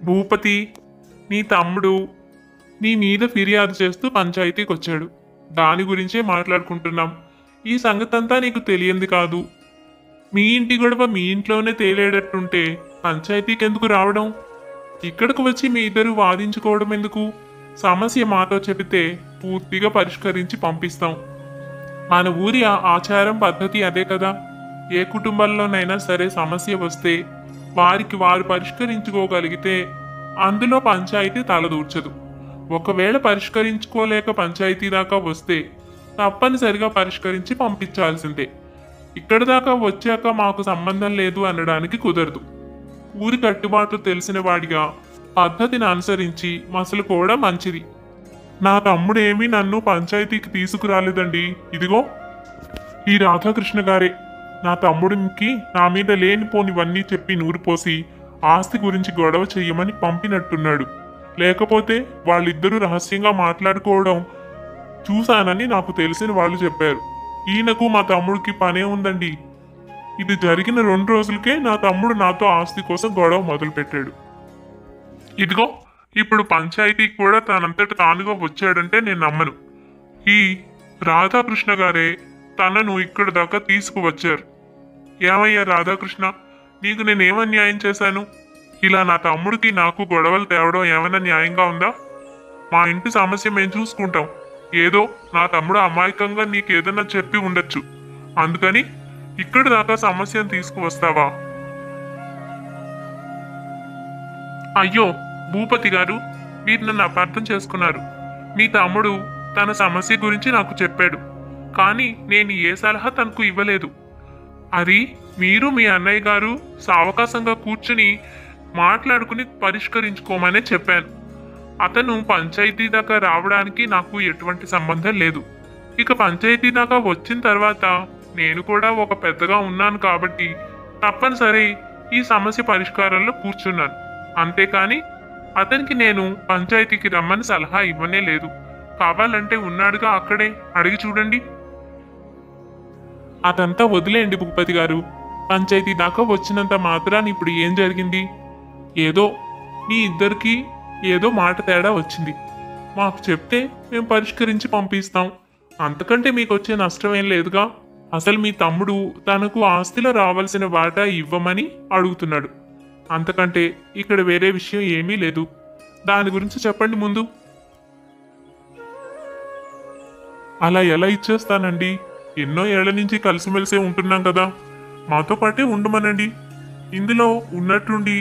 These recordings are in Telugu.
భూపతి, నీ తమ్ముడు నీ మీద ఫిర్యాదు చేస్తూ పంచాయతీకి వచ్చాడు. దాని గురించే మాట్లాడుకుంటున్నాం. ఈ సంగతంతా నీకు తెలియంది కాదు. మీ ఇంటి గొడవ మీ ఇంట్లోనే తేలేటట్టుంటే పంచాయతీకి ఎందుకు రావడం? ఇక్కడికి వచ్చి మీ ఇద్దరు వాదించుకోవడం ఎందుకు? సమస్య మాతో చెబితే పూర్తిగా పరిష్కరించి పంపిస్తాం. మన ఊరి ఆచారం పద్ధతి అదే కదా. ఏ కుటుంబంలోనైనా సరే సమస్య వస్తే వారికి వారు పరిష్కరించుకోగలిగితే అందులో పంచాయతీ తలదూర్చదు. ఒకవేళ పరిష్కరించుకోలేక పంచాయతీ దాకా వస్తే తప్పనిసరిగా పరిష్కరించి పంపించాల్సిందే. ఇక్కడి దాకా వచ్చాక మాకు సంబంధం లేదు అనడానికి కుదరదు. ఊరి కట్టుబాట్లు తెలిసిన వాడిగా పద్ధతిని అనుసరించి మసలుకోవడం మంచిది. నా తమ్ముడేమీ నన్ను పంచాయతీకి తీసుకురాలేదండి. ఇదిగో ఈ రాధాకృష్ణ గారే నా తమ్ముడికి నా మీద లేనిపోనివన్నీ చెప్పి నూరిపోసి ఆస్తి గురించి గొడవ చెయ్యమని పంపినట్టున్నాడు. లేకపోతే వాళ్ళిద్దరూ రహస్యంగా మాట్లాడుకోవడం చూశానని నాకు తెలిసిన వాళ్ళు చెప్పారు. ఈయనకు మా తమ్ముడికి పనే ఉందండి. ఇది జరిగిన 2 రోజులకే నా తమ్ముడు నాతో ఆస్తి కోసం గొడవ మొదలుపెట్టాడు. ఇదిగో ఇప్పుడు పంచాయతీకి కూడా తనంతట తానుగా వచ్చాడంటే నేను నమ్మను. ఈ రాధాకృష్ణ గారే తనను ఇక్కడ దాకా తీసుకువచ్చారు. ఏమయ్యా రాధాకృష్ణ, నీకు నేనేమని న్యాయం చేశాను? ఇలా నా తమ్ముడికి నాకు గొడవలు తేవడం ఏమైనా న్యాయంగా ఉందా? మా ఇంటి సమస్య మేము చూసుకుంటాం. ఏదో నా తమ్ముడు అమాయకంగా నీకేదన్నా చెప్పి ఉండొచ్చు, అందుకని ఇక్కడి దాకా సమస్యను తీసుకువస్తావా? అయ్యో భూపతి గారు, మీరు నన్ను అపార్థం చేసుకున్నారు. మీ తమ్ముడు తన సమస్య గురించి నాకు చెప్పాడు, కానీ నేను ఏ సలహా తనకు ఇవ్వలేదు. అది మీరు మీ అన్నయ్య గారు సావకాశంగా కూర్చుని మాట్లాడుకుని పరిష్కరించుకోమనే చెప్పాను. అతను పంచాయతీ దాకా రావడానికి నాకు ఎటువంటి సంబంధం లేదు. ఇక పంచాయతీ దాకా వచ్చిన తర్వాత నేను కూడా ఒక పెద్దగా ఉన్నాను కాబట్టి తప్పనిసరి ఈ సమస్య పరిష్కారంలో కూర్చున్నాను. అంతేకాని అతనికి నేను పంచాయతీకి రమ్మని సలహా ఇవ్వనే లేదు. కావాలంటే ఉన్నాడుగా అక్కడే, అడిగి చూడండి. అదంతా వదిలేయండి భూపతి గారు. పంచాయతీ దాకా వచ్చినంత మాత్రాన్ని ఇప్పుడు ఏం జరిగింది? ఏదో మీ ఇద్దరికి ఏదో మాట తేడా వచ్చింది. మాకు చెప్తే మేము పరిష్కరించి పంపిస్తాం. అంతకంటే మీకు వచ్చే నష్టం ఏం లేదుగా. అసలు మీ తమ్ముడు తనకు ఆస్తిలో రావాల్సిన వాటా ఇవ్వమని అడుగుతున్నాడు. అంతకంటే ఇక్కడ వేరే విషయం ఏమీ లేదు. దాని గురించి చెప్పండి ముందు. అలా ఎలా ఇచ్చేస్తానండి? ఎన్నో ఏళ్ల నుంచి కలిసిమెలిసే ఉంటున్నాం కదా, మాతో పాటే ఉండమనండి. ఇందులో ఉన్నట్టుండి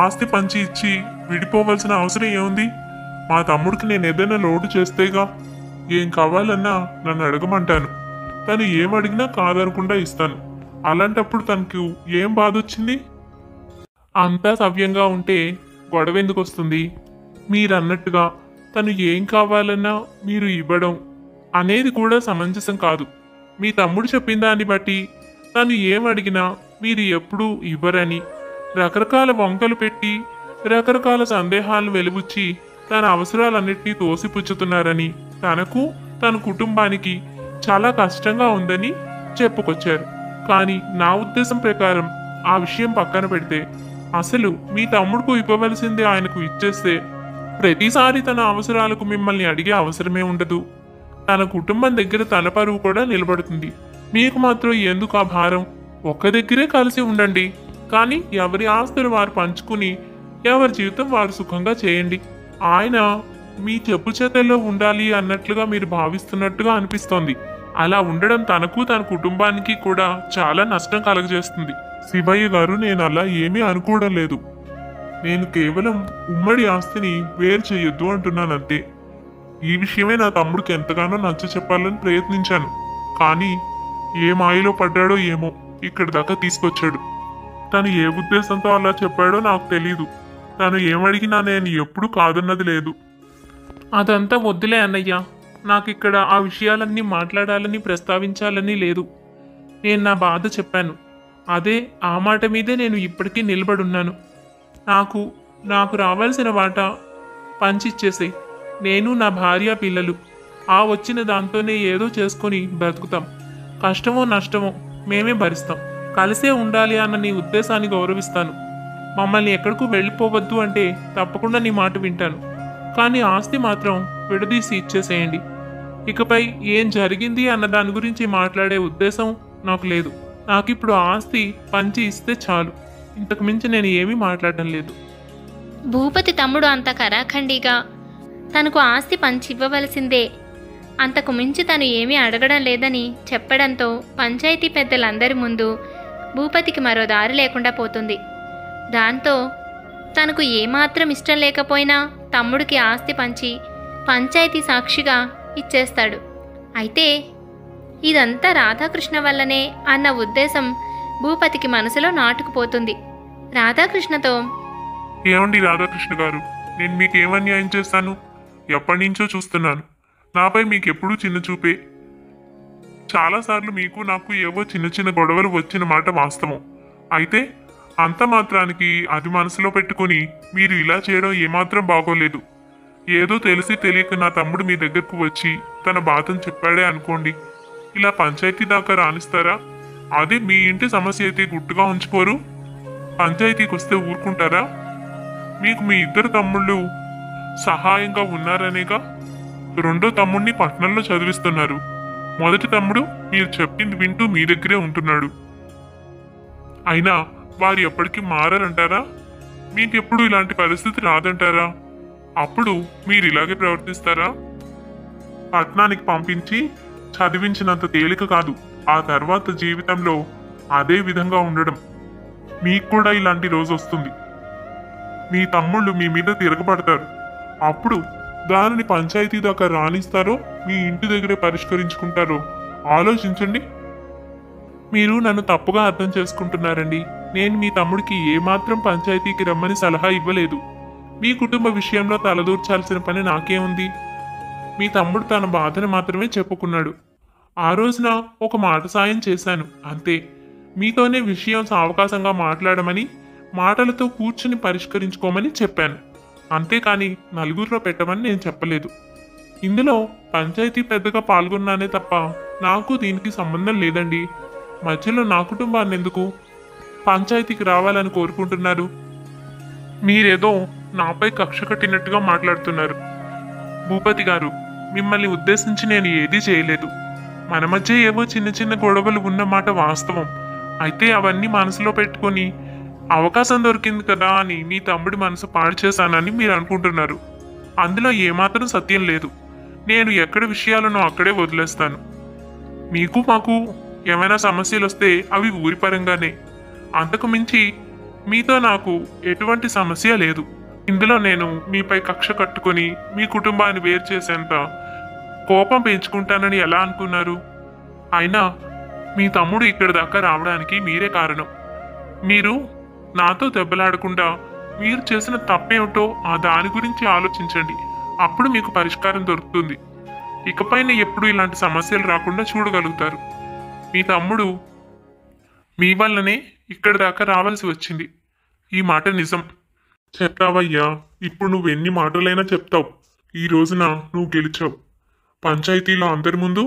ఆస్తి పంచి ఇచ్చి విడిపోవలసిన అవసరం ఏముంది? మా తమ్ముడికి నేను ఏదైనా లోటు చేస్తేగా. ఏం కావాలన్నా నన్ను అడగమంటాను. తను ఏం అడిగినా కాదనకుండా ఇస్తాను. అలాంటప్పుడు తనకు ఏం బాధ వచ్చింది? అంతా సవ్యంగా ఉంటే గొడవ ఎందుకు వస్తుంది? మీరన్నట్టుగా తను ఏం కావాలన్నా మీరు ఇవ్వడం అనేది కూడా సమంజసం కాదు. మీ తమ్ముడు చెప్పిన దాన్ని బట్టి తను ఏం అడిగినా మీరు ఎప్పుడూ ఇవ్వరని, రకరకాల వంకలు పెట్టి రకరకాల సందేహాలను వెలుబుచ్చి తన అవసరాలన్నిటినీ తోసిపుచ్చుతున్నారని, తనకు తన కుటుంబానికి చాలా కష్టంగా ఉందని చెప్పుకొచ్చారు. కానీ నా ఉద్దేశం ప్రకారం ఆ విషయం పక్కన పెడితే అసలు మీ తమ్ముడుకు ఇవ్వవలసింది ఆయనకు ఇచ్చేస్తే ప్రతిసారి తన అవసరాలకు మిమ్మల్ని అడిగే అవసరమే ఉండదు. తన కుటుంబం దగ్గర తన పరువు కూడా నిలబడుతుంది. మీకు మాత్రం ఎందుకు ఆ భారం? ఒక్క దగ్గరే కలిసి ఉండండి, కానీ ఎవరి ఆస్తులు వారు పంచుకుని ఎవరి జీవితం వారు సుఖంగా చేయండి. ఆయన మీ చెప్పు చేతల్లో ఉండాలి అన్నట్లుగా మీరు భావిస్తున్నట్టుగా అనిపిస్తోంది. అలా ఉండడం తనకు తన కుటుంబానికి కూడా చాలా నష్టం కలగజేస్తుంది. శివయ్య గారు, నేను అలా ఏమీ అనుకోవడం లేదు. నేను కేవలం ఉమ్మడి ఆస్తిని వేరు చేయొద్దు అంటున్నానంతే. ఈ విషయమే నా తమ్ముడికి ఎంతగానో నచ్చ చెప్పాలని ప్రయత్నించాను. కానీ ఏ మాయలో పడ్డాడో ఏమో ఇక్కడి దాకా తీసుకొచ్చాడు. తను ఏ ఉద్దేశంతో అలా చెప్పాడో నాకు తెలీదు. తను ఏమడిగినా నేను ఎప్పుడూ కాదన్నది లేదు. అదంతా వద్దులే అన్నయ్య. నాకు ఇక్కడ ఆ విషయాలన్నీ మాట్లాడాలని ప్రస్తావించాలని లేదు. నేను నా బాధ చెప్పాను. అదే ఆ మాట మీదే నేను ఇప్పటికీ నిలబడున్నాను. నాకు రావాల్సిన వాటా పంచిచ్చేసే. నేను నా భార్య పిల్లలు ఆ వచ్చిన దాంతోనే ఏదో చేసుకొని బ్రతుకుతాం. కష్టమో నష్టమో మేమే భరిస్తాం. కలిసే ఉండాలి అన్న నీ ఉద్దేశాన్ని గౌరవిస్తాను. మమ్మల్ని ఎక్కడికి వెళ్ళిపోవద్దు అంటే తప్పకుండా నీ మాట వింటాను. కానీ ఆస్తి మాత్రం విడదీసి ఇచ్చేసేయండి. ఇకపై ఏం జరిగింది అన్న దాని గురించి మాట్లాడే ఉద్దేశం నాకు లేదు. నాకిప్పుడు ఆస్తి పంచి ఇస్తే చాలు. ఇంతకు మించి నేను ఏమీ మాట్లాడడం లేదు. భూపతి తమ్ముడు అంత కరాఖండిగా తనకు ఆస్తి పంచివ్వవలసిందే, అంతకు మించి తను ఏమీ అడగడం లేదని చెప్పడంతో పంచాయతీ పెద్దలందరి ముందు భూపతికి మరో దారి లేకుండా పోతుంది. దాంతో తనకు ఏమాత్రం ఇష్టం లేకపోయినా తమ్ముడికి ఆస్తి పంచి పంచాయతీ సాక్షిగా ఇచ్చేస్తాడు. అయితే ఇదంతా రాధాకృష్ణ వల్లనే అన్న ఉద్దేశం భూపతికి మనసులో నాటుకుపోతుంది. రాధాకృష్ణతో, ఏమండి రాధాకృష్ణ గారు, నేను మీకు ఏమన్యాయం చేస్తాను? ఎప్పటి నుంచో చూస్తున్నాను. నాపై మీకెప్పుడూ చిన్న చూపే. చాలాసార్లు మీకు నాకు ఏవో చిన్న చిన్న గొడవలు వచ్చిన మాట వాస్తవం. అయితే అంత మాత్రానికి అది మనసులో పెట్టుకుని మీరు ఇలా చేయడం ఏమాత్రం బాగోలేదు. ఏదో తెలిసి తెలియక నా తమ్ముడు మీ దగ్గరకు వచ్చి తన బాధను చెప్పాడే అనుకోండి, ఇలా పంచాయతీ దాకా రాణిస్తారా? అదే మీ ఇంటి సమస్య అయితే గుట్టుగా ఉంచుకోరు. పంచాయతీకి వస్తే ఊరుకుంటారా? మీకు మీ ఇద్దరు తమ్ముళ్ళు సహాయంగా ఉన్నారనేగా రెండో తమ్ముడిని పట్టణంలో చదివిస్తున్నారు. మొదటి తమ్ముడు మీరు చెప్పింది వింటూ మీ దగ్గరే ఉంటున్నాడు. అయినా వారు ఎప్పటికీ మారారంటారా? మీకెప్పుడు ఇలాంటి పరిస్థితి రాదంటారా? అప్పుడు మీరు ఇలాగే ప్రవర్తిస్తారా? పట్టణానికి పంపించి చదివించినంత తేలిక కాదు ఆ తర్వాత జీవితంలో అదే విధంగా ఉండడం. మీకు కూడా ఇలాంటి రోజు వస్తుంది. మీ తమ్ముళ్ళు మీ మీద తిరగబడతారు. అప్పుడు దానిని పంచాయతీ దాకా రాణిస్తారో మీ ఇంటి దగ్గరే పరిష్కరించుకుంటారో ఆలోచించండి. మీరు నన్ను తప్పుగా అర్థం చేసుకుంటున్నారండి. నేను మీ తమ్ముడికి ఏమాత్రం పంచాయతీకి రమ్మని సలహా ఇవ్వలేదు. మీ కుటుంబ విషయంలో తలదూర్చాల్సిన పని నాకేముంది? మీ తమ్ముడు తన బాధను మాత్రమే చెప్పుకున్నాడు. ఆ రోజున ఒక మాట సాయం చేశాను అంతే. మీతోనే విషయం సావకాశంగా మాట్లాడమని, మాటలతో కూర్చుని పరిష్కరించుకోమని చెప్పాను. అంతేకాని నలుగురిలో పెట్టమని నేను చెప్పలేదు. ఇందులో పంచాయతీ పెద్దగా పాల్గొన్నానే తప్ప నాకు దీనికి సంబంధం లేదండి. మధ్యలో నా కుటుంబాన్ని ఎందుకు పంచాయతీకి రావాలని కోరుకుంటున్నారు? మీరేదో నాపై కక్ష కట్టినట్టుగా మాట్లాడుతున్నారు. భూపతి గారు, మిమ్మల్ని ఉద్దేశించి నేను ఏదీ చేయలేదు. మన మధ్య ఏవో చిన్న చిన్న గొడవలు ఉన్నమాట వాస్తవం. అయితే అవన్నీ మనసులో పెట్టుకొని అవకాశం దొరికింది కదా అని మీ తమ్ముడి మనసు పాడు చేశానని మీరు అనుకుంటున్నారు. అందులో ఏమాత్రం సత్యం లేదు. నేను ఎక్కడ విషయాలను అక్కడే వదిలేస్తాను. మీకు మాకు ఏమైనా సమస్యలు వస్తే అవి ఊరి పరంగానే. అంతకు మించి మీతో నాకు ఎటువంటి సమస్య లేదు. ఇందులో నేను మీపై కక్ష కట్టుకొని మీ కుటుంబాన్ని వేరు చేసేంత కోపం పెంచుకుంటానని ఎలా అనుకున్నారు? అయినా మీ తమ్ముడు ఇక్కడి దాకా రావడానికి మీరే కారణం. మీరు నాతో దెబ్బలాడకుండా మీరు చేసిన తప్పేమిటో ఆ దాని గురించి ఆలోచించండి. అప్పుడు మీకు పరిష్కారం దొరుకుతుంది. ఇకపైన ఎప్పుడు ఇలాంటి సమస్యలు రాకుండా చూడగలుగుతారు. మీ తమ్ముడు మీ వల్లనే ఇక్కడి దాకా రావాల్సి వచ్చింది. ఈ మాట నిజం. చెప్తావయ్యా, ఇప్పుడు నువ్వు ఎన్ని మాటలైనా చెప్తావు. ఈ రోజున నువ్వు గెలిచావు. పంచాయతీలో అందరి ముందు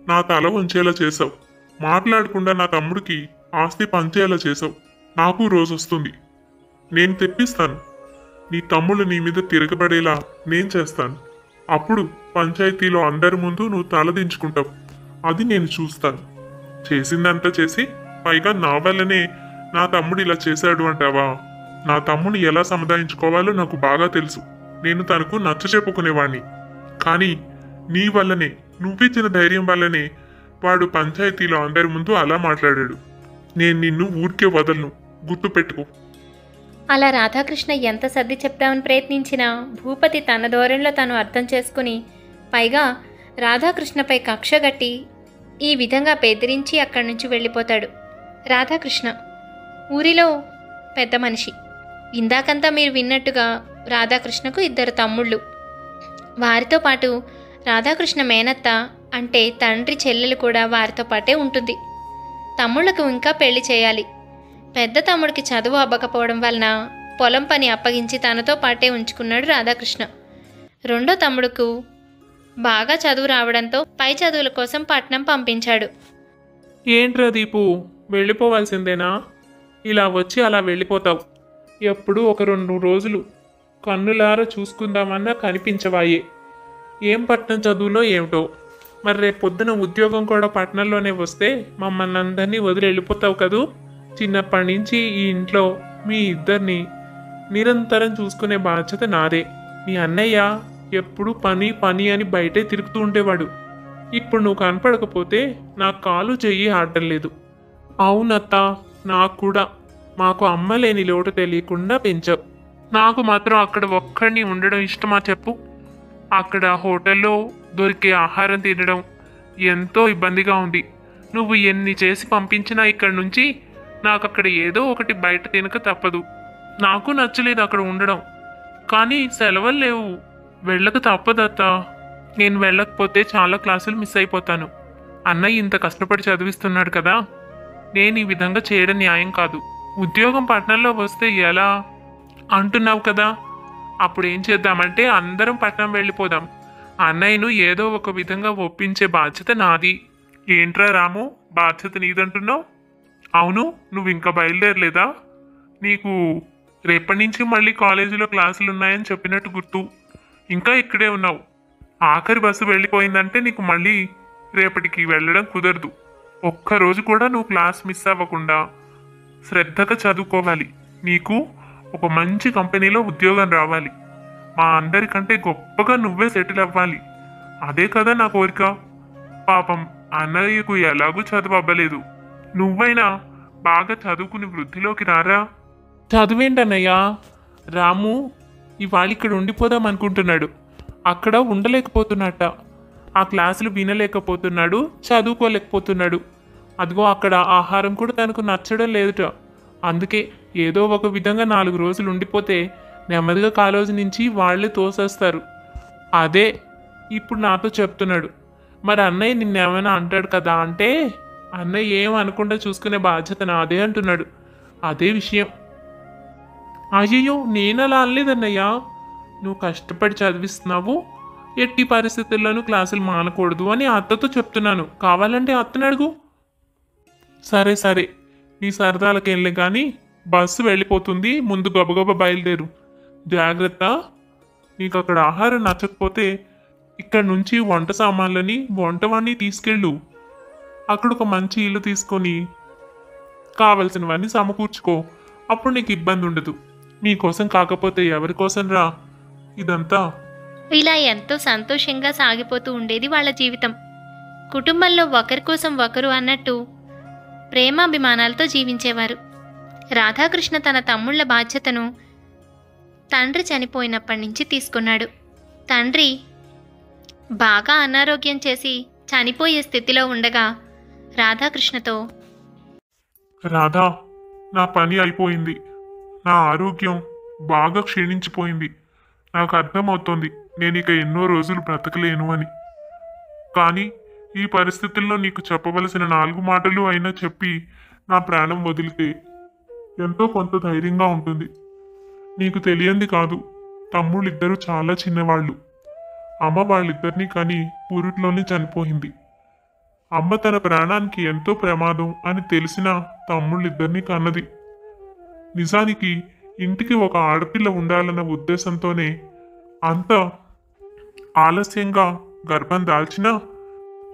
నా తల వంచేలా చేసావు. మాట్లాడకుండా నా తమ్ముడికి ఆస్తి పంచేలా చేసావు. నాకు రోజు వస్తుంది. నేను తెప్పిస్తాను. నీ తమ్ముళ్ళు నీ మీద తిరగబడేలా నేను చేస్తాను. అప్పుడు పంచాయతీలో అందరి ముందు నువ్వు తలదించుకుంటావు. అది నేను చూస్తాను. చేసిందంతా చేసి పైగా నా వల్లనే నా తమ్ముడు ఇలా చేశాడు అంటావా? నా తమ్ముని ఎలా సముదాయించుకోవాలో నాకు బాగా తెలుసు. నేను తనకు నచ్చ చెప్పుకునేవాణ్ణి. కానీ నీ వల్లనే, నువ్విచ్చిన ధైర్యం వల్లనే వాడు పంచాయతీలో అందరి ముందు అలా మాట్లాడాడు. నేను నిన్ను ఊరికే వదలను, గుర్తుపెట్టుకో. అలా రాధాకృష్ణ ఎంత సర్ది చెప్దామని ప్రయత్నించినా భూపతి తన ధోరణిలో తను అర్థం చేసుకుని, పైగా రాధాకృష్ణపై కక్షగట్టి ఈ విధంగా బెదిరించి అక్కడి నుంచి వెళ్ళిపోతాడు. రాధాకృష్ణ ఊరిలో పెద్ద మనిషి. ఇందాకంతా మీరు విన్నట్టుగా రాధాకృష్ణకు ఇద్దరు తమ్ముళ్ళు. వారితో పాటు రాధాకృష్ణ మేనత్త అంటే తండ్రి చెల్లెలు కూడా వారితో పాటే ఉంటుంది. తమ్ముళ్లకు ఇంకా పెళ్లి చేయాలి. పెద్ద తమ్ముడికి చదువు అవ్వకపోవడం వలన పొలం పని అప్పగించి తనతో పాటే ఉంచుకున్నాడు రాధాకృష్ణ. రెండో తమ్ముడుకు బాగా చదువు రావడంతో పై చదువుల కోసం పట్నం పంపించాడు. ఏంట్రా దీపు, వెళ్ళిపోవాల్సిందేనా? ఇలా వచ్చి అలా వెళ్ళిపోతావు. ఎప్పుడు ఒక 2 రోజులు కన్నులారా చూసుకుందామన్నా కనిపించవాయే. ఏం పట్నం చదువులో ఏమిటో. మరి రేపు పొద్దున ఉద్యోగం కూడా పట్నంలోనే వస్తే మమ్మల్ని అందరినీ వదిలి వెళ్ళిపోతావు కదూ. చిన్నప్పటి నుంచి ఈ ఇంట్లో మీ ఇద్దరిని నిరంతరం చూసుకునే బాధ్యత నాదే. మీ అన్నయ్య ఎప్పుడు పని పని అని బయటే తిరుగుతూ ఉండేవాడు. ఇప్పుడు నువ్వు కనపడకపోతే నా కాలు చెయ్యి ఆడటం లేదు. అవునత్త, నాకు కూడా. మాకు అమ్మ లేని లోటు తెలియకుండా పెంచావు. నాకు మాత్రం అక్కడ ఒక్కడిని ఉండడం ఇష్టమా చెప్పు. అక్కడ హోటల్లో దొరికే ఆహారం తినడం ఎంతో ఇబ్బందిగా ఉంది. నువ్వు ఎన్ని చేసి పంపించినా ఇక్కడి నుంచి నాకు అక్కడ ఏదో ఒకటి బయట తినక తప్పదు. నాకు నచ్చలేదు అక్కడ ఉండడం, కానీ సెలవులు లేవు, వెళ్ళక తప్పదత్త. నేను వెళ్ళకపోతే చాలా క్లాసులు మిస్ అయిపోతాను. అన్నయ్య ఇంత కష్టపడి చదివిస్తున్నాడు కదా, నేను ఈ విధంగా చేయడం న్యాయం కాదు. ఉద్యోగం పట్టణంలో వస్తే ఎలా అంటున్నావు కదా, అప్పుడు ఏం చేద్దామంటే అందరం పట్నం వెళ్ళిపోదాం. అన్నయ్యను ఏదో ఒక విధంగా ఒప్పించే బాధ్యత నాది. ఏంట్రా రాము, బాధ్యత నీదంటున్నావు? అవును, నువ్వు ఇంకా బయలుదేరలేదా? నీకు రేపటి నుంచి మళ్ళీ కాలేజీలో క్లాసులు ఉన్నాయని చెప్పినట్టు గుర్తు. ఇంకా ఇక్కడే ఉన్నావు. ఆఖరి బస్సు వెళ్ళిపోయిందంటే నీకు మళ్ళీ రేపటికి వెళ్ళడం కుదరదు. ఒక్కరోజు కూడా నువ్వు క్లాస్ మిస్ అవ్వకుండా శ్రద్ధగా చదువుకోవాలి. నీకు ఒక మంచి కంపెనీలో ఉద్యోగం రావాలి. మా అందరికంటే గొప్పగా నువ్వే సెటిల్ అవ్వాలి. అదే కదా నా కోరిక. పాపం అన్నయ్యకు ఎలాగూ చదువు అవ్వలేదు. నువ్వైనా బాగా చదువుకుని వృద్ధిలోకి రారా. చదువేంటన్నయ్యా, రాము ఇవాళ ఇక్కడ ఉండిపోదాం అనుకుంటున్నాడు. అక్కడ ఉండలేకపోతున్నట్ట. ఆ క్లాసులు వినలేకపోతున్నాడు, చదువుకోలేకపోతున్నాడు. అదిగో అక్కడ ఆహారం కూడా తనకు నచ్చడం లేదుట. అందుకే ఏదో ఒక విధంగా 4 రోజులు ఉండిపోతే నెమ్మదిగా కాలేజీ నుంచి వాళ్ళే తోసేస్తారు. అదే ఇప్పుడు నాతో చెప్తున్నాడు. మరి అన్నయ్య నిన్నేమైనా అంటాడు కదా అంటే, అన్నయ్య ఏం అనకుండా చూసుకునే బాధ్యత నాదే అంటున్నాడు. అదే విషయం. అయ్యయ్యో, నేను అలా అనలేదన్నయ్యా. నువ్వు కష్టపడి చదివిస్తున్నావు, ఎట్టి పరిస్థితుల్లోనూ క్లాసులు మానకూడదు అని అత్తతో చెప్తున్నాను. కావాలంటే అత్తని అడుగు. సరే సరే, నీ సరదాలకు వెళ్ళే కానీ బస్సు వెళ్ళిపోతుంది. ముందు గబగబా బయలుదేరు. జాగ్రత్త. నీకు అక్కడ ఆహారం నచ్చకపోతే ఇక్కడి నుంచి వంట సామాన్లని వంటవాన్ని తీసుకెళ్ళు. అక్కడ ఒక మంచి ఇల్లు తీసుకొని కావలసినవన్నీ సమకూర్చుకో. అప్పుడు నీకు ఇబ్బంది ఉండదు. నీకోసం కాకపోతే ఎవరి కోసం రా ఇదంతా. ఇలా ఎంతో సంతోషంగా సాగిపోతూ ఉండేది వాళ్ళ జీవితం. కుటుంబంలో ఒకరి కోసం ఒకరు అన్నట్టు ప్రేమాభిమానాలతో జీవించేవారు. రాధాకృష్ణ తన తమ్ముళ్ల బాధ్యతను తండ్రి చనిపోయినప్పటి నుంచి తీసుకున్నాడు. తండ్రి బాగా అనారోగ్యం చేసి చనిపోయే స్థితిలో ఉండగా రాధాకృష్ణతో, రాధా, నా పని అయిపోయింది. నా ఆరోగ్యం బాగా క్షీణించిపోయింది. నాకు అర్థమవుతోంది నేను ఇక ఎన్నో రోజులు బ్రతకలేను అని. కానీ ఈ పరిస్థితుల్లో నీకు చెప్పవలసిన 4 మాటలు అయినా చెప్పి నా ప్రాణం వదిలితే ఎంతో కొంత ధైర్యంగా ఉంటుంది. నీకు తెలియంది కాదు, తమ్ముళ్ళిద్దరూ చాలా చిన్నవాళ్ళు. అమ్మ వాళ్ళిద్దరినీ కానీ ఊరిట్లోనే చనిపోయింది. అమ్మ తన ప్రాణానికి ఎంతో ప్రమాదం అని తెలిసిన తమ్ముళ్ళిద్దరినీ కన్నది. నిజానికి ఇంటికి ఒక ఆడపిల్ల ఉండాలన్న ఉద్దేశంతోనే అంత ఆలస్యంగా గర్భం దాల్చినా,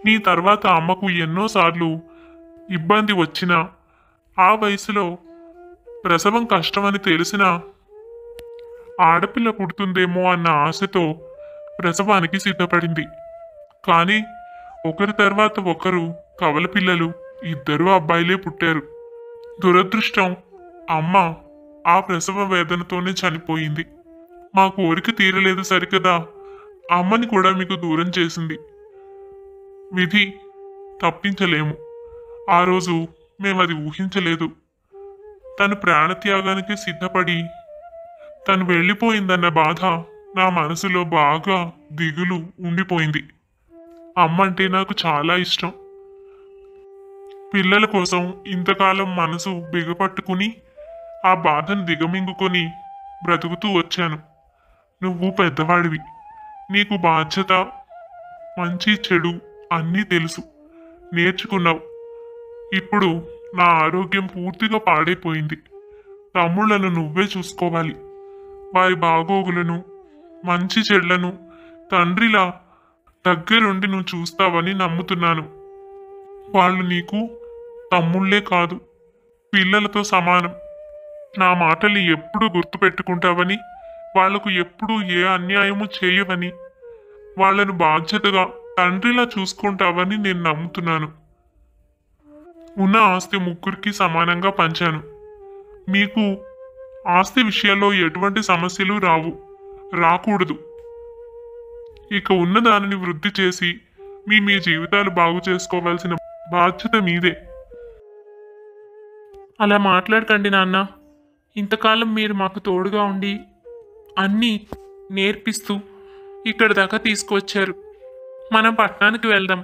నీ తర్వాత అమ్మకు ఎన్నోసార్లు ఇబ్బంది వచ్చినా, ఆ వయసులో ప్రసవం కష్టమని తెలిసినా ఆడపిల్ల పుడుతుందేమో అన్న ఆశతో ప్రసవానికి సిద్ధపడింది. కానీ ఒకరి తర్వాత ఒకరు కవల పిల్లలు, 2 అబ్బాయిలే పుట్టారు. దురదృష్టం, అమ్మ ఆ ప్రసవ వేదనతోనే చనిపోయింది. మా కోరిక తీరలేదు సరికదా, అమ్మని కూడా మీకు దూరం చేసింది. విధి, తప్పించలేము. ఆ రోజు మేమది ఊహించలేదు. తను ప్రాణత్యాగానికి సిద్ధపడి తను వెళ్ళిపోయిందన్న బాధ నా మనసులో బాగా దిగులు ఉండిపోయింది. అమ్మ అంటే నాకు చాలా ఇష్టం. పిల్లల కోసం ఇంతకాలం మనసు బిగపట్టుకుని ఆ బాధను దిగమింగుకొని బ్రతుకుతూ వచ్చాను. నువ్వు పెద్దవాడివి, నీకు బాధ్యత, మంచి చెడు అన్నీ తెలుసు, నేర్చుకున్నావు. ఇప్పుడు నా ఆరోగ్యం పూర్తిగా పాడైపోయింది. తమ్ముళ్లను నువ్వే చూసుకోవాలి. వారి బాగోగులను మంచి చెడ్లను తండ్రిలా దగ్గరుండి నువ్వు చూస్తావని నమ్ముతున్నాను. వాళ్ళు నీకు తమ్ముళ్లే కాదు, పిల్లలతో సమానం. నా మాటల్ని ఎప్పుడు గుర్తుపెట్టుకుంటావని, వాళ్లకు ఎప్పుడూ ఏ అన్యాయము చేయవని, వాళ్లను బాధ్యతగా తండ్రిలా చూసుకుంటావని నేను నమ్ముతున్నాను. ఉన్న ఆస్తి ముగ్గురికి సమానంగా పంచాను. మీకు ఆస్తి విషయాల్లో ఎటువంటి సమస్యలు రాకూడదు. ఇక ఉన్న దానిని వృద్ధి చేసి మీ జీవితాలు బాగు చేసుకోవాల్సిన బాధ్యత మీదే. అలా మాట్లాడకండి నాన్న. ఇంతకాలం మీరు మాకు తోడుగా ఉండి అన్నీ నేర్పిస్తూ ఇక్కడి దాకా తీసుకువచ్చారు. మనం పట్టణానికి వెళ్దాం,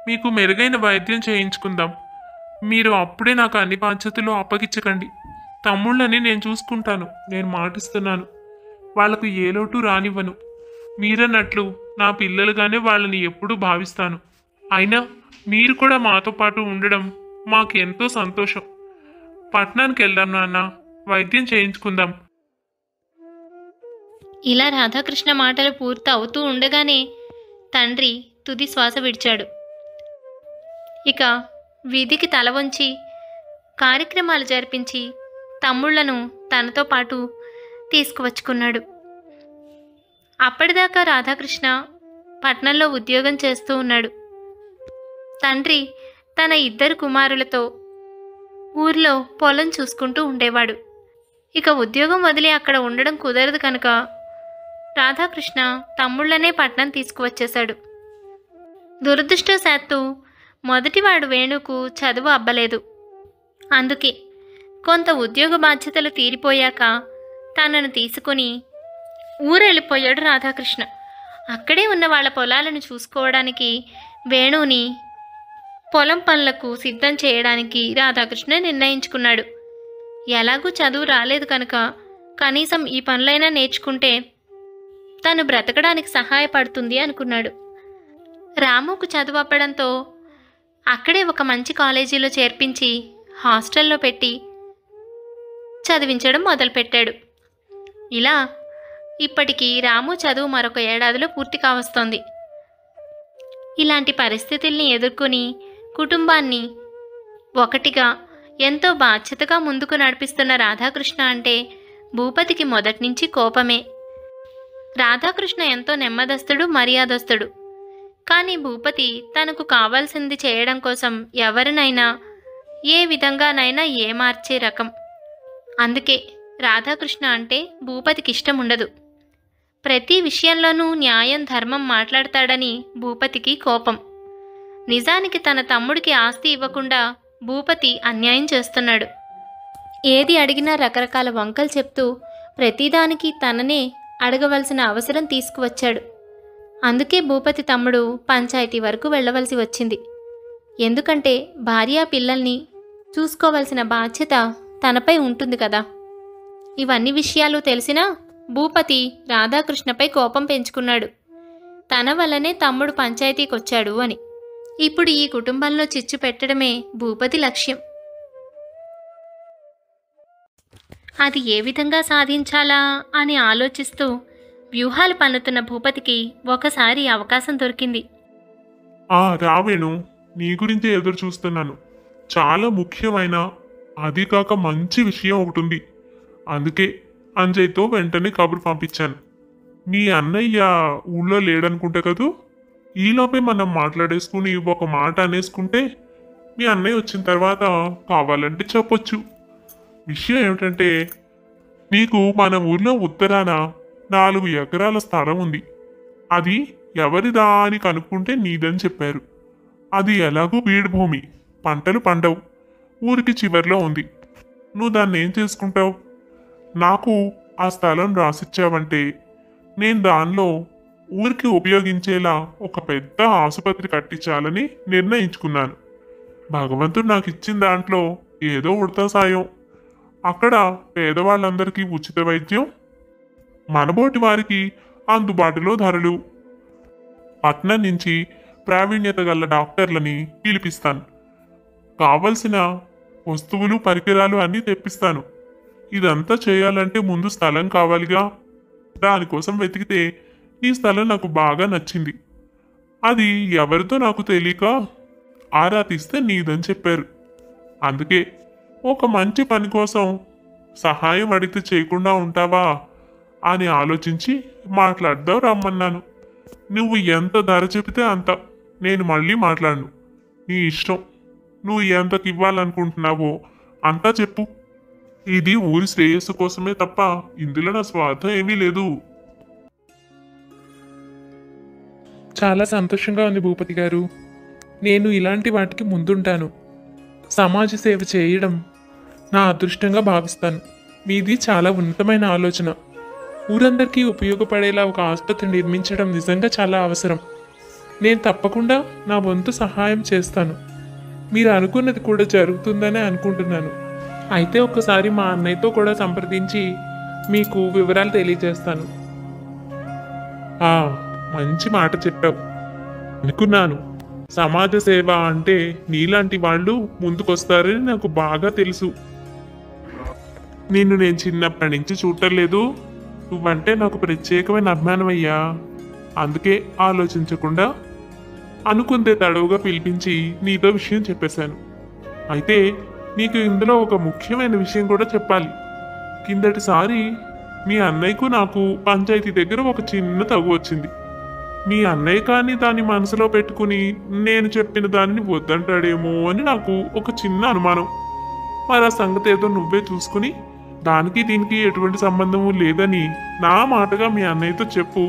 మీకు మెరుగైన వైద్యం చేయించుకుందాం. మీరు అప్పుడే నాకు అన్ని బాధ్యతలు అప్పగించకండి. తమ్ముళ్ళని నేను చూసుకుంటాను, నేను మాటిస్తున్నాను. వాళ్లకు ఏ లోటు రానివ్వను. మీరన్నట్లు నా పిల్లలుగానే వాళ్ళని ఎప్పుడూ భావిస్తాను. అయినా మీరు కూడా మాతో పాటు ఉండడం మాకు ఎంతో సంతోషం. పట్టణానికి వెళ్దాం నాన్న, వైద్యం చేయించుకుందాం. ఇలా రాధాకృష్ణ మాటలు పూర్తి అవుతూ ఉండగానే తండ్రి తుది శ్వాస విడిచాడు. ఇక వీధికి తల వంచి కార్యక్రమాలు జరిపించి తమ్ముళ్లను తనతో పాటు తీసుకువచ్చుకున్నాడు. అప్పటిదాకా రాధాకృష్ణ పట్నంలో ఉద్యోగం చేస్తూ ఉన్నాడు. తండ్రి తన 2 కుమారులతో ఊర్లో పొలం చూసుకుంటూ ఉండేవాడు. ఇక ఉద్యోగం వదిలి అక్కడ ఉండడం కుదరదు కనుక రాధాకృష్ణ తమ్ముళ్లనే పట్నం తీసుకువచ్చేశాడు. దురదృష్టవశాత్తు మొదటివాడు వేణుకు చదువు అబ్బలేదు. అందుకే కొంత ఉద్యోగ బాధ్యతలు తీరిపోయాక తనను తీసుకుని ఊరెళ్ళిపోయాడు రాధాకృష్ణ. అక్కడే ఉన్న వాళ్ళ పొలాలను చూసుకోవడానికి వేణుని పొలం పనులకు సిద్ధం చేయడానికి రాధాకృష్ణ నిర్ణయించుకున్నాడు. ఎలాగూ చదువు రాలేదు కనుక కనీసం ఈ పనులైనా నేర్చుకుంటే తను బ్రతకడానికి సహాయపడుతుంది అనుకున్నాడు. రాముకు చదువు అప్పడంతో అక్కడే ఒక మంచి కాలేజీలో చేర్పించి హాస్టల్లో పెట్టి చదివించడం మొదలుపెట్టాడు. ఇలా ఇప్పటికీ రాము చదువు మరొక ఏడాదిలో పూర్తి కావస్తోంది. ఇలాంటి పరిస్థితుల్ని ఎదుర్కొని కుటుంబాన్ని ఒకటిగా ఎంతో బాధ్యతగా ముందుకు నడిపిస్తున్న రాధాకృష్ణ అంటే భూపతికి మొదటి నుంచి కోపమే. రాధాకృష్ణ ఎంతో నెమ్మదస్తుడు, మర్యాదస్తుడు. కానీ భూపతి తనకు కావాల్సింది చేయడం కోసం ఎవరినైనా ఏ విధంగానైనా ఏమార్చే రకం. అందుకే రాధాకృష్ణ అంటే భూపతికి ఇష్టం ఉండదు. ప్రతి విషయంలోనూ న్యాయం, ధర్మం మాట్లాడతాడని భూపతికి కోపం. నిజానికి తన తమ్ముడికి ఆస్తి ఇవ్వకుండా భూపతి అన్యాయం చేస్తున్నాడు. ఏది అడిగినా రకరకాల వంకలు చెప్తూ ప్రతిదానికి తననే అడగవలసిన అవసరం తీసుకువచ్చాడు. అందుకే భూపతి తమ్ముడు పంచాయతీ వరకు వెళ్ళవలసి వచ్చింది. ఎందుకంటే భార్య పిల్లల్ని చూసుకోవలసిన బాధ్యత తనపై ఉంటుంది కదా. ఇవన్నీ విషయాలు తెలిసినా భూపతి రాధాకృష్ణపై కోపం పెంచుకున్నాడు. తన వల్లనే తమ్ముడు పంచాయతీకొచ్చాడు అని. ఇప్పుడు ఈ కుటుంబంలో చిచ్చు పెట్టడమే భూపతి లక్ష్యం. అది ఏ విధంగా సాధించాలా అని ఆలోచిస్తూ వ్యూహాలు పన్నుతున్న భూపతికి ఒకసారి అవకాశం దొరికింది. రావేణు, నీ గురించే ఎదురు చూస్తున్నాను. చాలా ముఖ్యమైన, అది కాక మంచి విషయం ఒకటి ఉంది. అందుకే అంజయ్తో వెంటనే కబురు పంపించాను. మీ అన్నయ్య ఊళ్ళో లేడనుకుంటే కదూ. ఈలోపే మనం మాట్లాడేసుకుని ఒక మాట అనేసుకుంటే మీ అన్నయ్య వచ్చిన తర్వాత కావాలంటే చెప్పొచ్చు. విషయం ఏమిటంటే, నీకు మన ఊర్లో ఉత్తరాన 4 ఎకరాల స్థలం ఉంది. అది ఎవరిదా అని కనుక్కుంటే నీదని చెప్పారు. అది ఎలాగూ బీడు భూమి, పంటలు పండవు, ఊరికి చివర్లో ఉంది. నువ్వు దాన్ని ఏం చేసుకుంటావు? నాకు ఆ స్థలం రాసిచ్చావంటే నేను దానిలో ఊరికి ఉపయోగించేలా ఒక పెద్ద ఆసుపత్రి కట్టించాలని నిర్ణయించుకున్నాను. భగవంతుడు నాకు ఇచ్చిన దాంట్లో ఏదో ఉడతా సాయం. అక్కడ పేదవాళ్ళందరికీ ఉచిత వైద్యం, మనబోటి వారికి అందుబాటులో ధరలు. పట్నం నుంచి ప్రావీణ్యత గల డాక్టర్లని పిలిపిస్తాను. కావలసిన వస్తువులు, పరికరాలు అన్నీ తెప్పిస్తాను. ఇదంతా చేయాలంటే ముందు స్థలం కావాలిగా. దానికోసం వెతికితే ఈ స్థలం నాకు బాగా నచ్చింది. అది ఎవరితో నాకు తెలియక ఆరా తీస్తే నీదని చెప్పారు. అందుకే ఒక మంచి పని కోసం సహాయం అడిగితే చేయకుండా ఉంటావా అని ఆలోచించి మాట్లాడదాం రమ్మన్నాను. నువ్వు ఎంత ధర చెబితే అంత. నేను మళ్ళీ మాట్లాడను. నీ ఇష్టం. నువ్వు ఎంతకు ఇవ్వాలనుకుంటున్నావో అంతా చెప్పు. ఇది ఊరి శ్రేయస్సు కోసమే తప్ప ఇందులో నా స్వార్థం ఏమీ లేదు. చాలా సంతోషంగా ఉంది భూపతి గారు. నేను ఇలాంటి వాటికి ముందుంటాను. సమాజ సేవ చేయడం నా అదృష్టంగా భావిస్తాను. మీది చాలా ఉన్నతమైన ఆలోచన. ఊరందరికీ ఉపయోగపడేలా ఒక ఆసుపత్రి నిర్మించడం నిజంగా చాలా అవసరం. నేను తప్పకుండా నా వంతు సహాయం చేస్తాను. మీరు అనుకున్నది కూడా జరుగుతుందని అనుకుంటున్నాను. అయితే ఒక్కసారి మా అన్నయ్యతో కూడా సంప్రదించి మీకు వివరాలు తెలియజేస్తాను. మంచి మాట చెప్పావు. అనుకున్నాను సమాజ సేవ అంటే నీలాంటి వాళ్ళు ముందుకొస్తారని నాకు బాగా తెలుసు. నేను చిన్నప్పటి నుంచి చూడలేదు. నువ్వంటే నాకు ప్రత్యేకమైన అభిమానం అయ్యా. అందుకే ఆలోచించకుండా అనుకుందే తడవుగా పిలిపించి నీతో విషయం చెప్పేశాను. అయితే నీకు ఇందులో ఒక ముఖ్యమైన విషయం కూడా చెప్పాలి. కిందటిసారి మీ అన్నయ్యకు నాకు పంచాయతీ దగ్గర ఒక చిన్న తగు వచ్చింది. మీ అన్నయ్య కానీ దాన్ని మనసులో పెట్టుకుని నేను చెప్పిన దానిని వద్దంటాడేమో అని నాకు ఒక చిన్న అనుమానం. మరి ఆ సంగతి ఏదో నువ్వే చూసుకుని దానికి దీనికి ఎటువంటి సంబంధము లేదని నా మాటగా మీ అన్నయ్యతో చెప్పు.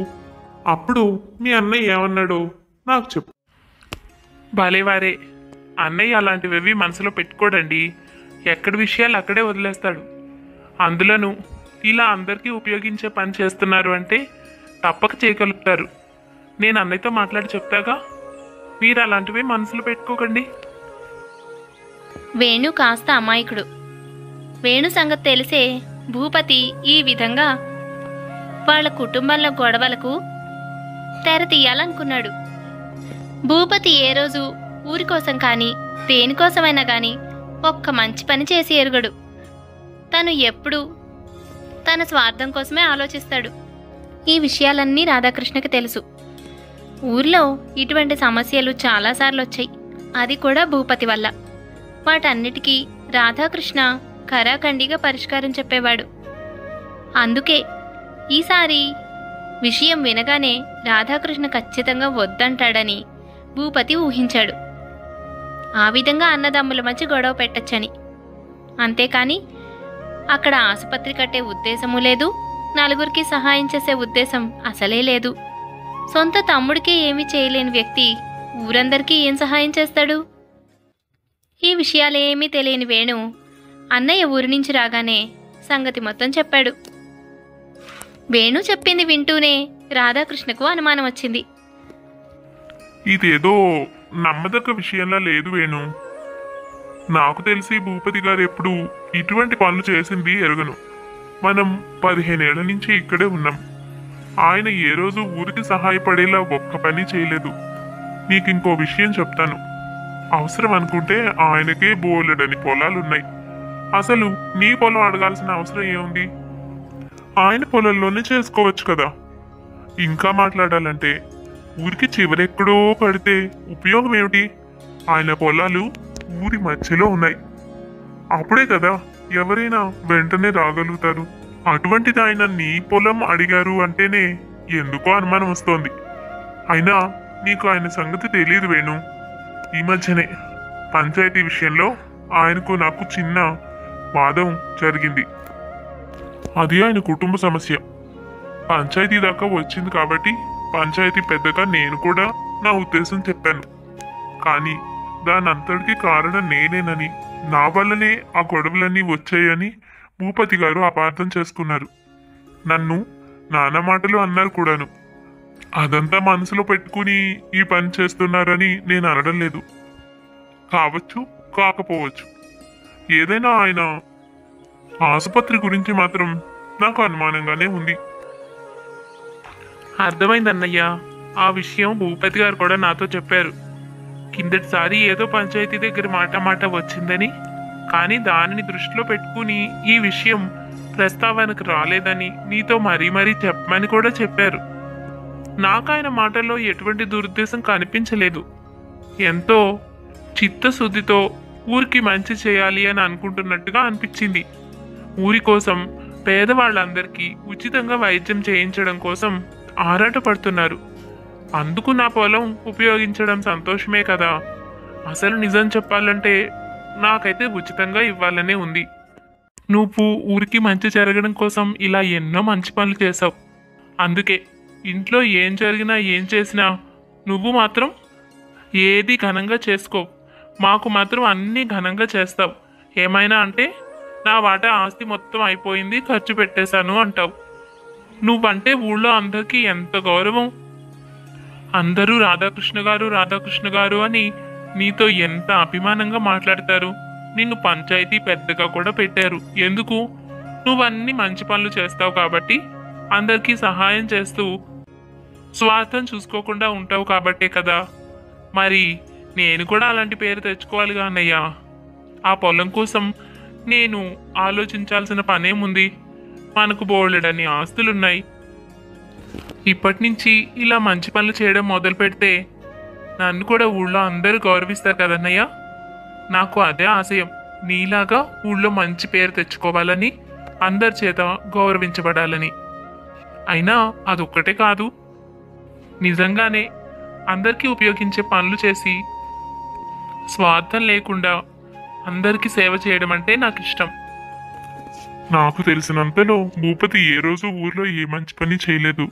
అప్పుడు మీ అన్నయ్య ఏమన్నాడో నాకు చెప్పు. భలేవారే. అన్నయ్య అలాంటివి మనసులో పెట్టుకోడండి. ఎక్కడి విషయాలు అక్కడే వదిలేస్తాడు. అందులోనూ ఇలా అందరికీ ఉపయోగించే పని చేస్తున్నారు అంటే తప్పక చేయగలుగుతారు. నేను అన్నయ్యతో మాట్లాడి చెప్తాగా. మీరు అలాంటివి మనసులో పెట్టుకోకండి. వేణు కాస్త అమాయకుడు. వేణు సంగతి తెలిసే భూపతి ఈ విధంగా వాళ్ళ కుటుంబంలో గొడవలకు తెర తీయాలనుకున్నాడు. భూపతి ఏ రోజు ఊరి కోసం కానీ దేనికోసమైనా కానీ ఒక్క మంచి పని చేసి ఎరుగడు. తను ఎప్పుడూ తన స్వార్థం కోసమే ఆలోచిస్తాడు. ఈ విషయాలన్నీ రాధాకృష్ణకి తెలుసు. ఊర్లో ఇటువంటి సమస్యలు చాలాసార్లు వచ్చాయి. అది కూడా భూపతి వల్ల. వాటన్నిటికీ రాధాకృష్ణ ఖరాఖండిగా పరిష్కారం చెప్పేవాడు. అందుకే ఈసారి విషయం వినగానే రాధాకృష్ణ ఖచ్చితంగా వద్దంటాడని భూపతి ఊహించాడు. ఆ విధంగా అన్నదమ్ముల మధ్య గొడవ పెట్టచ్చని. అంతేకాని అక్కడ ఆసుపత్రి కట్టే ఉద్దేశము లేదు, నలుగురికి సహాయం చేసే ఉద్దేశం అసలే లేదు. సొంత తమ్ముడికే ఏమీ చేయలేని వ్యక్తి ఊరందరికీ ఏం సహాయం చేస్తాడు? ఈ విషయాలేమీ తెలియని వేణు అన్నయ్య ఊరి నుంచి రాగానే సంగతి మొత్తం చెప్పాడు. వేణు చెప్పింది వింటూనే రాధాకృష్ణకు అనుమానం వచ్చింది. ఇదేదో నమ్మదగ్గ విషయంలా లేదు వేణు. నాకు తెలిసి భూపతి గారు ఎప్పుడు ఇటువంటి పనులు చేసింది ఎరగను. మనం 15 ఏళ్ల నుంచి ఇక్కడే ఉన్నాం. ఆయన ఏ రోజు ఊరికి సహాయపడేలా ఒక్క పని చేయలేదు. నీకు ఇంకో విషయం చెప్తాను. అవసరం అనుకుంటే ఆయనకే బోలెడని పొలాలున్నాయి. అసలు నీ పొలం అడగాల్సిన అవసరం ఏముంది? ఆయన పొలంలోనే చేసుకోవచ్చు కదా. ఇంకా మాట్లాడాలంటే ఊరికి చివరెక్కడో పడితే ఉపయోగం ఏమిటి? ఆయన పొలాలు ఊరి మధ్యలో ఉన్నాయి. అప్పుడే కదా ఎవరైనా వెంటనే రాగలుగుతారు. అటువంటిది ఆయన నీ పొలం అడిగారు అంటేనే ఎందుకో అనుమానం వస్తోంది. అయినా నీకు ఆయన సంగతి తెలియదు వేణు. ఈ మధ్యనే పంచాయతీ విషయంలో ఆయనకు నాకు చిన్న వాదం జరిగింది. అది ఆయన కుటుంబ సమస్య. పంచాయతీ దాకా వచ్చింది కాబట్టి పంచాయతీ పెద్దగా నేను కూడా నా ఉద్దేశం చెప్పాను. కానీ దాని అంతటికి కారణం నేనేనని, నా వల్లనే ఆ గొడవలన్నీ వచ్చాయని భూపతి గారు అపార్థం చేసుకున్నారు. నన్ను నానా మాటలు అన్నారు కూడాను. అదంతా మనసులో పెట్టుకుని ఈ పని చేస్తున్నారని నేను అనడం లేదు. కావచ్చు, కాకపోవచ్చు. ఏదైనా ఆయన ఆసుపత్రి గురించి మాత్రం నాకు అనుమానంగానే ఉంది. అర్థమైంది అన్నయ్య. ఆ విషయం భూపతి గారు కూడా నాతో చెప్పారు. కిందటిసారి ఏదో పంచాయతీ దగ్గర మాట వచ్చిందని, కానీ దానిని దృష్టిలో పెట్టుకుని ఈ విషయం ప్రస్తావనకు రాలేదని నీతో మరీ మరీ చెప్పమని కూడా చెప్పారు. నాకు ఆయన మాటల్లో ఎటువంటి దురుద్దేశం కనిపించలేదు. ఎంతో చిత్తశుద్ధితో ఊరికి మంచి చేయాలి అని అనుకుంటున్నట్టుగా అనిపించింది. ఊరి కోసం పేదవాళ్ళందరికీ ఉచితంగా వైద్యం చేయించడం కోసం ఆరాటపడుతున్నారు. అందుకు నా పొలం ఉపయోగించడం సంతోషమే కదా. అసలు నిజం చెప్పాలంటే నాకైతే ఉచితంగా ఇవ్వాలనే ఉంది. నువ్వు ఊరికి మంచి జరగడం కోసం ఇలా ఎన్నో మంచి పనులు చేసావు. అందుకే ఇంట్లో ఏం జరిగినా ఏం చేసినా నువ్వు మాత్రం ఏది ఘనంగా చేసుకో, మాకు మాత్రం అన్నీ ఘనంగా చేస్తావు. ఏమైనా అంటే నా వాటా ఆస్తి మొత్తం అయిపోయింది, ఖర్చు పెట్టేశాను అంటావు. నువ్వంటే ఊళ్ళో అందరికీ ఎంత గౌరవం. అందరూ రాధాకృష్ణ గారు రాధాకృష్ణ గారు అని నీతో ఎంత అభిమానంగా మాట్లాడతారు. నిన్ను పంచాయతీ పెద్దగా కూడా పెట్టారు. ఎందుకు? నువ్వన్నీ మంచి పనులు చేస్తావు కాబట్టి, అందరికీ సహాయం చేస్తూ స్వార్థం చూసుకోకుండా ఉంటావు కాబట్టే కదా. మరి నేను కూడా అలాంటి పేరు తెచ్చుకోవాలిగా అన్నయ్య. ఆ పొలం కోసం నేను ఆలోచించాల్సిన పనేముంది? మనకు బోలెడని ఆస్తులున్నాయి. ఇప్పటి నుంచి ఇలా మంచి పనులు చేయడం మొదలు పెడితే నన్ను కూడా ఊళ్ళో అందరూ గౌరవిస్తారు కదన్నయ్య. నాకు అదే ఆశయం, నీలాగా ఊళ్ళో మంచి పేరు తెచ్చుకోవాలని, అందరి చేత గౌరవించబడాలని. అయినా అదొక్కటే కాదు, నిజంగానే అందరికీ ఉపయోగించే పనులు చేసి స్వార్థం లేకుండా అందరికీ సేవ చేయడం అంటే నాకు ఇష్టం. నాకు తెలిసినంతలో భూపతి ఏ రోజు ఊర్లో ఏ మంచి పని చేయలేదు.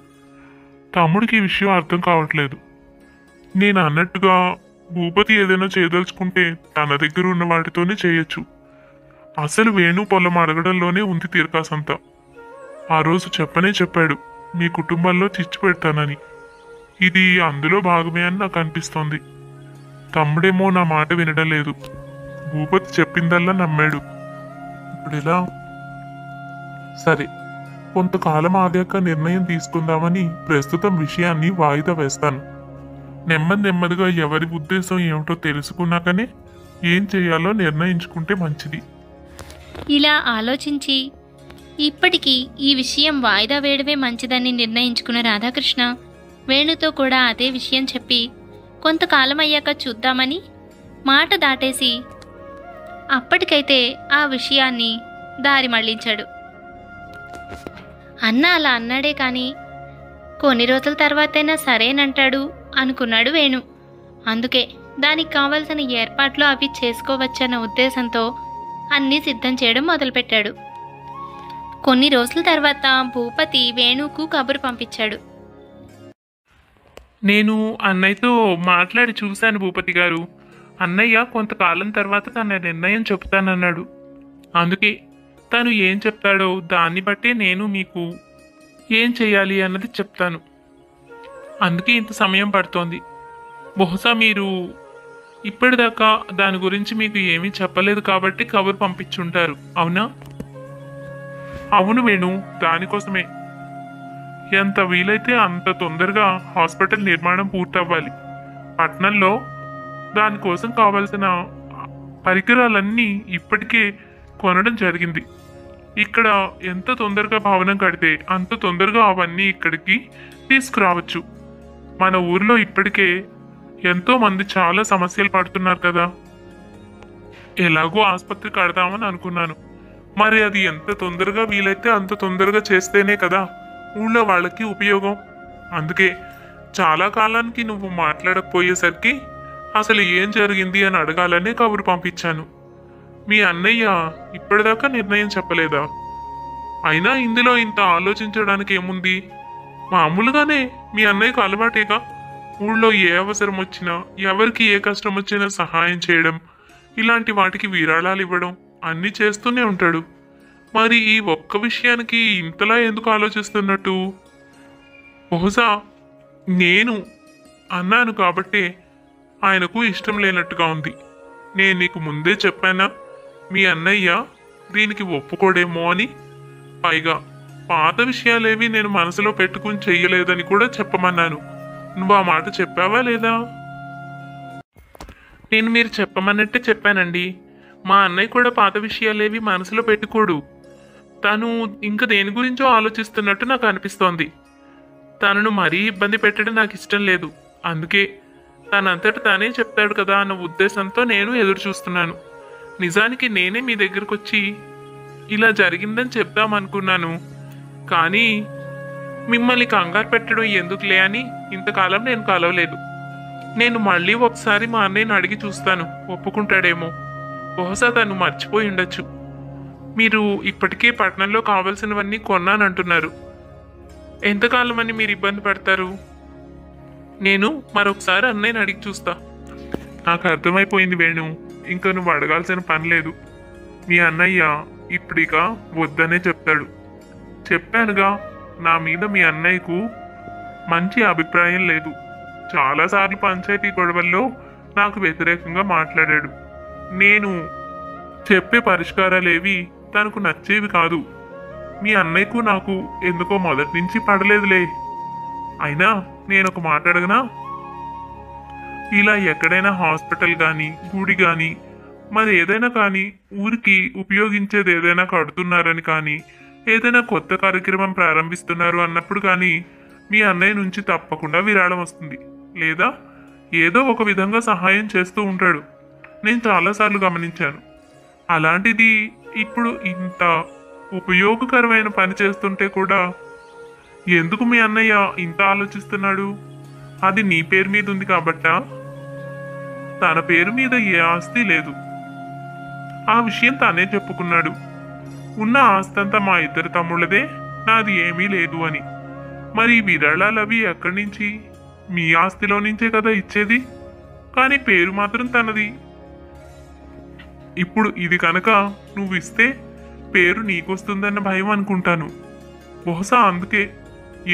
తమ్ముడికి ఈ విషయం అర్థం కావట్లేదు. నేను అన్నట్టుగా భూపతి ఏదైనా చేయదలుచుకుంటే తన దగ్గర ఉన్న వాటితోనే చేయొచ్చు. అసలు వేణు పొలం అడగడంలోనే ఉంది తిరకాసంతా. ఆ రోజు చెప్పాడు, మీ కుటుంబంలో చిచ్చు పెడతానని. ఇది అందులో భాగమే అని నాకు అనిపిస్తోంది. తమ్ముడేమో నా మాట వినడం లేదు. భూపతి చెప్పిందల్లా నమ్మాడు. ఇప్పుడు ఎలా? సరే, కొంతకాలం ఆగాక నిర్ణయం తీసుకుందామని ప్రస్తుతం విషయాన్ని వాయిదా వేస్తాను. నెమ్మదిగా ఎవరి ఉద్దేశం ఏమిటో తెలుసుకున్నాకనే ఏం చేయాలో నిర్ణయించుకుంటే మంచిది. ఇలా ఆలోచించి ఇప్పటికీ ఈ విషయం వాయిదా వేయడమే మంచిదని నిర్ణయించుకున్న రాధాకృష్ణ వేణుతో కూడా అదే విషయం చెప్పి కొంతకాలం అయ్యాక చూద్దామని మాట దాటేసి అప్పటికైతే ఆ విషయాన్ని దారి మళ్లించాడు. అన్న అలా అన్నాడే కానీ కొన్ని రోజుల తర్వాతైనా సరేనంటాడు అనుకున్నాడు వేణు. అందుకే దానికి కావలసిన ఏర్పాట్లు అవి చేసుకోవచ్చన్న ఉద్దేశంతో అన్నీ సిద్ధం చేయడం మొదలుపెట్టాడు. కొన్ని రోజుల తర్వాత భూపతి వేణుకు కబురు పంపించాడు. నేను అన్నయ్యతో మాట్లాడి చూశాను భూపతి గారు. అన్నయ్య కొంతకాలం తర్వాత తన నిర్ణయం చెప్తానన్నాడు. అందుకే తను ఏం చెప్తాడో దాన్ని బట్టే నేను మీకు ఏం చేయాలి అన్నది చెప్తాను. అందుకే ఇంత సమయం పడుతోంది. బహుశా మీరు ఇప్పటిదాకా దాని గురించి మీకు ఏమీ చెప్పలేదు కాబట్టి కబురు పంపించుంటారు, అవునా? అవును వేణు, దానికోసమే. ఎంత వీలైతే అంత తొందరగా హాస్పిటల్ నిర్మాణం పూర్తవ్వాలి. పట్నంలో దానికోసం కావలసిన పరికరాలన్నీ ఇప్పటికే కొనడం జరిగింది. ఇక్కడ ఎంత తొందరగా భవనం కడితే అంత తొందరగా అవన్నీ ఇక్కడికి తీసుకురావచ్చు. మన ఊర్లో ఇప్పటికే ఎంతో మంది చాలా సమస్యలు పడుతున్నారు కదా. ఎలాగో ఆసుపత్రి కడదామని అనుకున్నాను. మరి అది ఎంత తొందరగా వీలైతే అంత తొందరగా చేస్తేనే కదా ఊళ్ళో వాళ్ళకి ఉపయోగం. అందుకే చాలా కాలానికి నువ్వు మాట్లాడకపోయేసరికి అసలు ఏం జరిగింది అని అడగాలనే కబురు పంపించాను. మీ అన్నయ్య ఇప్పటిదాకా నిర్ణయం చెప్పలేదా? అయినా ఇందులో ఇంత ఆలోచించడానికి ఏముంది? మామూలుగానే మీ అన్నయ్యకు అలవాటేగా. ఊళ్ళో ఏ అవసరం వచ్చినా, ఎవరికి ఏ కష్టం వచ్చినా సహాయం చేయడం, ఇలాంటి వాటికి విరాళాలు ఇవ్వడం అన్నీ చేస్తూనే ఉంటాడు. మరి ఈ ఒక్క విషయానికి ఇంతలా ఎందుకు ఆలోచిస్తున్నట్టు? బహుశా నేను అన్నాను కాబట్టే ఆయనకు ఇష్టం లేనట్టుగా ఉంది. నేను నీకు ముందే చెప్పానా మీ అన్నయ్య దీనికి ఒప్పుకోడేమో అని? పైగా పాత విషయాలేవి నేను మనసులో పెట్టుకుని చెయ్యలేదని కూడా చెప్పమన్నాను. నువ్వు ఆ మాట చెప్పావా లేదా? నేను మీరు చెప్పమన్నట్టే చెప్పానండి. మా అన్నయ్య కూడా పాత విషయాలేవి మనసులో పెట్టుకోడు. తను ఇంకా దేని గురించో ఆలోచిస్తున్నట్టు నాకు అనిపిస్తోంది. తనను మరీ ఇబ్బంది పెట్టడం నాకు ఇష్టం లేదు. అందుకే తనంతట తానే చెప్తాడు కదా అన్న ఉద్దేశంతో నేను ఎదురు చూస్తున్నాను. నిజానికి నేనే మీ దగ్గరకు వచ్చి ఇలా జరిగిందని చెప్దామనుకున్నాను. కానీ మిమ్మల్ని కంగారు పెట్టడం ఎందుకులే అని ఇంతకాలం నేను కలవలేదు. నేను మళ్ళీ ఒకసారి మా అన్నయ్యని అడిగి చూస్తాను, ఒప్పుకుంటాడేమో. బహుశా తను మర్చిపోయి ఉండొచ్చు. మీరు ఇప్పటికే పట్టణంలో కావాల్సినవన్నీ కొన్నానంటున్నారు. ఎంతకాలం అని మీరు ఇబ్బంది పడతారు? నేను మరొకసారి అన్నయ్యని అడిగి చూస్తా. నాకు అర్థమైపోయింది వేణు, ఇంకా నువ్వు అడగాల్సిన పని లేదు. మీ అన్నయ్య ఇప్పుడిక వద్దనే చెప్తాడు. చెప్పానుగా, నా మీద మీ అన్నయ్యకు మంచి అభిప్రాయం లేదు. చాలాసార్లు పంచాయతీ గొడవల్లో నాకు వ్యతిరేకంగా మాట్లాడాడు. నేను చెప్పే పరిష్కారాలేవి తనకు నచ్చేవి కాదు. మీ అన్నయ్యకు నాకు ఎందుకో మొదటి నుంచి పడలేదులే. అయినా నేను ఒక మాట అడగనా? ఇలా ఎక్కడైనా హాస్పిటల్ కానీ గుడి కానీ మరి ఏదైనా కానీ ఊరికి ఉపయోగించేది ఏదైనా కడుతున్నారని కానీ ఏదైనా కొత్త కార్యక్రమం ప్రారంభిస్తున్నారు అన్నప్పుడు కానీ మీ అన్నయ్య నుంచి తప్పకుండా విరాళం వస్తుంది, లేదా ఏదో ఒక విధంగా సహాయం చేస్తూ ఉంటాడు. నేను చాలాసార్లు గమనించాను. అలాంటిది ఇప్పుడు ఇంత ఉపయోగకరమైన పని చేస్తుంటే కూడా ఎందుకు మీ అన్నయ్య ఇంత ఆలోచిస్తున్నాడు? అది నీ పేరు మీద ఉంది కాబట్టా? తన పేరు మీద ఏ ఆస్తి లేదు. ఆ విషయం తనే చెప్పుకున్నాడు. ఉన్న ఆస్తంతా మా ఇద్దరు తమ్ముళ్ళదే, నాది ఏమీ లేదు అని. మరి విరాళాలు అవి ఎక్కడి నుంచి? మీ ఆస్తిలో నుంచే కదా ఇచ్చేది, కానీ పేరు మాత్రం తనది. ఇప్పుడు ఇది కనుక నువ్వు ఇస్తే పేరు నీకొస్తుందన్న భయం అనుకుంటాను. బహుశా అందుకే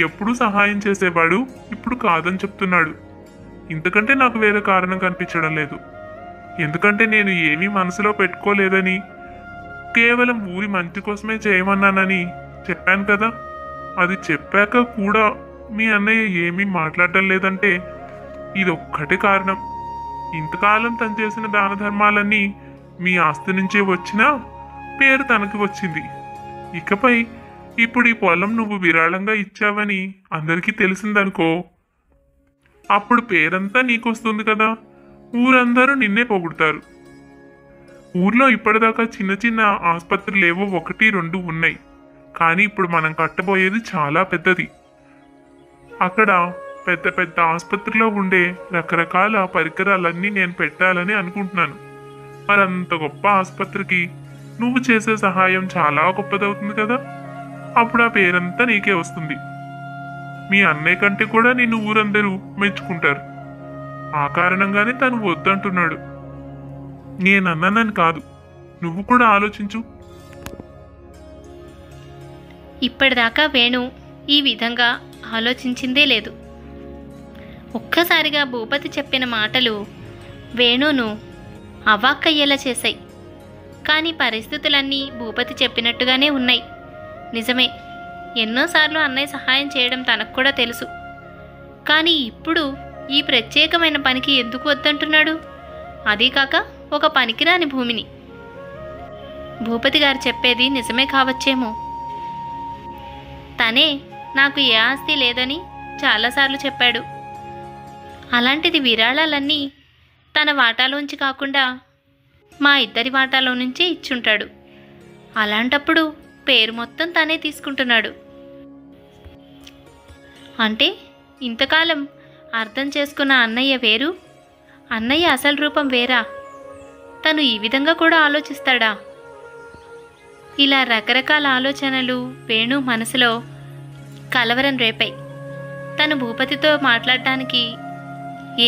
ఎప్పుడూ సహాయం చేసేవాడు ఇప్పుడు కాదని చెప్తున్నాడు. ఇంతకంటే నాకు వేరే కారణం కనిపించడం లేదు. ఎందుకంటే నేను ఏమీ మనసులో పెట్టుకోలేదని, కేవలం ఊరి మంచి కోసమే చేయమన్నానని చెప్పాను కదా. అది చెప్పాక కూడా మీ అన్నయ్య ఏమీ మాట్లాడటం లేదంటే ఇదొక్కటే కారణం. ఇంతకాలం తను చేసిన దాన ధర్మాలన్నీ మీ ఆస్తి నుంచే వచ్చినా పేరు తనకి వచ్చింది. ఇకపై ఇప్పుడు ఈ పొలం నువ్వు విరాళంగా ఇచ్చావని అందరికీ తెలిసిందనుకో, అప్పుడు పేరంతా నీకొస్తుంది కదా. ఊరందరూ నిన్నే పొగుడతారు. ఊర్లో ఇప్పటిదాకా చిన్న చిన్న ఆసుపత్రులు ఏవో 1-2 ఉన్నాయి, కానీ ఇప్పుడు మనం కట్టబోయేది చాలా పెద్దది. అక్కడ పెద్ద పెద్ద ఆసుపత్రిలో ఉండే రకరకాల పరికరాలన్నీ నేను పెట్టాలని అనుకుంటున్నాను. మరి అంత గొప్ప ఆసుపత్రికి నువ్వు చేసే సహాయం చాలా గొప్పదవుతుంది కదా. అప్పుడు ఆ పేరంతా నీకే వస్తుంది. మీ అన్నయ్య కంటే కూడా నిన్ను ఊరందరూ మెచ్చుకుంటారు. ఆ కారణంగానే తను వద్దంటున్నాడు. నేనన్నానని కాదు, నువ్వు కూడా ఆలోచించు. ఇప్పటిదాకా వేణు ఈ విధంగా ఆలోచించిందే లేదు. ఒక్కసారిగా భూపతి చెప్పిన మాటలు వేణును అవాక్కయ్యేలా చేశాయి. కానీ పరిస్థితులన్నీ భూపతి చెప్పినట్టుగానే ఉన్నాయి. నిజమే, ఎన్నోసార్లు అన్నయ్య సహాయం చేయడం తనకు కూడా తెలుసు. కానీ ఇప్పుడు ఈ ప్రత్యేకమైన పనికి ఎందుకు వద్దంటున్నాడు? అదీ కాక ఒక పనికిరాని భూమిని. భూపతి గారు చెప్పేది నిజమే కావచ్చేమో. తనే నాకు ఏ ఆస్తి లేదని చాలాసార్లు చెప్పాడు. అలాంటిది విరాళాలన్నీ తన వాటాలోంచి కాకుండా మా ఇద్దరి వాటాలో నుంచి ఇచ్చుంటాడు. అలాంటప్పుడు పేరు మొత్తం తనే తీసుకుంటున్నాడు. అంటే ఇంతకాలం అర్థం చేసుకున్న అన్నయ్య వేరు, అన్నయ్య అసలు రూపం వేరా? తను ఈ విధంగా కూడా ఆలోచిస్తాడా? ఇలా రకరకాల ఆలోచనలు వేణు మనసులో కలవరం రేపాయి. తను భూపతితో మాట్లాడటానికి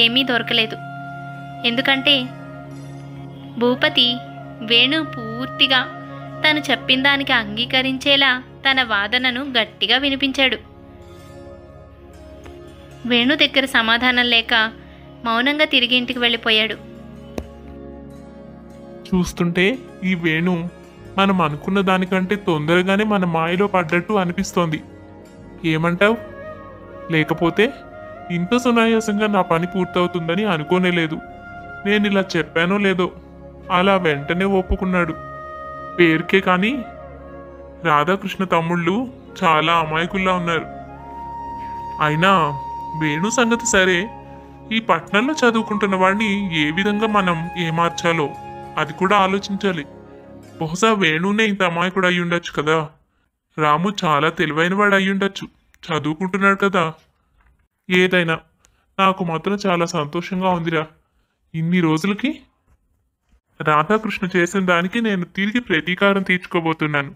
ఏమీ దొరకలేదు. ఎందుకంటే భూపతి వేణు పూర్తిగా తను చెప్పిన దానికి అంగీకరించేలా తన వాదనను గట్టిగా వినిపించాడు. వేణు దగ్గర సమాధానం లేక మౌనంగా తిరిగి ఇంటికి వెళ్ళిపోయాడు. చూస్తుంటే ఈ వేణు మనం అనుకున్న దానికంటే తొందరగానే మన మాయలో పడ్డట్టు అనిపిస్తోంది. ఏమంటావు? లేకపోతే ఇంత సునాయాసంగా నా పని పూర్తవుతుందని అనుకోనేలేదు. నేను ఇలా చెప్పానో లేదో అలా వెంటనే ఒప్పుకున్నాడు. పేరుకే కానీ రాధాకృష్ణ తమ్ముళ్ళు చాలా అమాయకుల్లా ఉన్నారు. అయినా వేణు సంగతి సరే, ఈ పట్నంలో చదువుకుంటున్న వాడిని ఏ విధంగా మనం ఏమార్చాలో అది కూడా ఆలోచించాలి. బహుశా వేణునే ఇంత అమాయకుడు అయి ఉండొచ్చు కదా. రాము చాలా తెలివైన వాడు అయి ఉండొచ్చు, చదువుకుంటున్నాడు కదా. ఏదైనా నాకు మాత్రం చాలా సంతోషంగా ఉందిరా. ఇన్ని రోజులకి రాధాకృష్ణ చేసిన దానికి నేను తిరిగి ప్రతీకారం తీర్చుకోబోతున్నాను.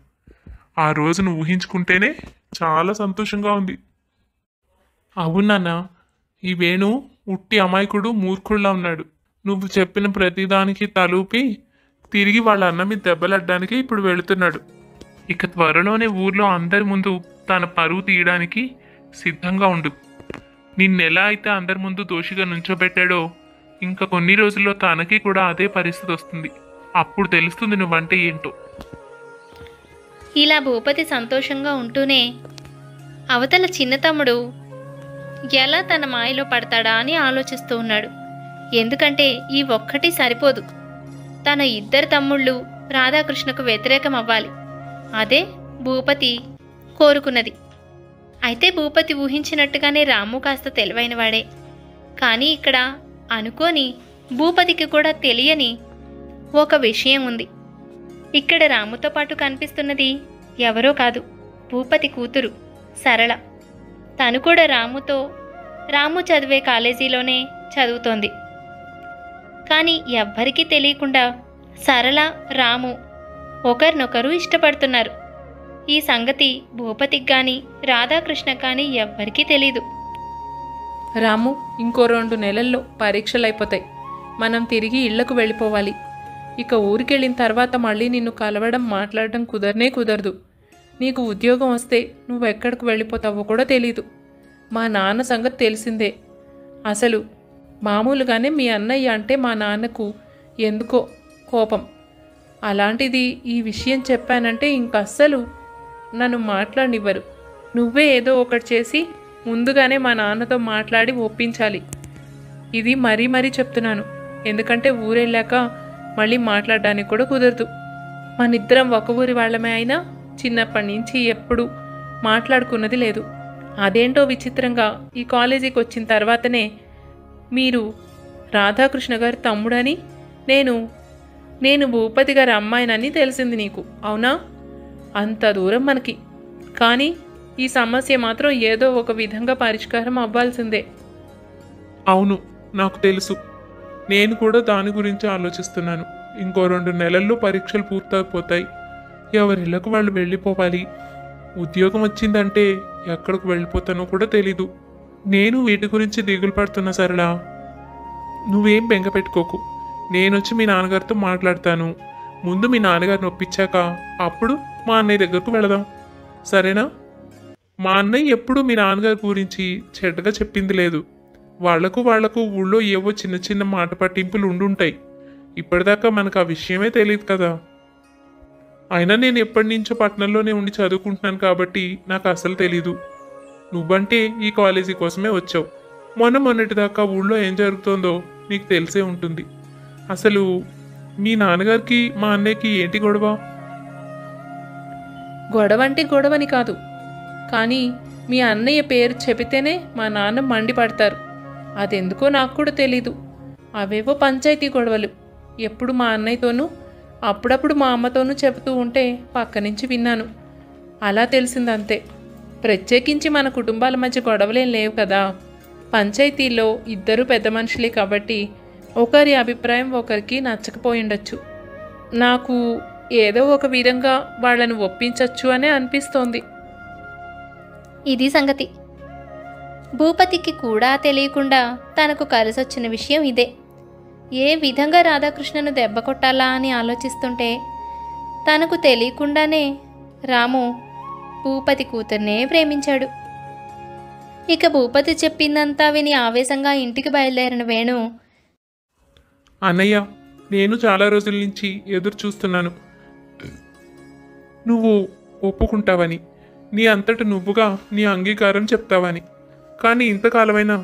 ఆ రోజును ఊహించుకుంటేనే చాలా సంతోషంగా ఉంది. అవునన్నా, ఈ వేణు ఉట్టి అమాయకుడు మూర్ఖుల్లా ఉన్నాడు. నువ్వు చెప్పిన ప్రతిదానికి తలూపి తిరిగి వాళ్ళ అన్న మీద దెబ్బలడ్డానికి ఇప్పుడు వెళుతున్నాడు. ఇక త్వరలోనే ఊర్లో అందరి ముందు తన పరువు తీయడానికి సిద్ధంగా ఉండు. నిన్నెలా అయితే అందరి ముందు దోషిగా నుంచోబెట్టాడో ఇంకా కొన్ని రోజుల్లో తనకి కూడా అదే పరిస్థితి వస్తుంది. అప్పుడు తెలుస్తుంది నువ్వంటే ఏంటో. ఇలా భూపతి సంతోషంగా ఉంటూనే అవతల చిన్న తమ్ముడు ఎలా తన మాయలో పడతాడా అని ఆలోచిస్తూ ఉన్నాడు. ఎందుకంటే ఈ ఒక్కటి సరిపోదు, తన ఇద్దరు తమ్ముళ్ళు రాధాకృష్ణకు వ్యతిరేకం అవ్వాలి. అదే భూపతి కోరుకున్నది. అయితే భూపతి ఊహించినట్టుగానే రాము కాస్త తెలివైనవాడే. కానీ ఇక్కడ అనుకోని భూపతికి కూడా తెలియని ఒక విషయం ఉంది. ఇక్కడ రాముతో పాటు కనిపిస్తున్నది ఎవరో కాదు, భూపతి కూతురు సరళ. తను కూడా రాము చదివే కాలేజీలోనే చదువుతోంది. కానీ ఎవ్వరికీ తెలియకుండా సరళ రాము ఒకరినొకరు ఇష్టపడుతున్నారు. ఈ సంగతి భూపతికి కానీ రాధాకృష్ణ కానీ ఎవ్వరికీ తెలీదు. రాము, ఇంకో 2 నెలల్లో పరీక్షలు అయిపోతాయి. మనం తిరిగి ఇళ్లకు వెళ్ళిపోవాలి. ఇక ఊరికెళ్ళిన తర్వాత మళ్ళీ నిన్ను కలవడం మాట్లాడడం కుదరదు. నీకు ఉద్యోగం వస్తే నువ్వెక్కడికి వెళ్ళిపోతావో కూడా తెలీదు. మా నాన్న సంగతి తెలిసిందే. అసలు మామూలుగానే మీ అన్నయ్య అంటే మా నాన్నకు ఎందుకో కోపం. అలాంటిది ఈ విషయం చెప్పానంటే ఇంకస్సలు నన్ను మాట్లాడనివ్వరు. నువ్వే ఏదో ఒకటి చేసి ముందుగానే మా నాన్నతో మాట్లాడి ఒప్పించాలి. ఇది మరీ చెప్తున్నాను. ఎందుకంటే ఊరెళ్ళాక మళ్ళీ మాట్లాడడానికి కూడా కుదరదు. మనిద్దరం ఒక ఊరి వాళ్ళమే అయినా చిన్నప్పటి నుంచి ఎప్పుడు మాట్లాడుకున్నది లేదు. అదేంటో విచిత్రంగా ఈ కాలేజీకి వచ్చిన తర్వాతనే మీరు రాధాకృష్ణ గారి తమ్ముడని, నేను భూపతి గారి అమ్మాయినని తెలిసింది నీకు. అవునా? అంత దూరం మనకి. కానీ ఈ సమస్య మాత్రం ఏదో ఒక విధంగా పరిష్కారం అవ్వాల్సిందే. అవును, నాకు తెలుసు. నేను కూడా దాని గురించి ఆలోచిస్తున్నాను. ఇంకో 2 నెలల్లో పరీక్షలు పూర్తయిపోతాయి. ఎవరిళ్ళకు వాళ్ళు వెళ్ళిపోవాలి. ఉద్యోగం వచ్చిందంటే ఎక్కడికి వెళ్ళిపోతానో కూడా తెలీదు. నేను వీటి గురించి దిగులు పడుతున్నా సరళ. నువ్వేం బెంగ పెట్టుకోకు. నేనొచ్చి మీ నాన్నగారితో మాట్లాడతాను. ముందు మీ నాన్నగారిని ఒప్పించాక అప్పుడు మా అన్నయ్య దగ్గరకు వెళదాం. సరేనా? మా అన్నయ్య ఎప్పుడూ మీ నాన్నగారి గురించి చెడ్డగా చెప్పింది లేదు. వాళ్లకు ఊళ్ళో ఏవో చిన్న మాట పట్టింపులు ఉండుంటాయి. ఇప్పటిదాకా మనకు ఆ విషయమే తెలియదు కదా. అయినా నేను ఎప్పటి నుంచో పట్టణంలోనే ఉండి చదువుకుంటున్నాను కాబట్టి నాకు అసలు తెలీదు. నువ్వంటే ఈ కాలేజీ కోసమే వచ్చావు. మొన్నటిదాకా ఊళ్ళో ఏం జరుగుతోందో నీకు తెలిసే ఉంటుంది. అసలు మీ నాన్నగారికి మా అన్నయ్యకి ఏంటి గొడవ? గొడవ అంటే గొడవని కాదు, కానీ మీ అన్నయ్య పేరు చెబితేనే మా నాన్న మండిపడతారు. అదెందుకో నాకు కూడా తెలీదు. అవేవో పంచాయతీ గొడవలు. ఎప్పుడు మా అన్నయ్యతోనూ అప్పుడప్పుడు మా అమ్మతోనూ చెబుతూ ఉంటే పక్క నుంచి విన్నాను. అలా తెలిసిందంతే. ప్రత్యేకించి మన కుటుంబాల మధ్య గొడవలేం లేవు కదా. పంచాయతీలో ఇద్దరు పెద్ద మనుషులే కాబట్టి ఒకరి అభిప్రాయం ఒకరికి నచ్చకపోయిండొచ్చు. నాకు ఏదో ఒక విధంగా వాళ్ళని ఒప్పించచ్చు అనే అనిపిస్తోంది. ఇది సంగతి. భూపతికి కూడా తెలియకుండా తనకు కలిసొచ్చిన విషయం ఇదే. ఏ విధంగా రాధాకృష్ణను దెబ్బ కొట్టాలా అని ఆలోచిస్తుంటే తనకు తెలియకుండానే రాము భూపతి కూతుర్నే ప్రేమించాడు. ఇక భూపతి చెప్పిందంతా విని ఆవేశంగా ఇంటికి బయలుదేరిన వేణు, అన్నయ్య, నేను చాలా రోజుల నుంచి ఎదురు చూస్తున్నాను నువ్వు ఒప్పుకుంటావని, నీ అంతట నువ్వుగా నీ అంగీకారం చెప్తావని. కానీ ఇంతకాలమైనా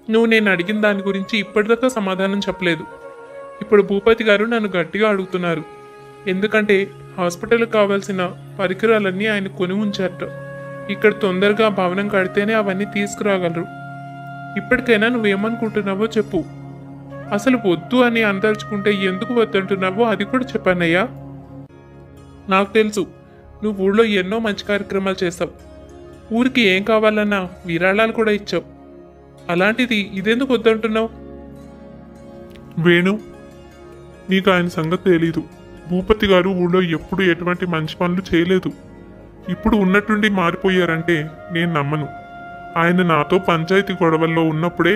నువ్వు నేను అడిగిన దాని గురించి ఇప్పటిదాకా సమాధానం చెప్పలేదు. ఇప్పుడు భూపతి గారు నన్ను గట్టిగా అడుగుతున్నారు. ఎందుకంటే హాస్పిటల్కి కావాల్సిన పరికరాలన్నీ ఆయన కొని ఉంచారట. ఇక్కడ తొందరగా భవనం కడితేనే అవన్నీ తీసుకురాగలరు. ఇప్పటికైనా నువ్వేమనుకుంటున్నావో చెప్పు. అసలు వద్దు అని అందర్చుకుంటే ఎందుకు వద్దంటున్నావో అది కూడా చెప్పానయ్యా. నాకు తెలుసు నువ్వు ఊళ్ళో ఎన్నో మంచి కార్యక్రమాలు చేస్తావు. ఊరికి ఏం కావాలన్నా విరాళాలు కూడా ఇచ్చావు. అలాంటిది ఇదెందుకు వద్దంటున్నావు? వేణు, నీకు ఆయన సంగతి తెలీదు. భూపతి గారు ఊళ్ళో ఎప్పుడు ఎటువంటి మంచి పనులు చేయలేదు. ఇప్పుడు ఉన్నట్టుండి మారిపోయారంటే నేను నమ్మను. ఆయన నాతో పంచాయతీ గొడవల్లో ఉన్నప్పుడే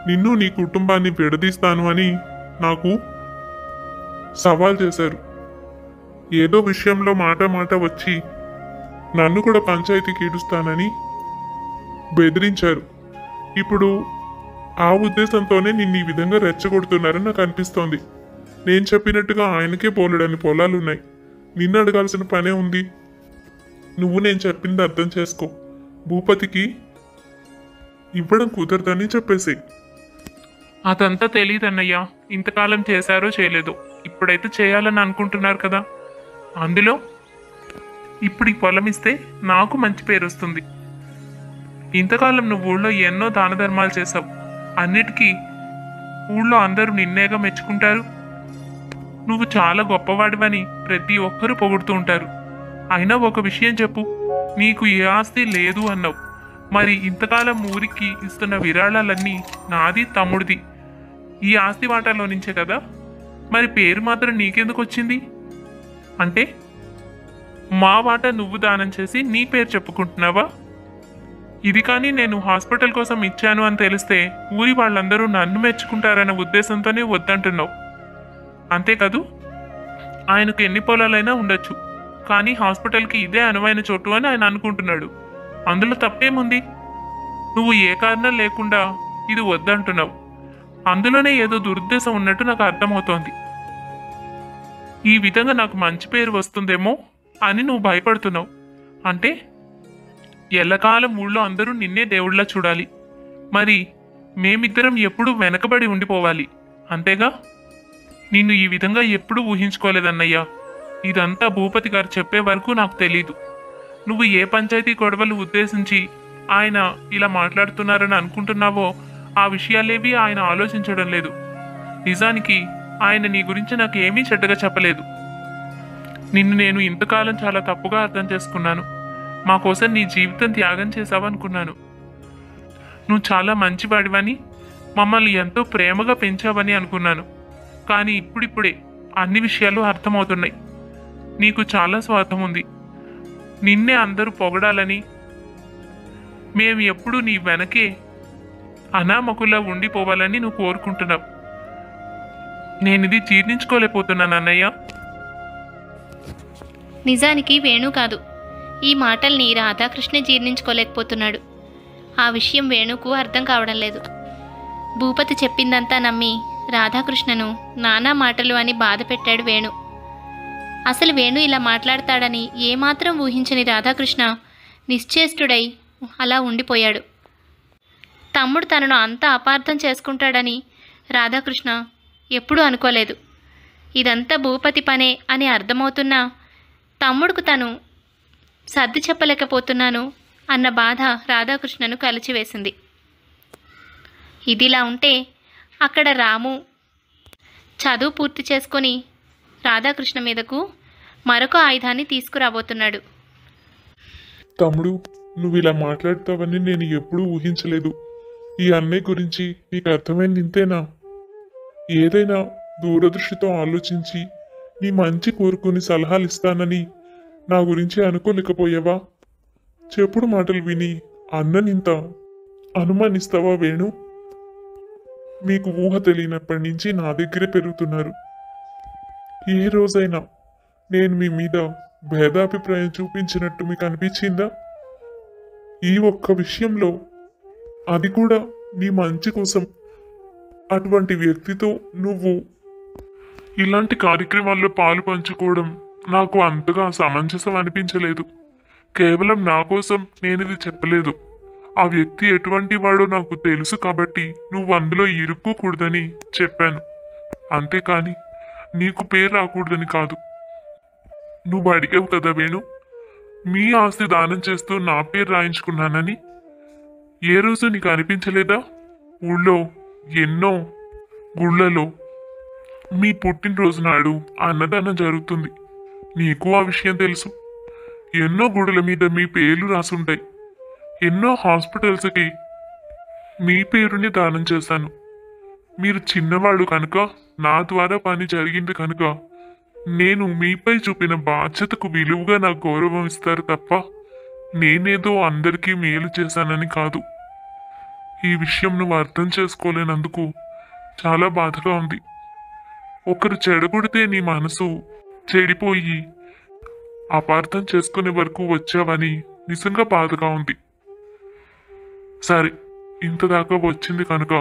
నిన్ను నీ కుటుంబాన్ని విడదీస్తాను అని నాకు సవాల్ చేశారు. ఏదో విషయంలో మాట మాట వచ్చి నన్ను కూడా పంచాయతీకి ఈడుస్తానని బెదిరించారు. ఇప్పుడు ఆ ఉద్దేశంతోనే నిన్ను ఈ విధంగా రెచ్చగొడుతున్నారని నాకు అనిపిస్తోంది. నేను చెప్పినట్టుగా ఆయనకే పోలడని పొలాలున్నాయి. నిన్ను అడగాల్సిన పనే ఉంది. నువ్వు నేను చెప్పింది అర్థం చేసుకో. భూపతికి ఇవ్వడం కుదరదని చెప్పేసి. అదంతా తెలియదన్నయ్యా. ఇంతకాలం చేశారో చేయలేదో, ఇప్పుడైతే చేయాలని అనుకుంటున్నారు కదా. అందులో ఇప్పుడు ఈ పొలం ఇస్తే నాకు మంచి పేరు వస్తుంది. ఇంతకాలం నువ్వు ఊళ్ళో ఎన్నో దాన ధర్మాలు చేసావు. అన్నిటికీ ఊళ్ళో అందరూ నిన్నేగా మెచ్చుకుంటారు. నువ్వు చాలా గొప్పవాడివని ప్రతి ఒక్కరూ పొగుడుతూ ఉంటారు. అయినా ఒక విషయం చెప్పు, నీకు ఏ ఆస్తి లేదు అన్నావు. మరి ఇంతకాలం ఊరికి ఇస్తున్న విరాళాలన్నీ నాది, తమ్ముడిది. ఈ ఆస్తి వాటాలో నుంచే కదా. మరి పేరు మాత్రం నీకెందుకు వచ్చింది? అంటే మా వాటా నువ్వు దానం చేసి నీ పేరు చెప్పుకుంటున్నావా? ఇది కానీ నేను హాస్పిటల్ కోసం ఇచ్చాను అని తెలిస్తే ఊరి వాళ్ళందరూ నన్ను మెచ్చుకుంటారనే ఉద్దేశంతోనే వద్దంటున్నావు. అంతేకాదు, ఆయనకు ఎన్ని పొలాలైనా ఉండొచ్చు, కానీ హాస్పిటల్కి ఇదే అనువైన చోటు అని ఆయన అనుకుంటున్నాడు. అందులో తప్పేముంది? నువ్వు ఏ కారణం లేకుండా ఇది వద్దంటున్నావు. అందులోనే ఏదో దురుద్దేశం ఉన్నట్టు నాకు అర్థమవుతోంది. ఈ విధంగా నాకు మంచి పేరు వస్తుందేమో అని నువ్వు భయపడుతున్నావు. అంటే ఎల్లకాలం ఊళ్ళో అందరూ నిన్నే దేవుళ్ళ చూడాలి. మరి మేమిద్దరం ఎప్పుడూ వెనకబడి ఉండిపోవాలి, అంతేగా? నిన్ను ఈ విధంగా ఎప్పుడూ ఊహించుకోలేదన్నయ్యా. ఇదంతా భూపతి గారు చెప్పే వరకు నాకు తెలీదు. నువ్వు ఏ పంచాయతీ గొడవలు ఉద్దేశించి ఆయన ఇలా మాట్లాడుతున్నారని అనుకుంటున్నావో ఆ విషయాలేవి ఆయన ఆలోచించడం లేదు. నిజానికి ఆయన నీ గురించి నాకు ఏమీ చెడ్డగా చెప్పలేదు. నిన్ను నేను ఇంతకాలం చాలా తప్పుగా అర్థం చేసుకున్నాను. మా కోసం నీ జీవితం త్యాగం చేశావనుకున్నాను. నువ్వు చాలా మంచివాడివని, మమ్మల్ని ఎంతో ప్రేమగా పెంచావని అనుకున్నాను. కానీ ఇప్పుడిప్పుడే అన్ని విషయాలు అర్థమవుతున్నాయి. నీకు చాలా స్వార్థం ఉంది. నిన్నే అందరూ పొగడాలని, మేము ఎప్పుడూ నీ వెనకే అనామకులా ఉండిపోవాలని నువ్వు కోరుకుంటున్నావు. నేనిది జీర్ణించుకోలేకపోతున్నాను అన్నయ్య. నిజానికి వేణు కాదు, ఈ మాటల్ని రాధాకృష్ణ జీర్ణించుకోలేకపోతున్నాడు. ఆ విషయం వేణుకు అర్థం కావడం లేదు. భూపతి చెప్పిందంతా నమ్మి రాధాకృష్ణను నానా మాటలు అని బాధ పెట్టాడు వేణు. అసలు వేణు ఇలా మాట్లాడతాడని ఏమాత్రం ఊహించని రాధాకృష్ణ నిశ్చేష్టుడై అలా ఉండిపోయాడు. తమ్ముడు తనను అంత అపార్థం చేసుకుంటాడని రాధాకృష్ణ ఎప్పుడూ అనుకోలేదు. ఇదంతా భూపతి పనే అని అర్థమవుతున్నా తమ్ముడుకు తను సర్ది చెప్పలేకపోతున్నాను అన్న బాధ రాధాకృష్ణను కలిచివేసింది. ఇదిలా ఉంటే అక్కడ రాము చదువు పూర్తి చేసుకొని రాధాకృష్ణ మీదకు మరొక ఆయుధాన్ని తీసుకురాబోతున్నాడు. తమ్ముడు, నువ్వు ఇలా మాట్లాడతావని నేను ఎప్పుడూ ఊహించలేదు. ఈ అన్నయ్య గురించి నీకు అర్థమైంది ఇంతేనా? ఏదైనా దూరదృష్టితో ఆలోచించి నీ మంచి కోరుకుని సలహాలు ఇస్తానని నా గురించి అనుకోలేకపోయావా? చెప్పుడు మాటలు విని అన్ననింత అనుమానిస్తావా వేణు? మీకు ఊహ తెలియనప్పటి నుంచి నా దగ్గరే పెరుగుతున్నారు. ఏ రోజైనా నేను మీ మీద భేదాభిప్రాయం చూపించినట్టు మీకు అనిపించిందా? ఈ ఒక్క విషయంలో, అది కూడా నీ మంచి కోసం, అటువంటి వ్యక్తితో నువ్వు ఇలాంటి కార్యక్రమాల్లో పాలు పంచుకోవడం నాకు అంతగా సమంజసం అనిపించలేదు. కేవలం నా కోసం నేను ఇది చెప్పలేదు. ఆ వ్యక్తి ఎటువంటి వాడో నాకు తెలుసు కాబట్టి నువ్వు అందులో ఇరుక్కోకూడదని చెప్పాను. అంతేకాని నీకు పేరు రాకూడదని కాదు. నువ్వు అడిగావు కదా వేణు, మీ ఆస్తి దానం చేస్తూ నా పేరు రాయించుకున్నానని. ఏ రోజు నీకు అనిపించలేదా? ఊళ్ళో ఎన్నో గుళ్ళలో మీ పుట్టినరోజు నాడు అన్నదానం జరుగుతుంది. నీకు ఆ విషయం తెలుసు. ఎన్నో గుడుల మీద మీ పేర్లు రాసుంటాయి. ఎన్నో హాస్పిటల్స్కి మీ పేరుని దానం చేశాను. మీరు చిన్నవాడు కనుక, నా ద్వారా పని జరిగింది కనుక నేను మీపై చూపిన బాధ్యతకు విలువగా నాకు గౌరవం ఇస్తారు తప్ప నేనేదో అందరికీ మేలు చేశానని కాదు. ఈ విషయం నువ్వు అర్థం చేసుకోలేనందుకు చాలా బాధగా ఉంది. ఒకరు చెడగొడితే నీ మనసు చెడిపోయి అపార్థం చేసుకునే వరకు వచ్చావని నిజంగా బాధగా ఉంది. సరే, ఇంతదాకా వచ్చింది కనుక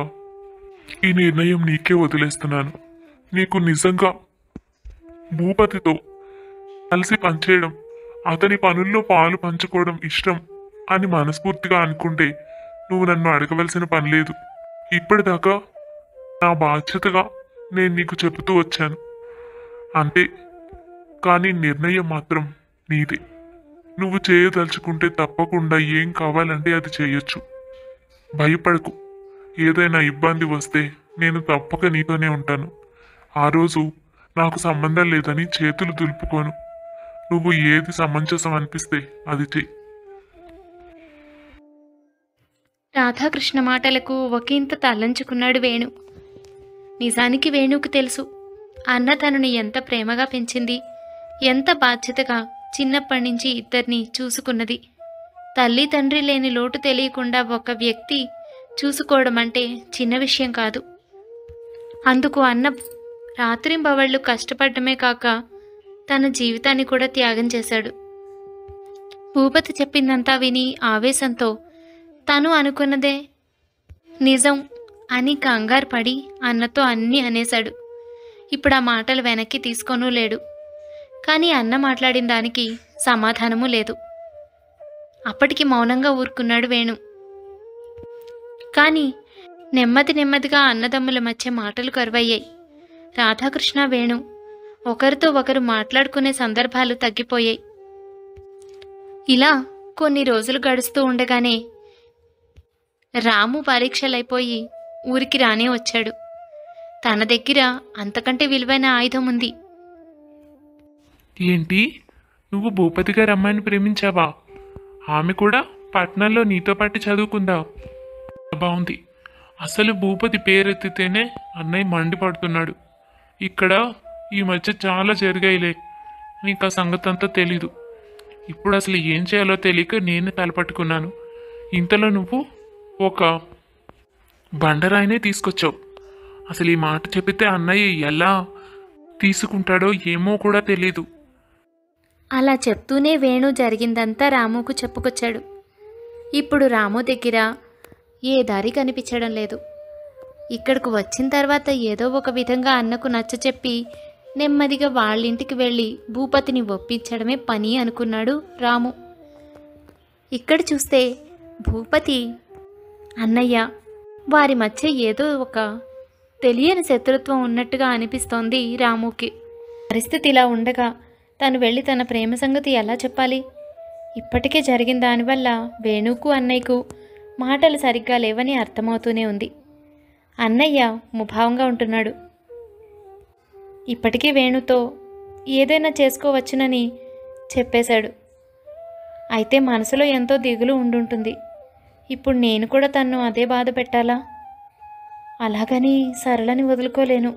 ఈ నిర్ణయం నీకే వదిలేస్తున్నాను. నీకు నిజంగా భూపతితో కలిసి పనిచేయడం, అతని పనుల్లో పాలు పంచుకోవడం ఇష్టం అని మనస్ఫూర్తిగా అనుకుంటే నువ్వు నన్ను అడగవలసిన పని లేదు. ఇప్పటిదాకా నా బాధ్యతగా నేను నీకు చెబుతూ వచ్చాను అంతే. కానీ నిర్ణయం మాత్రం నీదే. నువ్వు చేయదలుచుకుంటే తప్పకుండా ఏం కావాలంటే అది చేయొచ్చు. భయపడకు. ఏదైనా ఇబ్బంది వస్తే నేను తప్పక నీతోనే ఉంటాను. ఆ రోజు నాకు సంబంధం లేదని చేతులు దులుపుకోను. నువ్వు ఏది సమంజసం అనిపిస్తే అది చెయ్యి. రాధాకృష్ణ మాటలకు ఒకంత తలంచుకున్నాడు వేణు. నిజానికి వేణుకు తెలుసు అన్న తనను ఎంత ప్రేమగా పెంచింది, ఎంత బాధ్యతగా చిన్నప్పటి నుంచి ఇద్దరిని చూసుకున్నది. తల్లి తండ్రి లేని లోటు తెలియకుండా ఒక వ్యక్తి చూసుకోవడం అంటే చిన్న విషయం కాదు. అందుకు అన్న రాత్రింబవళ్ళు కష్టపడమే కాక తన జీవితాన్ని కూడా త్యాగం చేశాడు. భూపతి చెప్పిందంతా విని ఆవేశంతో తను అనుకున్నదే నిజం అని కంగారు పడి అన్నతో అన్నీ అనేశాడు. ఇప్పుడు ఆ మాటలు వెనక్కి తీసుకోనూ లేడు. కానీ అన్న మాట్లాడిన దానికి సమాధానమూ లేదు. అప్పటికి మౌనంగా ఊరుకున్నాడు వేణు. కానీ నెమ్మదిగా అన్నదమ్ముల మధ్య మాటలు కరువయ్యాయి. రాధాకృష్ణ వేణు ఒకరితో ఒకరు మాట్లాడుకునే సందర్భాలు తగ్గిపోయాయి. ఇలా కొన్ని రోజులు గడుస్తూ ఉండగానే రాము పరీక్షలైపోయి ఊరికి రానే వచ్చాడు. తన దగ్గర అంతకంటే విలువైన ఆయుధం ఉంది. ఏంటి, నువ్వు భూపతి గారి అమ్మాయిని ప్రేమించావా? ఆమె కూడా పట్నంలో నీతో పాటు చదువుకుందా? బాగుంది. అసలు భూపతి పేరెత్తితేనే అన్నయ్య మండిపడుతున్నాడు. ఇక్కడ ఈ మధ్య చాలా జరిగాయిలే, నీకు ఆ సంగతి అంతా తెలీదు. ఇప్పుడు అసలు ఏం చేయాలో తెలియక నేనే తలపట్టుకున్నాను. ఇంతలో నువ్వు ఒక బండరాయినే తీసుకొచ్చావు. అసలు ఈ మాట చెబితే అన్నయ్య ఎలా తీసుకుంటాడో ఏమో కూడా తెలీదు. అలా చెప్తూనే వేణు జరిగిందంతా రాముకు చెప్పుకొచ్చాడు. ఇప్పుడు రాము దగ్గర ఏ దారి కనిపించడం లేదు. ఇక్కడకు వచ్చిన తర్వాత ఏదో ఒక విధంగా అన్నకు నచ్చచెప్పి నెమ్మదిగా వాళ్ళింటికి వెళ్ళి భూపతిని ఒప్పించడమే పని అనుకున్నాడు రాము. ఇక్కడ చూస్తే భూపతి, అన్నయ్య వారి మధ్య ఏదో ఒక తెలియని శత్రుత్వం ఉన్నట్టుగా అనిపిస్తోంది రాముకి. పరిస్థితి ఇలా ఉండగా తను వెళ్ళి తన ప్రేమ సంగతి ఎలా చెప్పాలి? ఇప్పటికే జరిగిన దానివల్ల వేణుకు అన్నయ్యకు మాటలు సరిగ్గా లేవని అర్థమవుతూనే ఉంది. అన్నయ్య ముభావంగా ఉంటున్నాడు. ఇప్పటికీ వేణుతో ఏదైనా చేసుకోవచ్చునని చెప్పేశాడు. అయితే మనసులో ఎంతో దిగులు ఉండుంటుంది. ఇప్పుడు నేను కూడా తన్ను అదే బాధ పెట్టాలా? అలాగని సరళని వదులుకోలేను.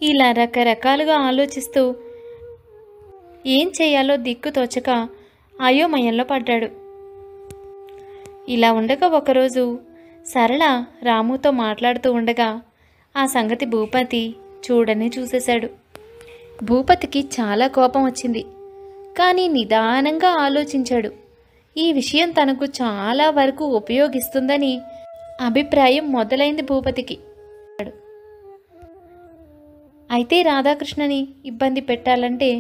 ఇలా రకరకాలుగా ఆలోచిస్తూ ఏం చేయాలో దిక్కు తోచక అయోమయంలో పడ్డాడు. ఇలా ఉండగా ఒకరోజు సరళ రాముతో మాట్లాడుతూ ఉండగా ఆ సంగతి భూపతి చూసేశాడు. భూపతికి చాలా కోపం వచ్చింది. కానీ నిదానంగా ఆలోచించాడు. ఈ విషయం తనకు చాలా వరకు ఉపయోగిస్తుందని అభిప్రాయం మొదలైంది భూపతికి. అయితే రాధాకృష్ణని ఇబ్బంది పెట్టాలంటే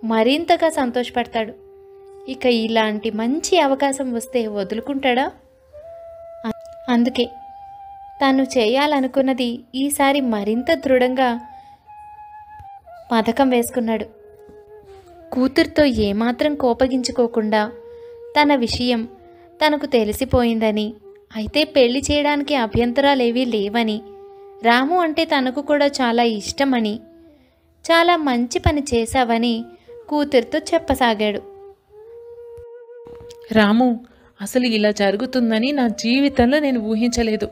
మరింతగా సంతోషపడతాడు. ఇక ఇలాంటి మంచి అవకాశం వస్తే వదులుకుంటాడా? అందుకే తాను చేయాలనుకున్నది ఈసారి మరింత దృఢంగా పథకం వేసుకున్నాడు. కూతురుతో ఏమాత్రం కోపగించుకోకుండా తన విషయం తనకు తెలిసిపోయిందని, అయితే పెళ్లి చేయడానికి అభ్యంతరాలేవీ లేవని, రాము అంటే తనకు కూడా చాలా ఇష్టమని, చాలా మంచి పని చేశావని కూతురుతో చెప్పసాగాడు. రాము, అసలు ఇలా జరుగుతుందని నా జీవితంలో నేను ఊహించలేదు.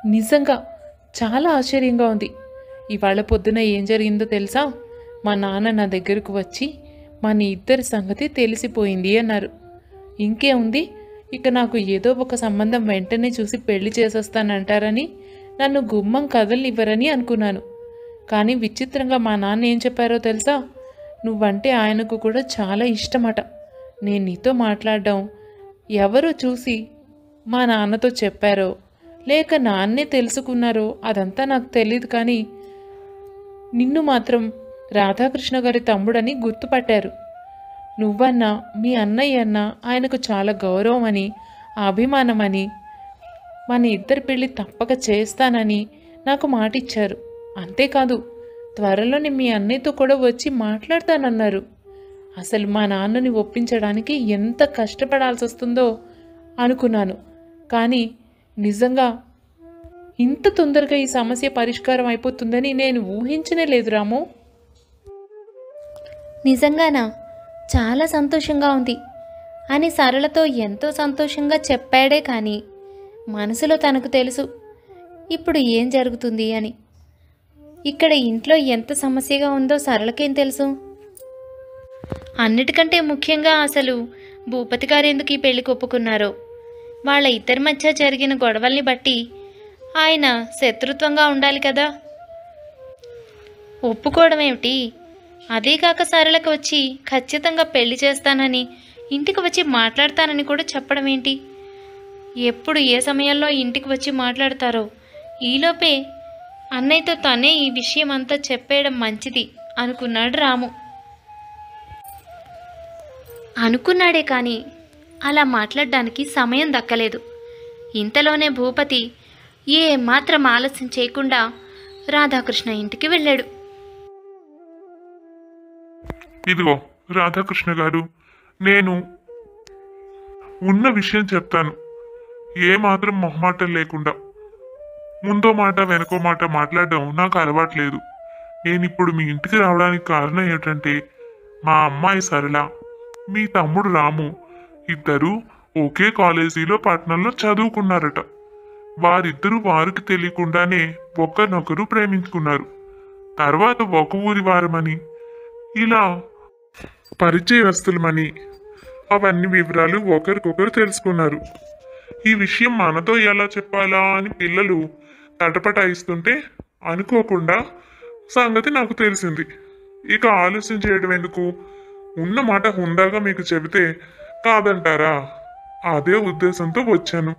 నిజంగా చాలా ఆశ్చర్యంగా ఉంది. ఇవాళ పొద్దున ఏం జరిగిందో తెలుసా? మా నాన్న నా దగ్గరకు వచ్చి మన ఇద్దరి సంగతి తెలిసిపోయింది అన్నారు. ఇంకే ఉంది, ఇక నాకు ఏదో ఒక సంబంధం వెంటనే చూసి పెళ్లి చేసేస్తానంటారని, నన్ను గుమ్మం కదలనివ్వరని అనుకున్నాను. కానీ విచిత్రంగా మా నాన్న ఏం చెప్పారో తెలుసా? నువ్వంటే ఆయనకు కూడా చాలా ఇష్టమట. నేను నీతో మాట్లాడడం ఎవరు చూసి మా నాన్నతో చెప్పారో లేక నాన్నే తెలుసుకున్నారో అదంతా నాకు తెలియదు, కానీ నిన్ను మాత్రం రాధాకృష్ణ గారి తమ్ముడని గుర్తుపట్టారు. నువ్వన్నా మీ అన్నయ్య అన్నా ఆయనకు చాలా గౌరవం అని, అభిమానమని, మన ఇద్దరి పెళ్ళి తప్పక చేస్తానని నాకు మాటిచ్చారు. అంతేకాదు, త్వరలోనే మీ అన్నయ్యతో కూడా వచ్చి మాట్లాడతానన్నారు. అసలు మా నాన్నని ఒప్పించడానికి ఎంత కష్టపడాల్సి వస్తుందో అనుకున్నాను. కానీ నిజంగా ఇంత తొందరగా ఈ సమస్య పరిష్కారం అయిపోతుందని నేను ఊహించనే లేదు రాము. నిజంగానా? చాలా సంతోషంగా ఉంది అని సరళతో ఎంతో సంతోషంగా చెప్పాడే కానీ మనసులో తనకు తెలుసు ఇప్పుడు ఏం జరుగుతుంది అని. ఇక్కడ ఇంట్లో ఎంత సమస్యగా ఉందో సరళకేం తెలుసు? అన్నిటికంటే ముఖ్యంగా అసలు భూపతి గారు ఎందుకు ఈ పెళ్లికి ఒప్పుకున్నారో, వాళ్ళ ఇద్దరి మధ్య జరిగిన గొడవల్ని బట్టి ఆయన శత్రుత్వంగా ఉండాలి కదా. ఒప్పుకోవడం ఏమిటి, అదే కాక సరళకు వచ్చి ఖచ్చితంగా పెళ్లి చేస్తానని, ఇంటికి వచ్చి మాట్లాడతానని కూడా చెప్పడం ఏంటి? ఎప్పుడు ఏ సమయంలో ఇంటికి వచ్చి మాట్లాడతారో, ఈలోపే అన్నయ్యతో తనే ఈ విషయం అంతా చెప్పేయడం మంచిది అనుకున్నాడు రాము. అనుకున్నాడే కానీ అలా మాట్లాడడానికి సమయం దక్కలేదు. ఇంతలోనే భూపతి ఏ మాత్రం ఆలస్యం చేయకుండా రాధాకృష్ణ ఇంటికి వెళ్ళాడు. ఇదిగో రాధాకృష్ణ గారు, నేను ఉన్న విషయం చెప్తాను. ఏ మాత్రం మొహమాటం లేకుండా ముందో మాట వెనకో మాట మాట్లాడడం నాకు అలవాట్లేదు. నేను ఇప్పుడు మీ ఇంటికి రావడానికి కారణం ఏంటంటే, మా అమ్మాయి సరళ, మీ తమ్ముడు రాము ఇద్దరు ఒకే కాలేజీలో పట్నంలో చదువుకున్నారట. వారిద్దరూ వారికి తెలియకుండానే ఒకరినొకరు ప్రేమించుకున్నారు. తర్వాత ఒక ఊరి వారమని, ఇలా పరిచయస్తులమని అవన్నీ వివరాలు ఒకరికొకరు తెలుసుకున్నారు. ఈ విషయం మనతో ఎలా చెప్పాలా అని పిల్లలు తటపటాయిస్తుంటే అనుకోకుండా సంగతి నాకు తెలిసింది. ఇక ఆలస్యం చేయడం ఎందుకు, ఉన్న మాట హుందాగా మీకు చెబితే కాదంటారా? అదే ఉద్దేశంతో వచ్చాను.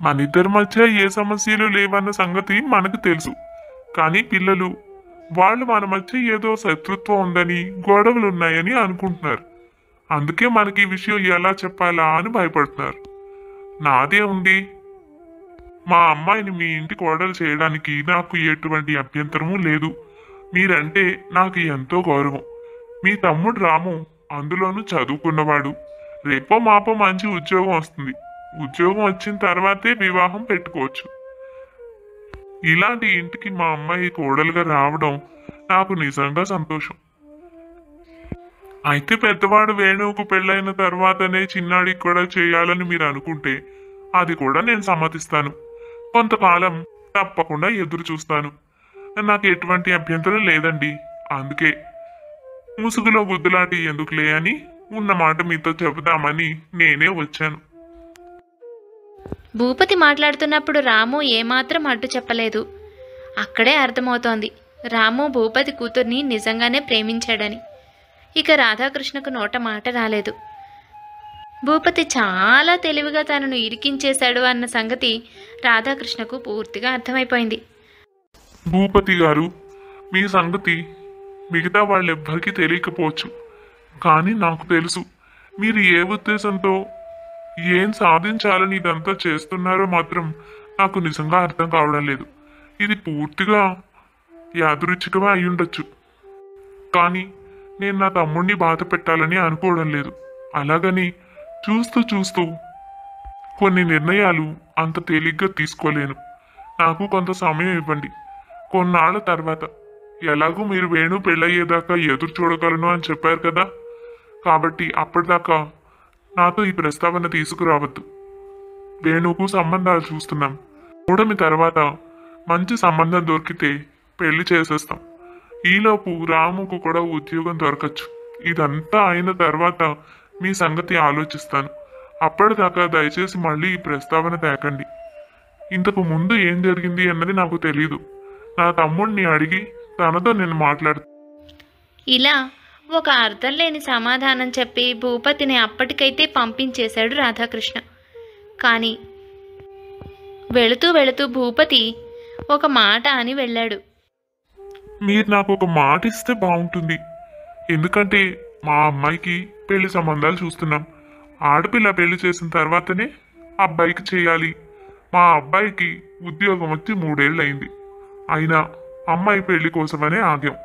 మన ఇద్దరి మధ్య ఏ సమస్యలు లేవన్న సంగతి మనకు తెలుసు. కానీ పిల్లలు వాళ్ళు మన మధ్య ఏదో శత్రుత్వం ఉందని, గొడవలున్నాయని అనుకుంటున్నారు. అందుకే మనకి ఈ విషయం ఎలా చెప్పాలా అని భయపడుతున్నారు. నాదే ఉంది, మా అమ్మాయిని మీ ఇంటి కోడలు చేయడానికి నాకు ఎటువంటి అభ్యంతరము లేదు. మీరంటే నాకు ఎంతో గౌరవం. మీ తమ్ముడు రాము అందులోనూ చదువుకున్నవాడు. రేపో మాపో మంచి ఉద్యోగం వస్తుంది. ఉద్యోగం వచ్చిన తర్వాతే వివాహం పెట్టుకోవచ్చు. ఇలాంటి ఇంటికి మా అమ్మాయి కోడలుగా రావడం నాకు నిజంగా సంతోషం. అయితే పెద్దవాడు వేణువుకు పెళ్ళైన తర్వాతనే చిన్నాడికి కూడా చేయాలని మీరు అనుకుంటే అది కూడా నేను సమ్మతిస్తాను. కొంతకాలం తప్పకుండా ఎదురు చూస్తాను. నాకు ఎటువంటి అభ్యంతరం లేదండి. అందుకే ముసుగులో గుద్దులాటి ఎందుకులే అని ఉన్న మాట మీతో చెబుదామని నేనే వచ్చాను. భూపతి మాట్లాడుతున్నప్పుడు రాము ఏమాత్రం అడ్డు చెప్పలేదు. అక్కడే అర్థమవుతోంది రాము భూపతి కూతుర్ని నిజంగానే ప్రేమించాడని. ఇక రాధాకృష్ణకు నోట మాట రాలేదు. భూపతి చాలా తెలివిగా తనను ఇరికించేశాడు అన్న సంగతి రాధాకృష్ణకు పూర్తిగా అర్థమైపోయింది. భూపతి గారు, మీ సంగతి మిగతా వాళ్ళెవ్వరికీ తెలియకపోవచ్చు. కానీ నాకు తెలుసు మీరు ఏ ఉద్దేశంతో ఏం సాధించాలని ఇదంతా చేస్తున్నారో మాత్రం నాకు నిజంగా అర్థం కావడం లేదు. ఇది పూర్తిగా యాదృచ్ఛికమే అయి ఉండొచ్చు. కానీ నేను నా తమ్ముడిని బాధ పెట్టాలని అనుకోవడం లేదు. అలాగని చూస్తూ చూస్తూ కొన్ని నిర్ణయాలు అంత తేలిగ్గా తీసుకోలేను. నాకు కొంత సమయం ఇవ్వండి. కొన్నాళ్ళ తర్వాత ఎలాగూ మీరు వేణు పెళ్ళయ్యేదాకా ఎదురు చూడగలను అని చెప్పారు కదా, కాబట్టి అప్పటిదాకా నాతో ఈ ప్రస్తావన తీసుకురావద్దు. వేణుకు సంబంధాలు చూస్తున్నాం. కూడమి తర్వాత మంచి సంబంధం దొరికితే పెళ్లి చేసేస్తాం. ఈలోపు రాముకు కూడా ఉద్యోగం దొరకచ్చు. ఇదంతా అయిన తర్వాత మీ సంగతి ఆలోచిస్తాను. అప్పటిదాకా దయచేసి మళ్ళీ ఈ ప్రస్తావన తేకండి. ఇంతకు ముందు ఏం జరిగింది అన్నది నాకు తెలీదు. నా తమ్ముడిని అడిగి తనతో నేను మాట్లాడుతాను. ఇలా ఒక అర్థం లేని సమాధానం చెప్పి భూపతిని అప్పటికైతే పంపించేశాడు రాధాకృష్ణ. కానీ వెళుతూ వెళుతూ భూపతి ఒక మాట అని వెళ్ళాడు. మీరు నాకు ఒక మాట ఇస్తే బాగుంటుంది. ఎందుకంటే మా అమ్మాయికి పెళ్లి సంబంధాలు చూస్తున్నాం. ఆడపిల్ల పెళ్లి చేసిన తర్వాతనే అబ్బాయికి చేయాలి. మా అబ్బాయికి ఉద్యోగం వచ్చి 3 ఏళ్ళు అయింది. అయినా అమ్మాయి పెళ్లి కోసమనే ఆగాం.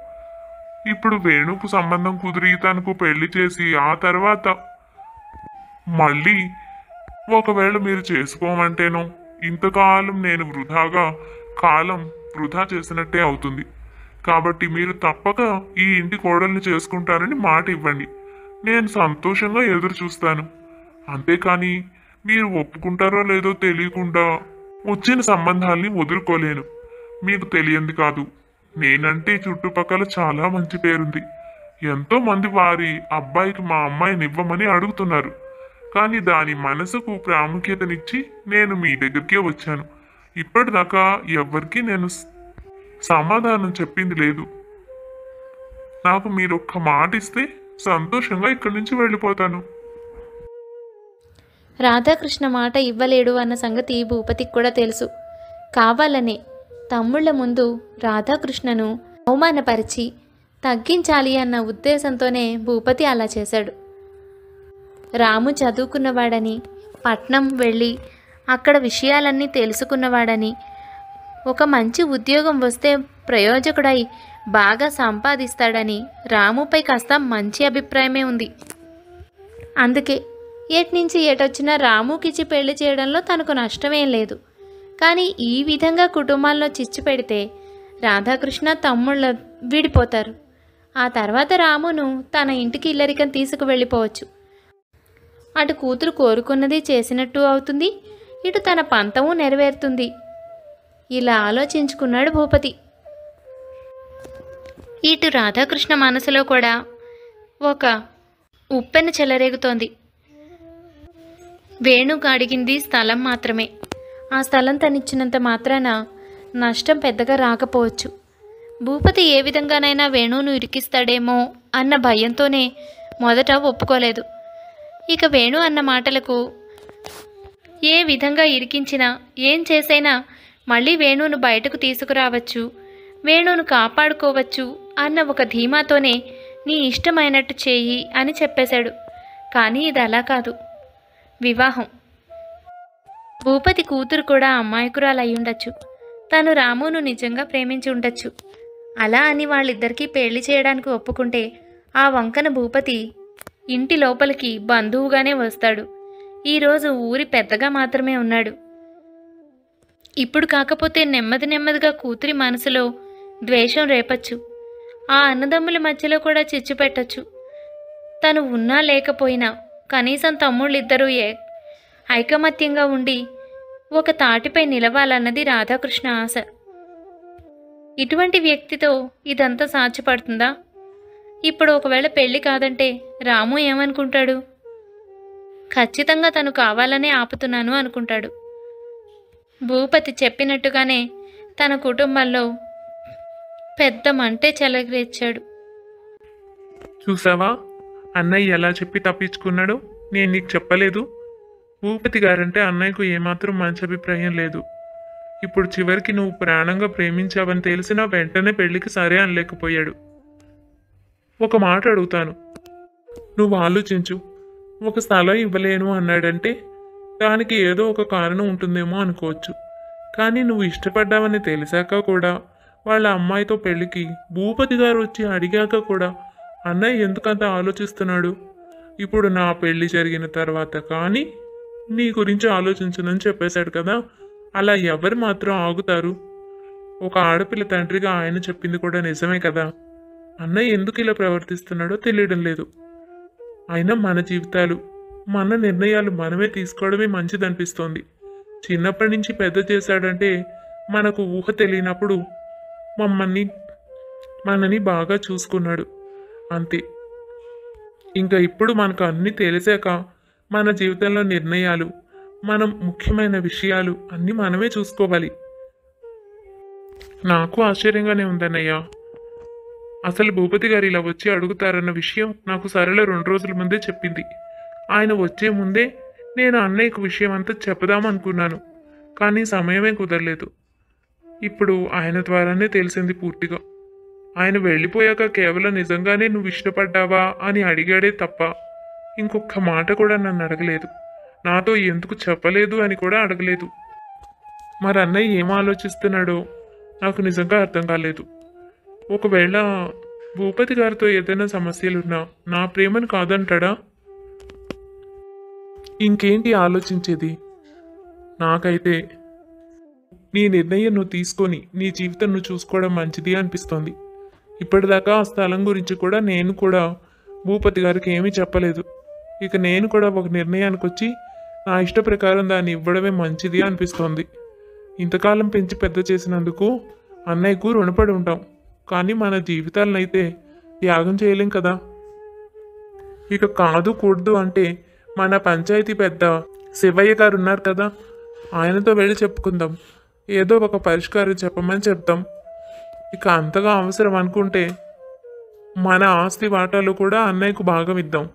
ఇప్పుడు వేణుకు సంబంధం కుదిరి తనకు పెళ్లి చేసి ఆ తర్వాత మళ్ళీ ఒకవేళ మీరు చేసుకోమంటేనో ఇంతకాలం నేను కాలం వృధా చేసినట్టే అవుతుంది. కాబట్టి మీరు తప్పక ఈ ఇంటి కోడల్ని చేసుకుంటారని మాట ఇవ్వండి. నేను సంతోషంగా ఎదురు చూస్తాను. అంతేకాని మీరు ఒప్పుకుంటారో లేదో తెలియకుండా వచ్చిన సంబంధాల్ని వదులుకోలేను. మీకు తెలియంది కాదు, నేనంటే చుట్టుపక్కల చాలా మంచి పేరుంది. ఎంతో మంది వారి అబ్బాయికి మా అమ్మాయిని ఇవ్వమని అడుగుతున్నారు. కానీ దాని మనసుకు ప్రాముఖ్యతనిచ్చి నేను మీ దగ్గరికే వచ్చాను. ఇప్పటిదాకా ఎవ్వరికీ నేను సమాధానం చెప్పింది లేదు. నాకు మీరు ఒక్క మాట ఇస్తే సంతోషంగా ఇక్కడి నుంచి వెళ్ళిపోతాను. రాధాకృష్ణ మాట ఇవ్వలేడు అన్న సంగతి భూపతికి కూడా తెలుసు. కావాలనే తమ్ముళ్ల ముందు రాధాకృష్ణను అవమానపరిచి తగ్గించాలి అన్న ఉద్దేశంతోనే భూపతి అలా చేశాడు. రాము చదువుకున్నవాడని, పట్నం వెళ్ళి అక్కడ విషయాలన్నీ తెలుసుకున్నవాడని, ఒక మంచి ఉద్యోగం వస్తే ప్రయోజకుడై బాగా సంపాదిస్తాడని రాముపై కాస్త మంచి అభిప్రాయమే ఉంది. అందుకే ఎట్నుంచి ఎటొచ్చినా రాముకిచ్చి పెళ్లి చేయడంలో తనకు నష్టమేం లేదు. కానీ ఈ విధంగా కుటుంబాల్లో చిచ్చు పెడితే రాధాకృష్ణ తమ్ముళ్ళ విడిపోతారు. ఆ తర్వాత రామును తన ఇంటికి ఇల్లరికం తీసుకువెళ్ళిపోవచ్చు. అటు కూతురు కోరుకున్నది చేసినట్టు అవుతుంది, ఇటు తన పంతము నెరవేరుతుంది. ఇలా ఆలోచించుకున్నాడు భూపతి. ఇటు రాధాకృష్ణ మనసులో కూడా ఒక ఉప్పెన చెలరేగుతోంది. వేణుకు అడిగింది స్థలం మాత్రమే. ఆ స్థలం తనిచ్చినంత మాత్రాన నష్టం పెద్దగా రాకపోవచ్చు. భూపతి ఏ విధంగానైనా వేణును ఇరికిస్తాడేమో అన్న భయంతోనే మొదట ఒప్పుకోలేదు. ఇక వేణు అన్న మాటలకు ఏ విధంగా ఇరికించినా ఏం చేసైనా మళ్ళీ వేణును బయటకు తీసుకురావచ్చు, వేణును కాపాడుకోవచ్చు అన్న ఒక ధీమాతోనే నీ ఇష్టమైనట్టు చేయి అని చెప్పేశాడు. కానీ ఇది అలా కాదు. వివాహం. భూపతి కూతురు కూడా అమాయకురాలు అయ్యుండొచ్చు. తను రామును నిజంగా ప్రేమించి ఉండొచ్చు. అలా అని వాళ్ళిద్దరికీ పెళ్లి చేయడానికి ఒప్పుకుంటే ఆ వంకన భూపతి ఇంటి లోపలికి బంధువుగానే వస్తాడు. ఈరోజు ఊరి పెద్దగా మాత్రమే ఉన్నాడు. ఇప్పుడు కాకపోతే నెమ్మదిగా కూతురి మనసులో ద్వేషం రేపచ్చు. ఆ అన్నదమ్ముల మధ్యలో కూడా చిచ్చు పెట్టచ్చు. తను ఉన్నా లేకపోయినా కనీసం తమ్ముళ్ళిద్దరూ ఐకమత్యంగా ఉండి ఒక తాటిపై నిలవాలన్నది రాధాకృష్ణ ఆశ. ఇటువంటి వ్యక్తితో ఇదంతా సాధ్యపడుతుందా? ఇప్పుడు ఒకవేళ పెళ్లి కాదంటే రాము ఏమనుకుంటాడు? ఖచ్చితంగా తను కావాలనే ఆపుతున్నాను అనుకుంటాడు. భూపతి చెప్పినట్టుగానే తన కుటుంబంలో పెద్ద మంటే చెలరేచాడు. చూసావా అన్నయ్య ఎలా చెప్పి తప్పించుకున్నాడు? నేను నీకు చెప్పలేదు? భూపతి గారంటే అన్నయ్యకు ఏమాత్రం మంచి అభిప్రాయం లేదు. ఇప్పుడు చివరికి నువ్వు ప్రాణంగా ప్రేమించావని తెలిసినా వెంటనే పెళ్లికి సరే అనలేకపోయాడు. ఒక మాట అడుగుతాను, నువ్వు ఆలోచించు. ఒక స్థలం ఇవ్వలేను అన్నాడంటే దానికి ఏదో ఒక కారణం ఉంటుందేమో అనుకోవచ్చు. కానీ నువ్వు ఇష్టపడ్డావని తెలిసాక కూడా, వాళ్ళ అమ్మాయితో పెళ్లికి భూపతి గారు వచ్చి అడిగాక కూడా అన్నయ్య ఎందుకంత ఆలోచిస్తున్నాడు? ఇప్పుడు నా పెళ్లి జరిగిన తర్వాత కానీ నీ గురించి ఆలోచించనని చెప్పేశాడు కదా. అలా ఎవరు మాత్రం ఆగుతారు? ఒక ఆడపిల్ల తండ్రిగా ఆయన చెప్పింది కూడా నిజమే కదా. అన్నయ్య ఎందుకు ఇలా ప్రవర్తిస్తున్నాడో తెలియడం లేదు. అయినా మన జీవితాలు, మన నిర్ణయాలు మనమే తీసుకోవడమే మంచిదనిపిస్తోంది. చిన్నప్పటి నుంచి పెద్ద చేశాడంటే మనకు ఊహ తెలియనప్పుడు మనని బాగా చూసుకున్నాడు అంతే. ఇంకా ఇప్పుడు మనకు అన్నీ తెలిసాక మన జీవితంలో నిర్ణయాలు, మనం ముఖ్యమైన విషయాలు అన్నీ మనమే చూసుకోవాలి. నాకు ఆశ్చర్యంగానే ఉందన్నయ్య. అసలు భూపతి గారు ఇలా వచ్చి అడుగుతారన్న విషయం నాకు సరళ 2 రోజుల ముందే చెప్పింది. ఆయన వచ్చే ముందే నేను అన్నయ్యకు విషయం అంతా చెప్దామనుకున్నాను, కానీ సమయమే కుదరలేదు. ఇప్పుడు ఆయన ద్వారానే తెలిసింది పూర్తిగా. ఆయన వెళ్ళిపోయాక కేవలం నిజంగానే నువ్వు ఇష్టపడ్డావా అని అడిగాడే తప్ప ఇంకొక మాట కూడా నన్ను అడగలేదు. నాతో ఎందుకు చెప్పలేదు అని కూడా అడగలేదు. మరి అన్నయ్య ఏం ఆలోచిస్తున్నాడో నాకు నిజంగా అర్థం కాలేదు. ఒకవేళ భూపతి గారితో ఏదైనా సమస్యలున్నా నా ప్రేమను కాదంటాడా? ఇంకేంటి ఆలోచించేది? నాకైతే నీ నిర్ణయం నువ్వు తీసుకొని నీ జీవితం నువ్వు చూసుకోవడం మంచిది అనిపిస్తోంది. ఇప్పటిదాకా ఆ స్థలం గురించి కూడా నేను కూడా భూపతి గారికి ఏమీ చెప్పలేదు. ఇక నేను కూడా ఒక నిర్ణయానికి వచ్చి నా ఇష్ట ప్రకారం దాన్ని ఇవ్వడమే మంచిది అనిపిస్తోంది. ఇంతకాలం పెంచి పెద్ద చేసినందుకు అన్నయ్యకు రుణపడి ఉంటాం, కానీ మన జీవితాలనైతే త్యాగం చేయలేం కదా. ఇక కాదు కూడదు అంటే మన పంచాయతీ పెద్ద శివయ్య గారు ఉన్నారు కదా, ఆయనతో వెళ్ళి చెప్పుకుందాం. ఏదో ఒక పరిష్కారం చెప్పమని చెప్తాం. ఇక అంతగా అవసరం అనుకుంటే మన ఆస్తి వాటాలు కూడా అన్నయ్యకు భాగం ఇద్దాం.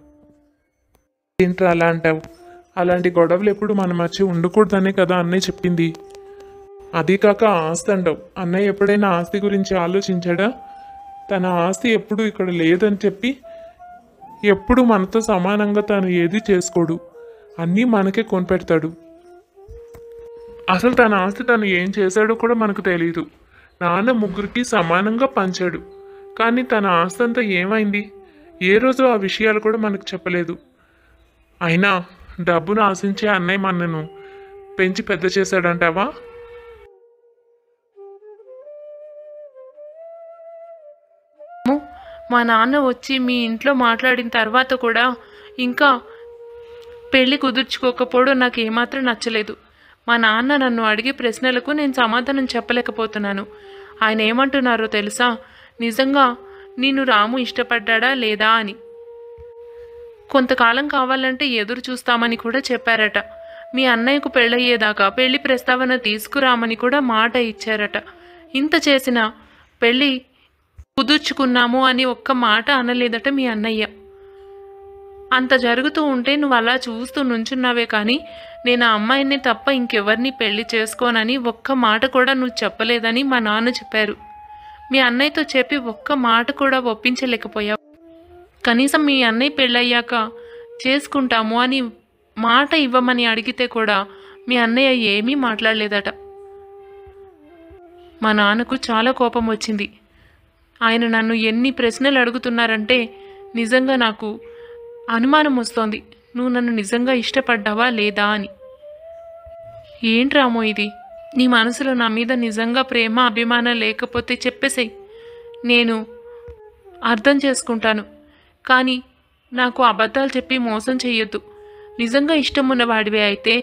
ఏంట్రా అలా అంటావు? అలాంటి గొడవలు ఎప్పుడు మన మధ్య ఉండకూడదనే కదా అన్నయ్య చెప్పింది. అది కాక ఆస్తి అంటావు. అన్నయ్య ఎప్పుడైనా ఆస్తి గురించి ఆలోచించాడా? తన ఆస్తి ఎప్పుడు ఇక్కడ లేదని చెప్పి ఎప్పుడు మనతో సమానంగా తను ఏది చేసుకోడు, అన్నీ మనకే కొనిపెడతాడు. అసలు తన ఆస్తి తను ఏం చేశాడో కూడా మనకు తెలియదు. నాన్న 3కి సమానంగా పంచాడు, కానీ తన ఆస్తి అంతా ఏమైంది? ఏ రోజు ఆ విషయాలు కూడా మనకు చెప్పలేదు. అయినా డబ్బును ఆశించే అన్నయ్య మనను పెంచి పెద్ద చేశాడంటావా? మా నాన్న వచ్చి మీ ఇంట్లో మాట్లాడిన తర్వాత కూడా ఇంకా పెళ్ళి కుదుర్చుకోకపోవడం నాకు ఏమాత్రం నచ్చలేదు. మా నాన్న నన్ను అడిగే ప్రశ్నలకు నేను సమాధానం చెప్పలేకపోతున్నాను. ఆయన ఏమంటున్నారో తెలుసా? నిజంగా నిన్ను రాము ఇష్టపడ్డా లేదా అని. కొంతకాలం కావాలంటే ఎదురు చూస్తామని కూడా చెప్పారట. మీ అన్నయ్యకు పెళ్ళయ్యేదాకా పెళ్లి ప్రస్తావన తీసుకురామని కూడా మాట ఇచ్చారట. ఇంత చేసినా పెళ్ళి కుదుర్చుకున్నాము అని ఒక్క మాట అనలేదట మీ అన్నయ్య. అంత జరుగుతూ ఉంటే నువ్వు అలా చూస్తూ నుంచున్నావే కానీ నేను ఆ అమ్మాయిని తప్ప ఇంకెవరిని పెళ్లి చేసుకోనని ఒక్క మాట కూడా నువ్వు చెప్పలేదని మా నాన్న చెప్పారు. మీ అన్నయ్యతో చెప్పి ఒక్క మాట కూడా ఒప్పించలేకపోయావు. కనీసం మీ అన్నయ్య పెళ్ళయ్యాక చేసుకుంటాము అని మాట ఇవ్వమని అడిగితే కూడా మీ అన్నయ్య ఏమీ మాట్లాడలేదట. మా నాన్నకు చాలా కోపం వచ్చింది. ఆయన నన్ను ఎన్ని ప్రశ్నలు అడుగుతున్నారంటే నిజంగా నాకు అనుమానం వస్తోంది, నువ్వు నన్ను నిజంగా ఇష్టపడ్డావా లేదా అని. ఏంటి రామో ఇది? నీ మనసులో నా మీద నిజంగా ప్రేమ అభిమానం లేకపోతే చెప్పేసేయ్, నేను అర్థం చేసుకుంటాను. కానీ నాకు అబద్ధాలు చెప్పి మోసం చెయ్యొద్దు. నిజంగా ఇష్టం ఉన్నవాడివే అయితే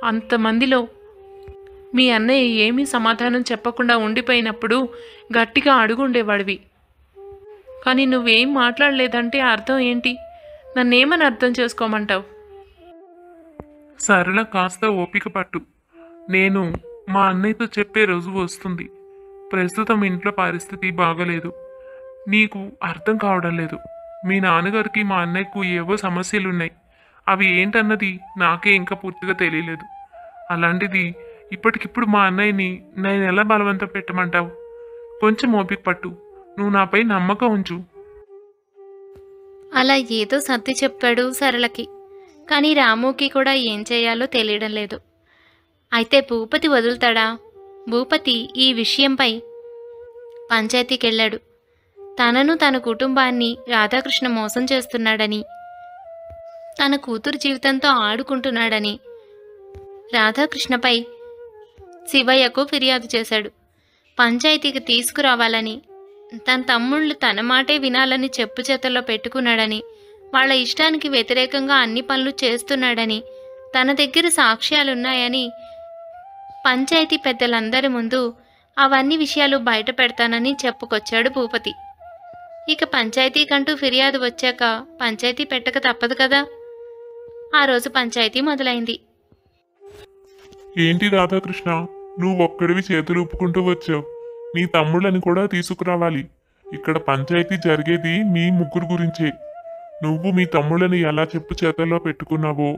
అంతమందిలో మీ అన్నయ్య ఏమీ సమాధానం చెప్పకుండా ఉండిపోయినప్పుడు గట్టిగా అడుగుండేవాడివి. కానీ నువ్వేం మాట్లాడలేదంటే అర్థం ఏంటి? నన్నేమని అర్థం చేసుకోమంటావు? సరళ కాస్త ఓపిక పట్టు. నేను మా అన్నయ్యతో చెప్పే రోజు వస్తుంది. ప్రస్తుతం ఇంట్లో పరిస్థితి బాగలేదు. నీకు అర్థం కావడం లేదు. మీ నాన్నగారికి మా అన్నయ్యకు ఏవో సమస్యలున్నాయి. అవి ఏంటన్నది నాకే ఇంకా పూర్తిగా తెలియలేదు. అలాంటిది ఇప్పటికిప్పుడు మా అన్నయ్యని నేను ఎలా బలవంతం పెట్టమంటావు? కొంచెం ఓపిక పట్టు. నువ్వు నాపై నమ్మకం ఉంచు. అలా ఏదో సర్ది చెప్పాడు సరళకి. కానీ రాముకి కూడా ఏం చేయాలో తెలియడం లేదు. అయితే భూపతి వదులుతాడా? భూపతి ఈ విషయంపై పంచాయతీకి వెళ్ళాడు. తనను తన కుటుంబాన్ని రాధాకృష్ణ మోసం చేస్తున్నాడని, తన కూతురు జీవితంతో ఆడుకుంటున్నాడని రాధాకృష్ణపై శివయ్యకు ఫిర్యాదు చేశాడు. పంచాయతీకి తీసుకురావాలని, తన తమ్ముళ్ళు తన మాటే వినాలని చెప్పు చేతల్లో పెట్టుకున్నాడని, వాళ్ళ ఇష్టానికి వ్యతిరేకంగా అన్ని పనులు చేస్తున్నాడని, తన దగ్గర సాక్ష్యాలున్నాయని పంచాయతీ పెద్దలందరి ముందు అవన్నీ విషయాలు బయట పెడతానని చెప్పుకొచ్చాడు భూపతి. ఇక పంచాయతీకంటూ ఫిర్యాదు వచ్చాక పంచాయతీ పెట్టక తప్పదు కదా. ఆ రోజు పంచాయతీ మొదలైంది. ఏంటి రాధాకృష్ణ, నువ్వు ఒక్కడివి చేతులు ఊపుకుంటూ వచ్చావు? నీ తమ్ముళ్ళని కూడా తీసుకురావాలి. ఇక్కడ పంచాయతీ జరిగేది మీ ముగ్గురు గురించే. నువ్వు మీ తమ్ముళ్ళని ఎలా చెప్పు చేతల్లో పెట్టుకున్నావో,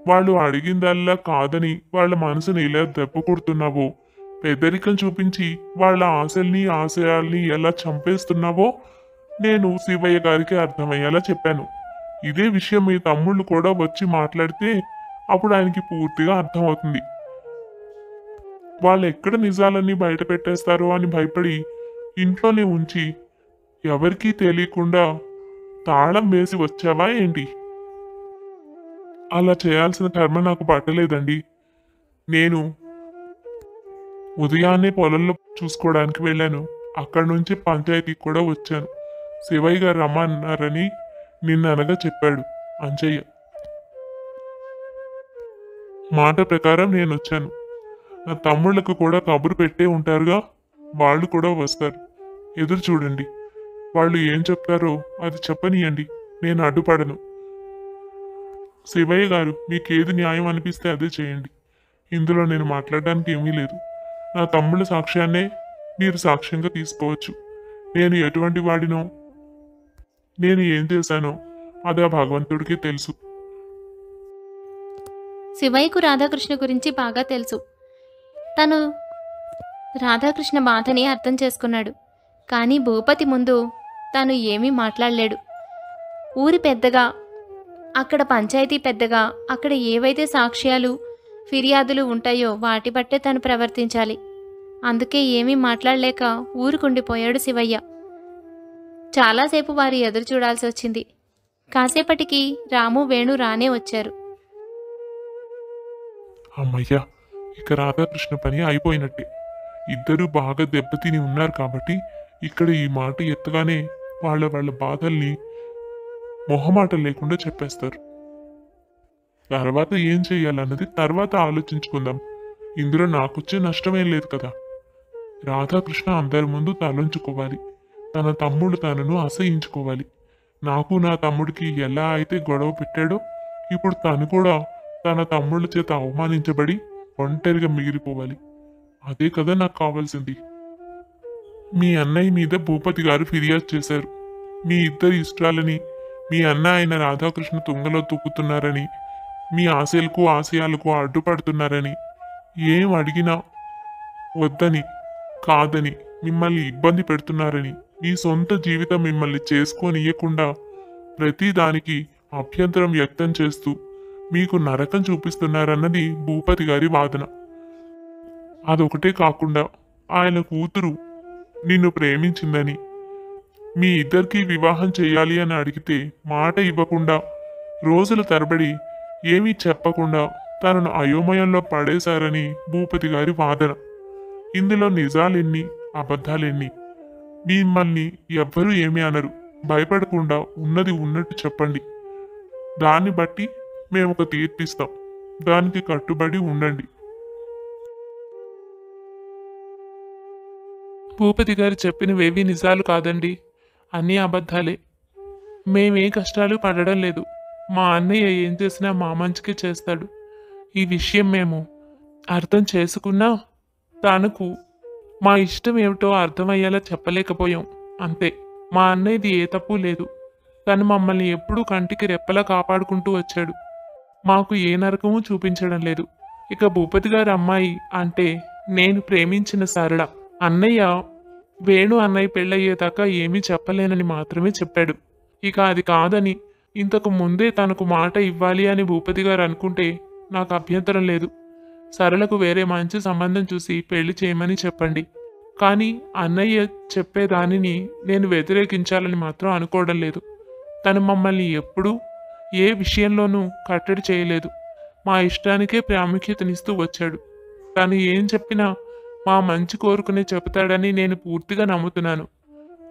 వాళ్ళు అడిగిందల్లా కాదని వాళ్ళ మనసుని ఎలా దెబ్బ కొడుతున్నావో, పెద్దరికం చూపించి వాళ్ళ ఆశల్ని ఆశయాల్ని ఎలా చంపేస్తున్నావో నేను శివయ్య గారికి అర్థమయ్యేలా చెప్పాను. ఇదే విషయం మీ తమ్ముళ్ళు కూడా వచ్చి మాట్లాడితే అప్పుడు ఆయనకి పూర్తిగా అర్థమవుతుంది. వాళ్ళు ఎక్కడ నిజాలన్నీ బయట పెట్టేస్తారో అని భయపడి ఇంట్లోనే ఉంచి ఎవరికీ తెలియకుండా తాళం వేసి వచ్చావా ఏంటి? అలా చేయాల్సిన కర్మ నాకు పట్టలేదండి. నేను ఉదయాన్నే పొలంలో చూసుకోవడానికి వెళ్ళాను. అక్కడి నుంచి పంచాయతీకి కూడా వచ్చాను. శివయ్య గారు రమ్మన్నారని నిన్ననగా చెప్పాడు అంజయ్య. మాట ప్రకారం నేను వచ్చాను. నా తమ్ముళ్లకు కూడా కబురు పెట్టే ఉంటారుగా, వాళ్ళు కూడా వస్తారు. ఎదురు చూడండి. వాళ్ళు ఏం చెప్తారో అది చెప్పనియండి, నేను అడ్డుపడను. శివయ్య గారు, మీకేది న్యాయం అనిపిస్తే అదే చేయండి. ఇందులో నేను మాట్లాడడానికి ఏమీ లేదు. నా తమ్ముళ్ళ సాక్ష్యాన్నే మీరు సాక్ష్యంగా తీసుకోవచ్చు. నేను ఎటువంటి వాడినో, నేను ఏం చేశానో అది ఆ భగవంతుడికి తెలుసు. శివయ్యకు రాధాకృష్ణ గురించి బాగా తెలుసు. తను రాధాకృష్ణ బాధని అర్థం చేసుకున్నాడు. కానీ భూపతి ముందు తను ఏమీ మాట్లాడలేడు. ఊరి పెద్దగా, అక్కడ పంచాయతీ పెద్దగా, అక్కడ ఏవైతే సాక్ష్యాలు ఫిర్యాదులు ఉంటాయో వాటి బట్టే తను ప్రవర్తించాలి. అందుకే ఏమీ మాట్లాడలేక ఊరుకుండిపోయాడు శివయ్య. చాలాసేపు వారు ఎదురు చూడాల్సి వచ్చింది. కాసేపటికి రాము, వేణు రానే వచ్చారు. అమ్మయ్యా, ఇక రాధాకృష్ణ పని అయిపోయినట్టే. ఇద్దరు బాగా దెబ్బతిని ఉన్నారు కాబట్టి ఇక్కడ ఈ మాట ఎత్తగానే వాళ్ళ వాళ్ళ బాధల్ని మొహమాటం లేకుండా చెప్పేస్తారు. తర్వాత ఏం చెయ్యాలన్నది తర్వాత ఆలోచించుకుందాం. ఇందులో నాకొచ్చే నష్టమేం లేదు కదా. రాధాకృష్ణ అందరి ముందు తలంచుకోవాలి. తన తమ్ముడు తనను అసహించుకోవాలి. నాకు నా తమ్ముడికి ఎలా అయితే గొడవ పెట్టాడో ఇప్పుడు తను కూడా తన తమ్ముళ్ళ చేత అవమానించబడి ఒంటరిగా మిగిలిపోవాలి. అదే కదా నాకు కావాల్సింది. మీ అన్నయ్య మీద భూపతి గారు ఫిర్యాదు చేశారు. మీ ఇద్దరి ఇష్టాలని, మీ అన్న అయిన రాధాకృష్ణ తుంగలో తొక్కుతున్నారని, మీ ఆశలకు ఆశయాలకు అడ్డుపడుతున్నారని, ఏం అడిగినా వద్దని కాదని మిమ్మల్ని ఇబ్బంది పెడుతున్నారని, మీ సొంత జీవితం మిమ్మల్ని చేసుకోనియకుండా ప్రతి దానికి అభ్యంతరం వ్యక్తం చేస్తూ మీకు నరకం చూపిస్తున్నారన్నది భూపతి గారి వాదన. అదొకటే కాకుండా ఆయన కూతురు నిన్ను ప్రేమించిందని, మీ ఇద్దరికీ వివాహం చేయాలి అని అడిగితే మాట ఇవ్వకుండా రోజుల తరబడి ఏమీ చెప్పకుండా తనను అయోమయంలో పడేశారని భూపతి గారి వాదన. ఇందులో నిజాలెన్ని అబద్ధాలెన్ని? మిమ్మల్ని ఎవ్వరూ ఏమీ అనరు. భయపడకుండా ఉన్నది ఉన్నట్టు చెప్పండి. దాన్ని బట్టి మేము ఒక తీర్పిస్తాం. దానికి కట్టుబడి ఉండండి. భూపతి గారు చెప్పినవేవీ నిజాలు కాదండి, అన్నీ అబద్ధాలే. మేమే కష్టాలు పడడం లేదు. మా అన్నయ్య ఏం చేసినా మా మంచికి చేస్తాడు. ఈ విషయం మేము అర్థం చేసుకున్నా తనకు మా ఇష్టం ఏమిటో అర్థమయ్యేలా చెప్పలేకపోయాం అంతే. మా అన్నయ్యది ఏ తప్పు లేదు. తను మమ్మల్ని ఎప్పుడూ కంటికి రెప్పలా కాపాడుకుంటూ వచ్చాడు. మాకు ఏ నరకమూ చూపించడం లేదు. ఇక భూపతి గారి అమ్మాయి అంటే నేను ప్రేమించిన సరళ. అన్నయ్య వేణు అన్నయ్య పెళ్ళయ్యేదాకా ఏమీ చెప్పలేనని మాత్రమే చెప్పాడు. ఇక అది కాదని ఇంతకు ముందే తనకు మాట ఇవ్వాలి అని భూపతి గారు అనుకుంటే నాకు అభ్యంతరం లేదు. సరళకు వేరే మంచి సంబంధం చూసి పెళ్లి చేయమని చెప్పండి. కానీ అన్నయ్య చెప్పేదానిని నేను వ్యతిరేకించాలని మాత్రం అనుకోవడం లేదు. తను మమ్మల్ని ఎప్పుడూ ఏ విషయంలోనూ కట్టడి చేయలేదు. మా ఇష్టానికే ప్రాముఖ్యతనిస్తూ వచ్చాడు. తను ఏం చెప్పినా మా మంచి కోరుకునే చెబుతాడని నేను పూర్తిగా నమ్ముతున్నాను.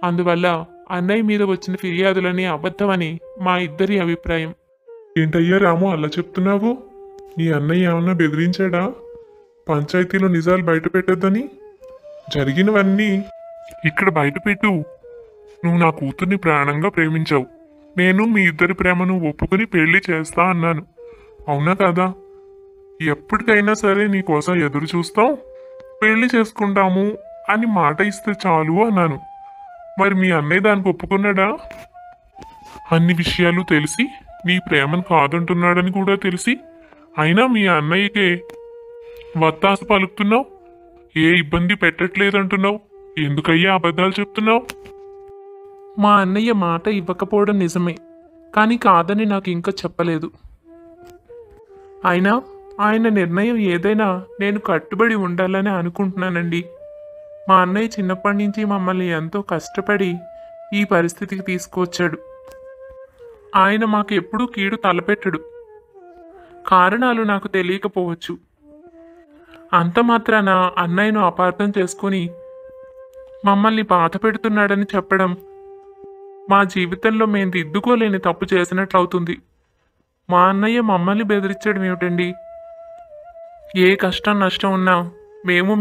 అందువల్ల అన్నయ్య మీద వచ్చిన ఫిర్యాదులని అబద్ధమని మా ఇద్దరి అభిప్రాయం. ఏంటయ్యా రాము అలా చెప్తున్నావు? నీ అన్నయ్య ఏమన్నా బెదిరించాడా పంచాయతీలో నిజాలు బయట పెట్టొద్దని? జరిగినవన్నీ ఇక్కడ బయట పెట్టు. నువ్వు నా కూతుర్ని ప్రాణంగా ప్రేమించావు. నేను మీ ఇద్దరి ప్రేమను ఒప్పుకుని పెళ్లి చేస్తా అన్నాను. అవునా కదా? ఎప్పటికైనా సరే నీ కోసం ఎదురు చూస్తాం, పెళ్లి చేసుకుంటాము అని మాట ఇస్తే చాలు అన్నాను. మరి మీ అన్నయ్య దానికి ఒప్పుకున్నాడా? అన్ని విషయాలు తెలిసి నీ ప్రేమను కాదంటున్నాడని కూడా తెలిసి అయినా మీ అన్నయ్యకే వత్తాసు పలుకుతున్నావు. ఏ ఇబ్బంది పెట్టట్లేదంటున్నావు. ఎందుకయ్యా అబద్ధాలు చెప్తున్నావు? మా అన్నయ్య మాట ఇవ్వకపోవడం నిజమే, కానీ కాదని నాకు ఇంకా చెప్పలేదు. అయినా ఆయన నిర్ణయం ఏదైనా నేను కట్టుబడి ఉండాలని అనుకుంటున్నానండి. మా అన్నయ్య చిన్నప్పటి నుంచి మమ్మల్ని ఎంతో కష్టపడి ఈ పరిస్థితికి తీసుకువచ్చాడు. ఆయన మాకు ఎప్పుడూ కీడు తలపెట్టడు. కారణాలు నాకు తెలియకపోవచ్చు. అంత మాత్రాన అన్నయ్యను అపార్థం చేసుకుని మమ్మల్ని బాధ పెడుతున్నాడని చెప్పడం మా జీవితంలో మేము దిద్దుకోలేని తప్పు చేసినట్లు అవుతుంది. మా అన్నయ్య మమ్మల్ని బెదిరించడం ఏమిటండి? ఏ కష్టం నష్టం ఉన్నా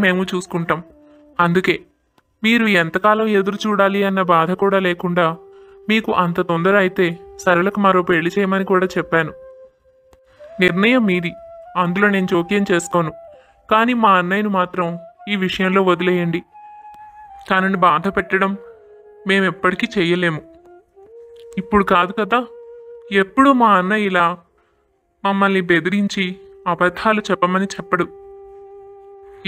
మేము చూసుకుంటాం. అందుకే మీరు ఎంతకాలం ఎదురు చూడాలి అన్న బాధ కూడా లేకుండా మీకు అంత తొందర అయితే సరళకు మరో పెళ్లి చేయమని కూడా చెప్పాను. నిర్ణయం మీది, అందులో నేను జోక్యం చేసుకోను. కానీ మా అన్నయ్యను మాత్రం ఈ విషయంలో వదిలేయండి. తనని బాధ పెట్టడం మేము ఎప్పటికీ చెయ్యలేము. ఇప్పుడు కాదు కదా, ఎప్పుడు మా అన్నయ్య ఇలా మమ్మల్ని బెదిరించి అబద్ధాలు చెప్పమని చెప్పడు.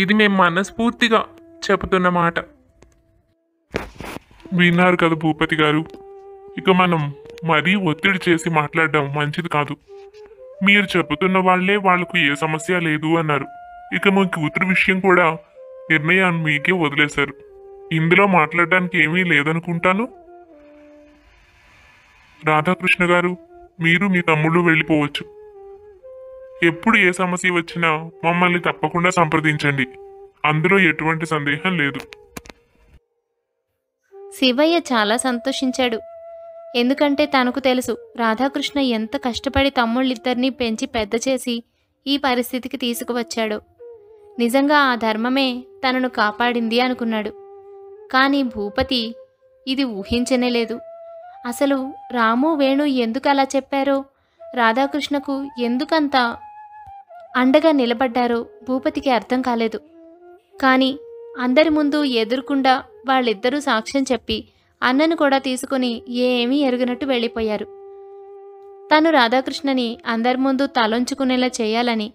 ఇది మేము మనస్ఫూర్తిగా చెబుతున్న మాట. విన్నారు కదా భూపతి గారు, ఇక మనం మరీ ఒత్తిడి చేసి మాట్లాడడం మంచిది కాదు. మీరు చెబుతున్న వాళ్లే వాళ్లకు ఏ సమస్య లేదు అన్నారు. ఇక మీ కూతురు విషయం కూడా నిర్ణయాన్ని మీకే వదిలేశారు. ఇందులో మాట్లాడడానికి ఏమీ లేదనుకుంటాను. రాధాకృష్ణ గారు, మీరు మీ తమ్ముళ్ళు వెళ్ళిపోవచ్చు. ఎప్పుడు ఏ సమస్య వచ్చినా మమ్మల్ని తప్పకుండా సంప్రదించండి. అందులో ఎటువంటి సందేహం లేదు. శివయ్య చాలా సంతోషించాడు. ఎందుకంటే తనకు తెలుసు రాధాకృష్ణ ఎంత కష్టపడి తమ్ముళ్ళిద్దరినీ పెంచి పెద్ద చేసి ఈ పరిస్థితికి తీసుకువచ్చాడో. నిజంగా ఆ ధర్మమే తనను కాపాడింది అనుకున్నాడు. కానీ భూపతి ఇది ఊహించనే లేదు. అసలు రాము వేణు ఎందుకు అలా చెప్పారో, రాధాకృష్ణకు ఎందుకంత అండగా నిలబడ్డారో భూపతికి అర్థం కాలేదు. కానీ అందరి ముందు ఎదురుకుండా వాళ్ళిద్దరూ సాక్ష్యం చెప్పి అన్నను కూడా తీసుకుని ఏమీ ఎరుగనట్టు వెళ్ళిపోయారు. తను రాధాకృష్ణని అందరి ముందు తలొంచుకునేలా చేయాలని,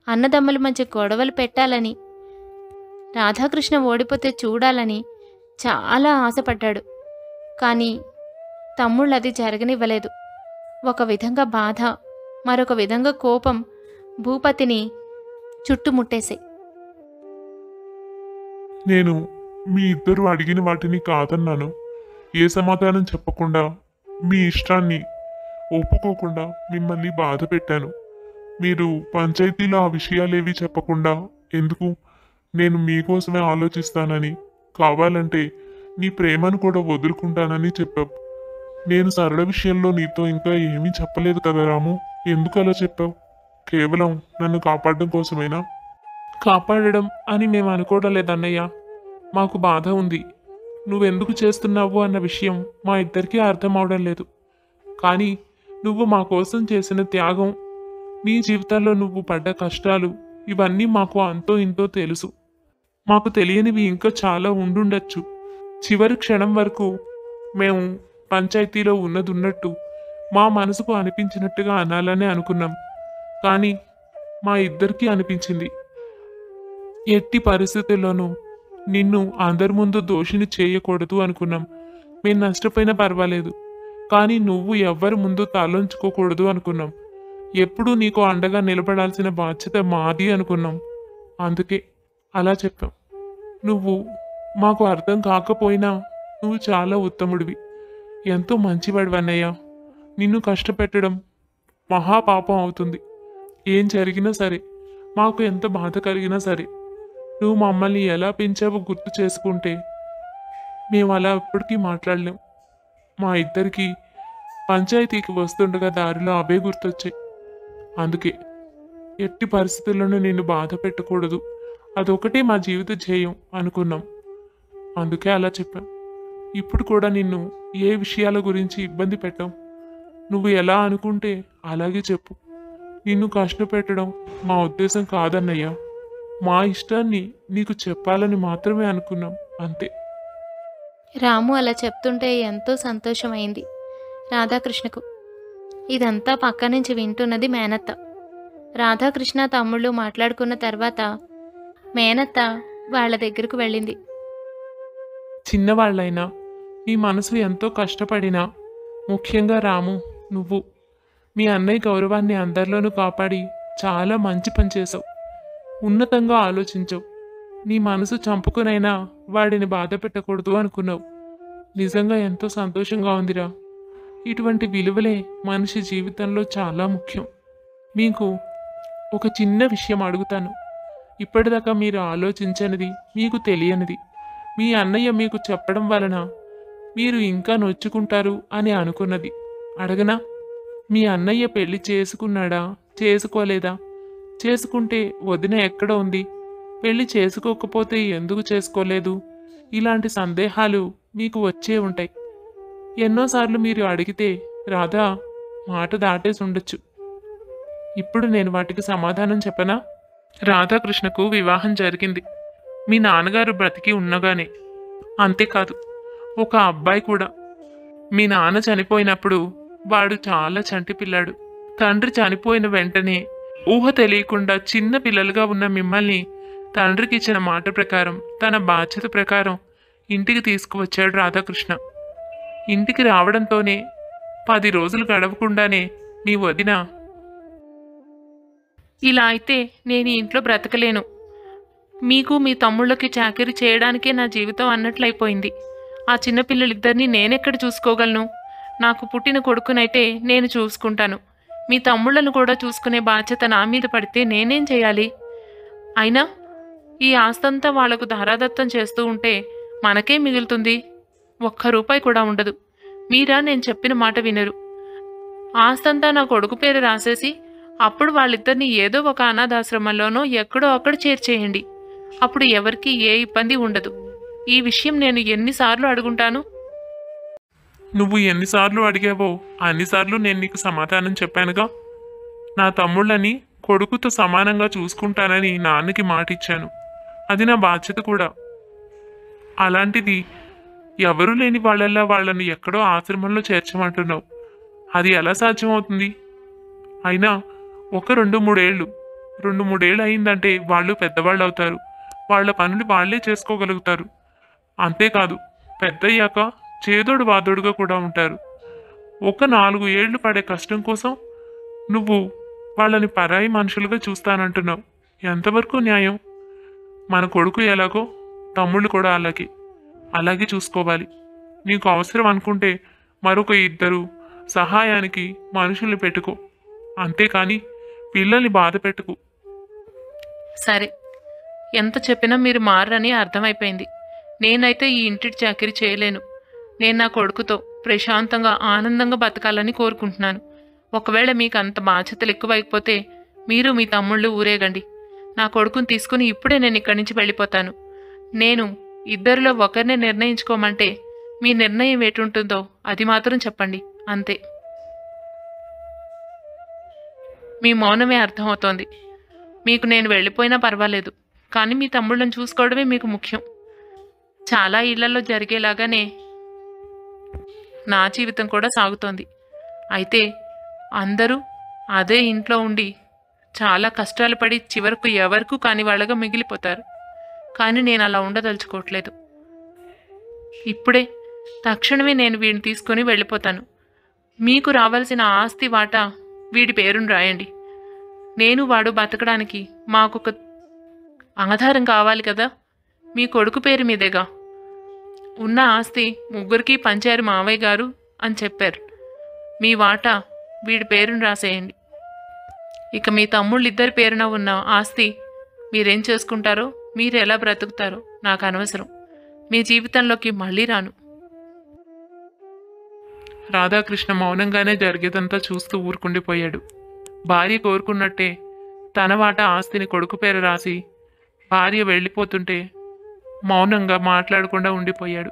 అన్నదమ్ముల మధ్య గొడవలు పెట్టాలని, రాధాకృష్ణ ఓడిపోతే చూడాలని చాలా ఆశపడ్డాడు. కానీ తమ్ముళ్ళు అది జరగనివ్వలేదు. ఒక విధంగా బాధ, మరొక విధంగా కోపం భూపతిని చుట్టుముట్టేశాయి. నేను మీ ఇద్దరు అడిగిన వాటిని కాదన్నాను. ఏ సమాధానం చెప్పకుండా మీ ఇష్టాన్ని ఒప్పుకోకుండా మిమ్మల్ని బాధ పెట్టాను. మీరు పంచాయతీలో ఆ విషయాలేవి చెప్పకుండా ఎందుకు? నేను మీకోసమే ఆలోచిస్తానని, కావాలంటే నీ ప్రేమను కూడా వదులుకుంటానని చెప్పావు. నేను సరళ విషయంలో నీతో ఇంకా ఏమీ చెప్పలేదు కదా రాము. ఎందుకు అలా చెప్పావు? కేవలం నన్ను కాపాడడం కోసమేనా? కాపాడడం అని మేము అనుకోవడం లేదన్నయ్య. మాకు బాధ ఉంది. నువ్వెందుకు చేస్తున్నావు అన్న విషయం మా ఇద్దరికీ అర్థం అవడం లేదు. కానీ నువ్వు మా కోసం చేసిన త్యాగం, నీ జీవితంలో నువ్వు పడ్డ కష్టాలు, ఇవన్నీ మాకు అంతో ఇంతో తెలుసు. మాకు తెలియనివి ఇంకా చాలా ఉండుండొచ్చు. చివరి క్షణం వరకు మేము పంచాయతీలో ఉన్నట్టు మా మనసుకు అనిపించినట్టుగా అనాలని అనుకున్నాం. కానీ మా ఇద్దరికీ అనిపించింది ఎట్టి పరిస్థితుల్లోనూ నిన్ను అందరి ముందు దోషిని చేయకూడదు అనుకున్నాం. మేము నష్టపోయినా పర్వాలేదు, కానీ నువ్వు ఎవ్వరి ముందు తలొంచుకోకూడదు అనుకున్నాం. ఎప్పుడూ నీకు అండగా నిలబడాల్సిన బాధ్యత మాది అనుకున్నాం. అందుకే అలా చెప్పాం. నువ్వు మాకు అర్థం కాకపోయినా నువ్వు చాలా ఉత్తముడివి, ఎంతో మంచివాడివి అన్నయ్య. నిన్ను కష్టపెట్టడం మహాపాపం అవుతుంది. ఏం జరిగినా సరే, మాకు ఎంత బాధ కలిగినా సరే, నువ్వు మమ్మల్ని ఎలా పెంచావో గుర్తు చేసుకుంటే మేము అలా ఎప్పటికీ మాట్లాడలేం. మా ఇద్దరికి పంచాయతీకి వస్తుండగా దారిలో అవే గుర్తొచ్చాయి. అందుకే ఎట్టి పరిస్థితుల్లోనూ నిన్ను బాధ పెట్టకూడదు, అదొకటే మా జీవిత ధ్యేయం అనుకున్నాం. అందుకే అలా చెప్పాం. ఇప్పుడు కూడా నిన్ను ఏ విషయాల గురించి ఇబ్బంది పెట్టాం. నువ్వు ఎలా అనుకుంటే అలాగే చెప్పు. నిన్ను కష్టపెట్టడం మా ఉద్దేశం కాదన్నయ్యా. మా ఇష్టాన్ని నీకు చెప్పాలని మాత్రమే అనుకున్నాం, అంతే. రాము అలా చెప్తుంటే ఎంతో సంతోషమైంది రాధాకృష్ణకు. ఇదంతా పక్క నుంచి వింటున్నది మేనత్త. రాధాకృష్ణ తమ్ముళ్ళు మాట్లాడుకున్న తర్వాత మేనత్త వాళ్ళ దగ్గరకు వెళ్ళింది. చిన్నవాళ్ళైనా మీ మనసు ఎంతో కష్టపడినా, ముఖ్యంగా రాము నువ్వు మీ అన్నయ్య గౌరవాన్ని అందరిలోనూ కాపాడి చాలా మంచి పని చేసావు. ఉన్నతంగా ఆలోచించావు. నీ మనసు చంపుకునైనా వాడిని బాధ పెట్టకూడదు అనుకున్నావు. నిజంగా ఎంతో సంతోషంగా ఉందిరా. ఇటువంటి విలువలే మనిషి జీవితంలో చాలా ముఖ్యం. మీకు ఒక చిన్న విషయం అడుగుతాను. ఇప్పటిదాకా మీరు ఆలోచించనిది, మీకు తెలియనిది మీ అన్నయ్య మీకు చెప్పడం వలన మీరు ఇంకా నొచ్చుకుంటారు అని అనుకున్నది అడగనా? మీ అన్నయ్య పెళ్లి చేసుకున్నాడా, చేసుకోలేదా? చేసుకుంటే వదిన ఎక్కడ ఉంది? పెళ్లి చేసుకోకపోతే ఎందుకు చేసుకోలేదు? ఇలాంటి సందేహాలు మీకు వచ్చే ఉంటాయి. ఎన్నోసార్లు మీరు అడిగితే రాధా మాట దాటేసి ఉండొచ్చు. ఇప్పుడు నేను వాటికి సమాధానం చెప్పనా? రాధాకృష్ణకు వివాహం జరిగింది మీ నాన్నగారు బ్రతికి ఉన్నగానే. అంతేకాదు, ఒక అబ్బాయి కూడా. మీ నాన్న చనిపోయినప్పుడు వాడు చాలా చంటి పిల్లాడు. తండ్రి చనిపోయిన వెంటనే ఊహ తెలియకుండా చిన్న పిల్లలుగా ఉన్న మిమ్మల్ని తండ్రికి ఇచ్చిన మాట ప్రకారం, తన బాధ్యత ప్రకారం ఇంటికి తీసుకువచ్చాడు రాధాకృష్ణ. ఇంటికి రావడంతోనే 10 రోజులు గడవకుండానే మీ వదిన, ఇలా అయితే నేను ఈ ఇంట్లో బ్రతకలేను, మీకు మీ తమ్ముళ్ళకి చాకరీ చేయడానికే నా జీవితం అన్నట్లయిపోయింది. ఆ చిన్నపిల్లలిద్దరినీ నేనెక్కడ చూసుకోగలను? నాకు పుట్టిన కొడుకునైతే నేను చూసుకుంటాను, మీ తమ్ముళ్ళను కూడా చూసుకునే బాధ్యత నా మీద పడితే నేనేం చేయాలి? అయినా ఈ ఆస్తంతా వాళ్లకు ధారాదత్తం చేస్తూ ఉంటే మనకేం మిగులుతుంది? ₹1 కూడా ఉండదు. మీరా నేను చెప్పిన మాట వినరు. ఆస్తంతా నా కొడుకు పేరు రాసేసి అప్పుడు వాళ్ళిద్దరిని ఏదో ఒక అనాథాశ్రమంలోనో ఎక్కడో అక్కడ చేర్చేయండి. అప్పుడు ఎవరికీ ఏ ఇబ్బంది ఉండదు. ఈ విషయం నేను ఎన్నిసార్లు అడుగుంటాను? నువ్వు ఎన్నిసార్లు అడిగావో అన్నిసార్లు నేను నీకు సమాధానం చెప్పానుగా. నా తమ్ముళ్ళని కొడుకుతో సమానంగా చూసుకుంటానని నాన్నకి మాటిచ్చాను. అది నా బాధ్యత కూడా. అలాంటిది ఎవరూ లేని వాళ్ళల్లా వాళ్ళని ఎక్కడో ఆశ్రమంలో చేర్చమంటున్నావు. అది ఎలా సాధ్యమవుతుంది? అయినా ఒక 2-3 ఏళ్ళు 2-3 ఏళ్ళు అయిందంటే వాళ్ళు పెద్దవాళ్ళు అవుతారు. వాళ్ళ పనులు వాళ్ళే చేసుకోగలుగుతారు. అంతేకాదు, పెద్దయ్యాక చేదోడు వాదోడుగా కూడా ఉంటారు. ఒక 4 ఏళ్ళు పడే కష్టం కోసం నువ్వు వాళ్ళని పరాయి మనుషులుగా చూస్తానంటున్నావు. ఎంతవరకు న్యాయం? మన కొడుకు ఎలాగో తమ్ముళ్ళు కూడా అలాగే చూసుకోవాలి. నీకు అవసరం అనుకుంటే మరొక 2 సహాయానికి మనుషుల్ని పెట్టుకో, అంతేకాని పిల్లల్ని బాధ పెట్టుకు. సరే, ఎంత చెప్పినా మీరు మారని అర్థమైపోయింది. నేనైతే ఈ ఇంటి చాకరీ చేయలేను. నేను నా కొడుకుతో ప్రశాంతంగా ఆనందంగా బతకాలని కోరుకుంటున్నాను. ఒకవేళ మీకు అంత బాధ్యతలు ఎక్కువైపోతే మీరు మీ తమ్ముళ్ళు ఊరేగండి. నా కొడుకుని తీసుకుని ఇప్పుడే నేను ఇక్కడి నుంచి వెళ్ళిపోతాను. నేను ఇద్దరిలో ఒకరినే నిర్ణయించుకోమంటే మీ నిర్ణయం ఎటుంటుందో అది మాత్రం చెప్పండి, అంతే. మీ మౌనమే అర్థమవుతోంది. మీకు నేను వెళ్ళిపోయినా పర్వాలేదు, కానీ మీ తమ్ముళ్ళని చూసుకోవడమే మీకు ముఖ్యం. చాలా ఇళ్లలో జరిగేలాగానే నా జీవితం కూడా సాగుతోంది. అయితే అందరూ అదే ఇంట్లో ఉండి చాలా కష్టాలు పడి చివరకు ఎవరికూ కాని వాళ్ళగా మిగిలిపోతారు. కానీ నేను అలా ఉండదలుచుకోవట్లేదు. ఇప్పుడే తక్షణమే నేను వీడిని తీసుకొని వెళ్ళిపోతాను. మీకు రావాల్సిన ఆస్తి వాటా వీడి పేరును రాయండి. నేను వాడు బతకడానికి మాకొక ఆధారం కావాలి కదా. మీ కొడుకు పేరు మీదేగా, ఉన్న ఆస్తి ముగ్గురికి పంచారు మావయ్య గారు అని చెప్పారు. మీ వాటా వీడి పేరును రాసేయండి. ఇక మీ తమ్ముళ్ళిద్దరి పేరున ఉన్న ఆస్తి మీరేం చేసుకుంటారో, మీరు ఎలా బ్రతుకుతారో నాకు అనవసరం. మీ జీవితంలోకి మళ్ళీ రాను. రాధాకృష్ణ మౌనంగానే జరిగేదంతా చూస్తూ ఊరుకుండిపోయాడు. భార్య కోరుకున్నట్టే తన వాటా ఆస్తిని కొడుకు పేరు రాసి భార్య వెళ్ళిపోతుంటే మౌనంగా మాట్లాడకుండా ఉండిపోయాడు.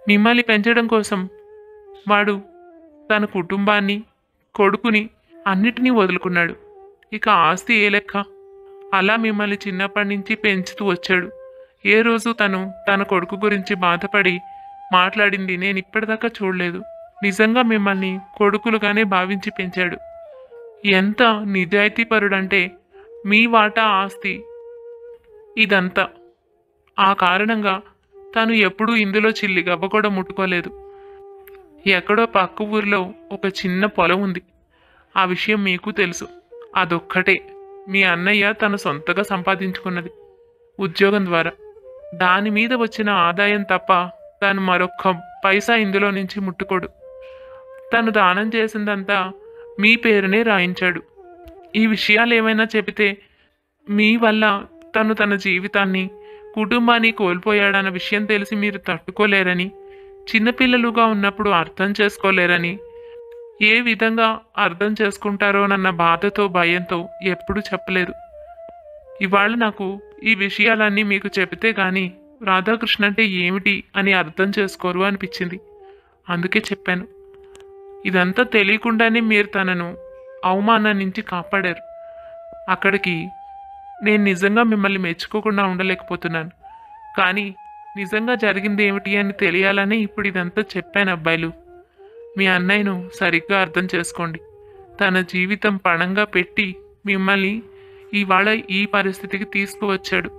మిమ్మల్ని పెంచడం కోసం వాడు తన కుటుంబాన్ని, కొడుకుని అన్నిటినీ వదులుకున్నాడు. ఇక ఆస్తి ఏ లెక్క? అలా మిమ్మల్ని చిన్నప్పటి నుంచి పెంచుతూ వచ్చాడు. ఏ రోజు తను తన కొడుకు గురించి బాధపడి మాట్లాడింది నేను ఇప్పటిదాకా చూడలేదు. నిజంగా మిమ్మల్ని కొడుకులుగానే భావించి పెంచాడు. ఎంత నిజాయితీపరుడంటే మీ వాటా ఆస్తి ఇదంతా. ఆ కారణంగా తను ఎప్పుడూ ఇందులో చిల్లి గవ్వ కూడా ముట్టుకోలేదు. ఎక్కడో పక్క ఊరిలో ఒక చిన్న పొలం ఉంది. ఆ విషయం మీకు తెలుసు. అదొక్కటే మీ అన్నయ్య తను సొంతగా సంపాదించుకున్నది ఉద్యోగం ద్వారా. దాని మీద వచ్చిన ఆదాయం తప్ప తను మరొక్క పైసా ఇందులో నుంచి ముట్టుకోడు. తను దానం చేసిందంతా మీ పేరునే రాయించాడు. ఈ విషయాలు ఏమైనా చెబితే మీ వల్ల తను తన జీవితాన్ని, కుటుంబాన్ని కోల్పోయాడన్న విషయం తెలిసి మీరు తట్టుకోలేరని, చిన్నపిల్లలుగా ఉన్నప్పుడు అర్థం చేసుకోలేరని, ఏ విధంగా అర్థం చేసుకుంటారోనన్న బాధతో, భయంతో ఎప్పుడూ చెప్పలేదు. ఇవాళ నాకు ఈ విషయాలన్నీ మీకు చెబితే గాని రాధాకృష్ణ అంటే ఏమిటి అని అర్థం చేసుకోరు అనిపించింది. అందుకే చెప్పాను. ఇదంతా తెలియకుండానే మీరు తనను అవమానం నుంచి కాపాడారు. అక్కడికి నేను నిజంగా మిమ్మల్ని మెచ్చుకోకుండా ఉండలేకపోతున్నాను. కానీ నిజంగా జరిగింది ఏమిటి అని తెలియాలని ఇప్పుడు ఇదంతా చెప్పాను. అబ్బాయిలు, మీ అన్నయ్యను సరిగ్గా అర్థం చేసుకోండి. తన జీవితం పణంగా పెట్టి మిమ్మల్ని ఇవాళ ఈ పరిస్థితికి తీసుకువచ్చాడు.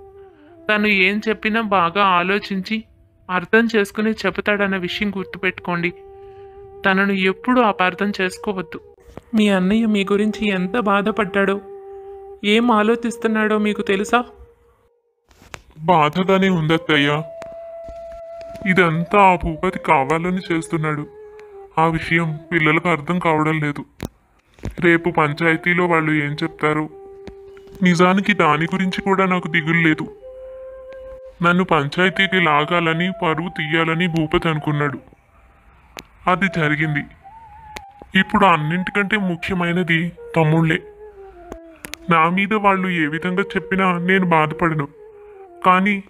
తను ఏం చెప్పినా బాగా ఆలోచించి అర్థం చేసుకుని చెబుతాడన్న విషయం గుర్తుపెట్టుకోండి. తనను ఎప్పుడూ అపార్థం చేసుకోవద్దు. మీ అన్నయ్య మీ గురించి ఎంత బాధపడ్డాడో, ఏం ఆలోచిస్తున్నాడో మీకు తెలుసా? బాధగానే ఉందత్తయ్య. ఇదంతా ఆ భూపతి కావాలని చేస్తున్నాడు. ఆ విషయం పిల్లలకు అర్థం కావడం లేదు. రేపు పంచాయతీలో వాళ్ళు ఏం చెప్తారు? నిజానికి దాని గురించి కూడా నాకు దిగులు లేదు. నన్ను పంచాయతీకి లాగాలని, పరువు తీయాలని భూపతి అనుకున్నాడు. అది జరిగింది. ఇప్పుడు అన్నింటికంటే ముఖ్యమైనది తమ్ముళ్ళే. నా మీద వాళ్ళు ఏ విధంగా చెప్పినా నేను బాధపడను. కానీ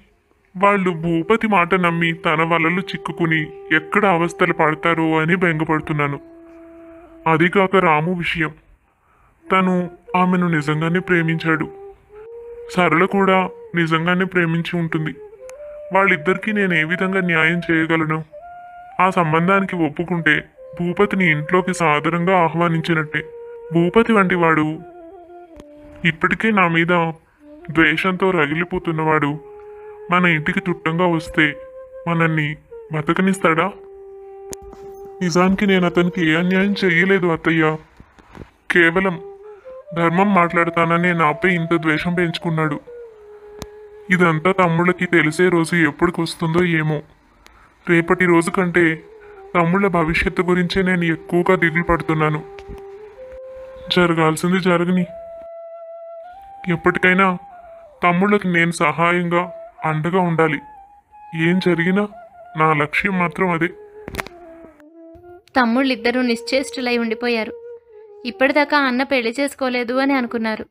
వాళ్ళు భూపతి మాట నమ్మి తన వలలో చిక్కుకుని ఎక్కడ అవస్థలు పడతారో అని బెంగపడుతున్నాను. అదిగాక రాము విషయం. తను ఆమెను నిజంగానే ప్రేమించాడు. సరళ కూడా నిజంగానే ప్రేమించి ఉంటుంది. వాళ్ళిద్దరికీ నేను ఏ విధంగా న్యాయం చేయగలను? ఆ సంబంధానికి ఒప్పుకుంటే భూపతిని ఇంట్లోకి సాదరంగా ఆహ్వానించినట్టే. భూపతి వంటి వాడు, ఇప్పటికే నా మీద ద్వేషంతో రగిలిపోతున్నవాడు మన ఇంటికి చుట్టంగా వస్తే మనల్ని బతకనిస్తాడా? నిజానికి నేను అతనికి ఏ అన్యాయం చెయ్యలేదు అత్తయ్య. కేవలం ధర్మం మాట్లాడతానని నాపై ఇంత ద్వేషం పెంచుకున్నాడు. ఇదంతా తమ్ముళ్ళకి తెలిసే రోజు ఎప్పటికి వస్తుందో ఏమో. రేపటి రోజు కంటే తమ్ముళ్ళ భవిష్యత్తు గురించే నేను ఎక్కువగా దిగులు పడుతున్నాను. జరగాల్సింది జరగని. ఎప్పటికైనా తమ్ముళ్ళకి నేను సహాయంగా, అండగా ఉండాలి. ఏం జరిగినా నా లక్ష్యం మాత్రం అదే. తమ్ముళ్ళిద్దరూ నిశ్చేష్టులై ఉండిపోయారు. ఇప్పటిదాకా అన్న పెళ్లి చేసుకోలేదు అని అనుకున్నారు.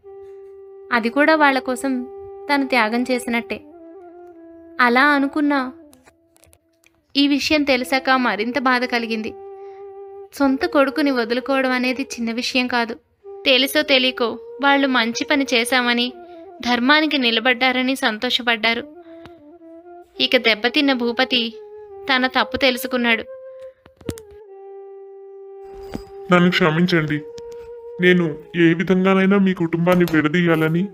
అది కూడా వాళ్ళ కోసం తను త్యాగం చేసినట్టే. అలా అనుకున్నా ఈ విషయం తెలిసాక మరింత బాధ కలిగింది. సొంత కొడుకుని వదులుకోవడం అనేది చిన్న విషయం కాదు. తెలుసో తెలియకో వాళ్ళు మంచి పని చేశామని, ధర్మానికి నిలబడ్డారని సంతోషపడ్డారు. ఇక దెబ్బతిన్న భూపతి తన తప్పు తెలుసుకున్నాడు. నన్ను క్షమించండి. నేను ఏ విధంగానైనా మీ కుటుంబాన్ని విడదీయాలని,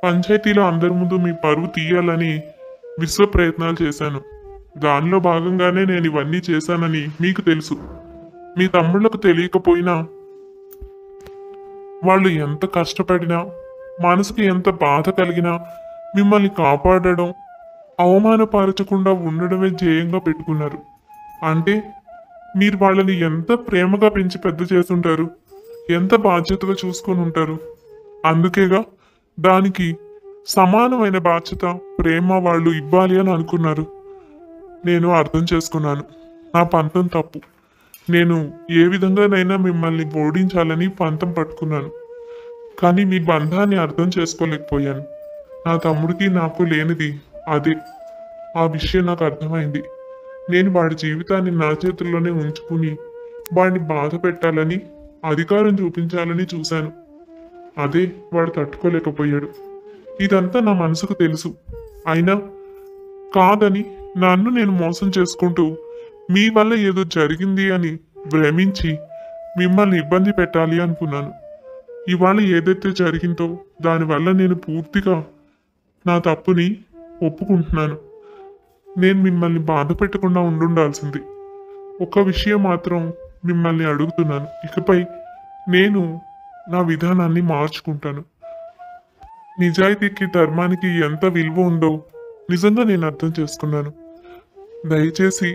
పంచాయతీలో అందరి ముందు మీ పరువు తీయాలని విశ్వ ప్రయత్నాలు చేశాను. దానిలో భాగంగానే నేను ఇవన్నీ చేశానని మీకు తెలుసు. మీ తమ్ముళ్లకు తెలియకపోయినా వాళ్ళు ఎంత కష్టపడినా, మనసుకి ఎంత బాధ కలిగినా మిమ్మల్ని కాపాడడం, అవమానపరచకుండా ఉండడమే ధ్యేయంగా పెట్టుకున్నారు. అంటే మీరు వాళ్ళని ఎంత ప్రేమగా పెంచి పెద్ద చేస్తుంటారు, ఎంత బాధ్యతగా చూసుకొని ఉంటారు. అందుకేగా దానికి సమానమైన బాధ్యత, ప్రేమ వాళ్ళు ఇవ్వాలి అని అనుకున్నారు. నేను అర్థం చేసుకున్నాను. నా పంతం తప్పు. నేను ఏ విధంగానైనా మిమ్మల్ని ఓడించాలని పంతం పట్టుకున్నాను. కానీ మీ బంధాన్ని అర్థం చేసుకోలేకపోయాను. నా తమ్ముడికి నాకు లేనిది అదే. ఆ విషయం నాకు అర్థమైంది. నేను వాడి జీవితాన్ని నా చేతుల్లోనే ఉంచుకుని వాడిని బాధ పెట్టాలని, అధికారం చూపించాలని చూశాను. అదే వాడు తట్టుకోలేకపోయాడు. ఇదంతా నా మనసుకు తెలుసు. అయినా కాదని నన్ను నేను మోసం చేసుకుంటూ మీ వల్ల ఏదో జరిగింది అని భ్రమించి మిమ్మల్ని ఇబ్బంది పెట్టాలి అనుకున్నాను. ఇవాళ ఏదైతే జరిగిందో దానివల్ల నేను పూర్తిగా నా తప్పుని ఒప్పుకుంటున్నాను. నేను మిమ్మల్ని బాధ పెట్టకుండా ఉండాల్సింది. ఒక విషయం మాత్రం మిమ్మల్ని అడుగుతున్నాను. ఇకపై నేను నా విధానాన్ని మార్చుకుంటాను. నిజాయితీకి, ధర్మానికి ఎంత విలువ ఉందో నిజంగా నేను అర్థం చేసుకున్నాను. దయచేసి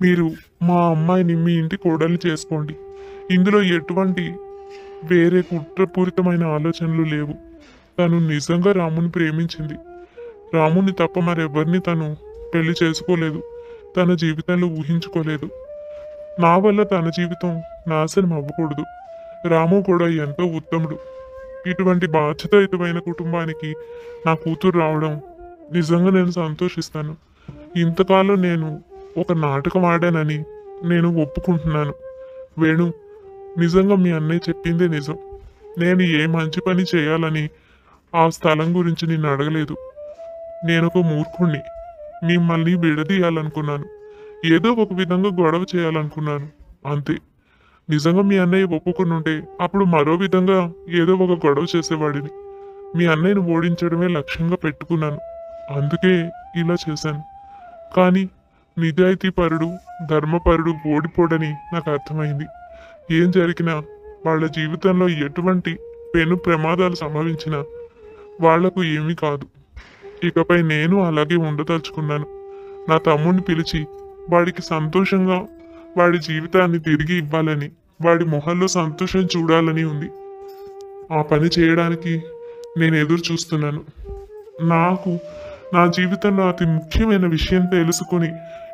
మీరు మా అమ్మాయిని మీ ఇంటి కోడలు చేసుకోండి. ఇందులో ఎటువంటి వేరే కుట్రపూరితమైన ఆలోచనలు లేవు. తను నిజంగా రాముని ప్రేమించింది. రాముని తప్ప మరెవరిని తను పెళ్లి చేసుకోలేదు. తన జీవితంలో ఊహించుకోలేదు. నా వల్ల తన జీవితం నాశనం అవ్వకూడదు. రాము కూడా ఎంతో ఉత్తముడు. ఇటువంటి బాధ్యతాయుతమైన కుటుంబానికి నా కూతురు రావడం నిజంగా నేను సంతోషిస్తాను. ఇంతకాలం నేను ఒక నాటకం ఆడానని నేను ఒప్పుకుంటున్నాను. వేణు, నిజంగా మీ అన్నయ్య చెప్పిందే నిజం. నేను ఏ మంచి పని చేయాలని ఆ స్థలం గురించి నిన్ను అడగలేదు. నేను ఒక మూర్ఖుణ్ణి. మిమ్మల్ని విడదీయాలనుకున్నాను. ఏదో ఒక విధంగా గొడవ చేయాలనుకున్నాను, అంతే. నిజంగా మీ అన్నయ్య ఒప్పుకుని ఉంటే అప్పుడు మరో విధంగా ఏదో ఒక గొడవ చేసేవాడిని. మీ అన్నయ్యను ఓడించడమే లక్ష్యంగా పెట్టుకున్నాను. అందుకే ఇలా చేశాను. కానీ నిజాయితీపరుడు, ధర్మపరుడు ఓడిపోడని నాకు అర్థమైంది. ఏం జరిగినా, వాళ్ళ జీవితంలో ఎటువంటి పెను ప్రమాదాలు సంభవించినా వాళ్లకు ఏమీ కాదు. ఇకపై నేను అలాగే ఉండదలుచుకున్నాను. నా తమ్ముడిని పిలిచి వాడికి సంతోషంగా వాడి జీవితాన్ని తిరిగి ఇవ్వాలని, వాడి మొహంలో సంతోషం చూడాలని ఉంది. ఆ పని చేయడానికి నేను ఎదురు చూస్తున్నాను. నాకు నా జీవితంలో అతి ముఖ్యమైన విషయం తెలుసుకుని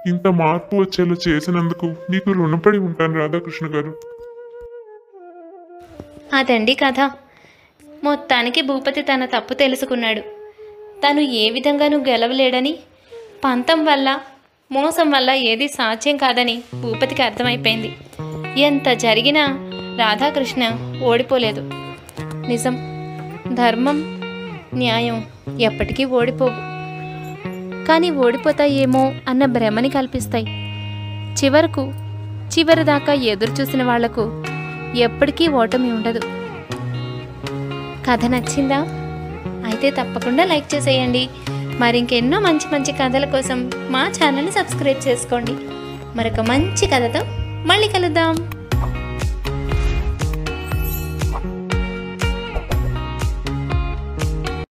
ఇంత మార్పు వచ్చేలా చేసినందుకు నీకు రుణపడి ఉంటాను రాధాకృష్ణ గారు. అదండి కథ. మొత్తానికి భూపతి తన తప్పు తెలుసుకున్నాడు. తను ఏ విధంగానూ గెలవలేడని, పంతం వల్ల, మోసం వల్ల ఏది సాధ్యం కాదని భూపతికి అర్థమైపోయింది. ఎంత జరిగినా రాధాకృష్ణ ఓడిపోలేదు. నిజం, ధర్మం, న్యాయం ఎప్పటికీ ఓడిపోవు. కానీ ఓడిపోతాయేమో అన్న భ్రమని కల్పిస్తాయి. చివరిదాకా ఎదురు చూసిన వాళ్లకు ఎప్పటికీ ఓటమి ఉండదు. కథ నచ్చిందా? అయితే తప్పకుండా లైక్ చేసేయండి. మరింకెన్నో మంచి మంచి కథల కోసం మా ఛానల్ని సబ్స్క్రైబ్ చేసుకోండి. మరొక మంచి కథతో మళ్ళీ కలుద్దాం.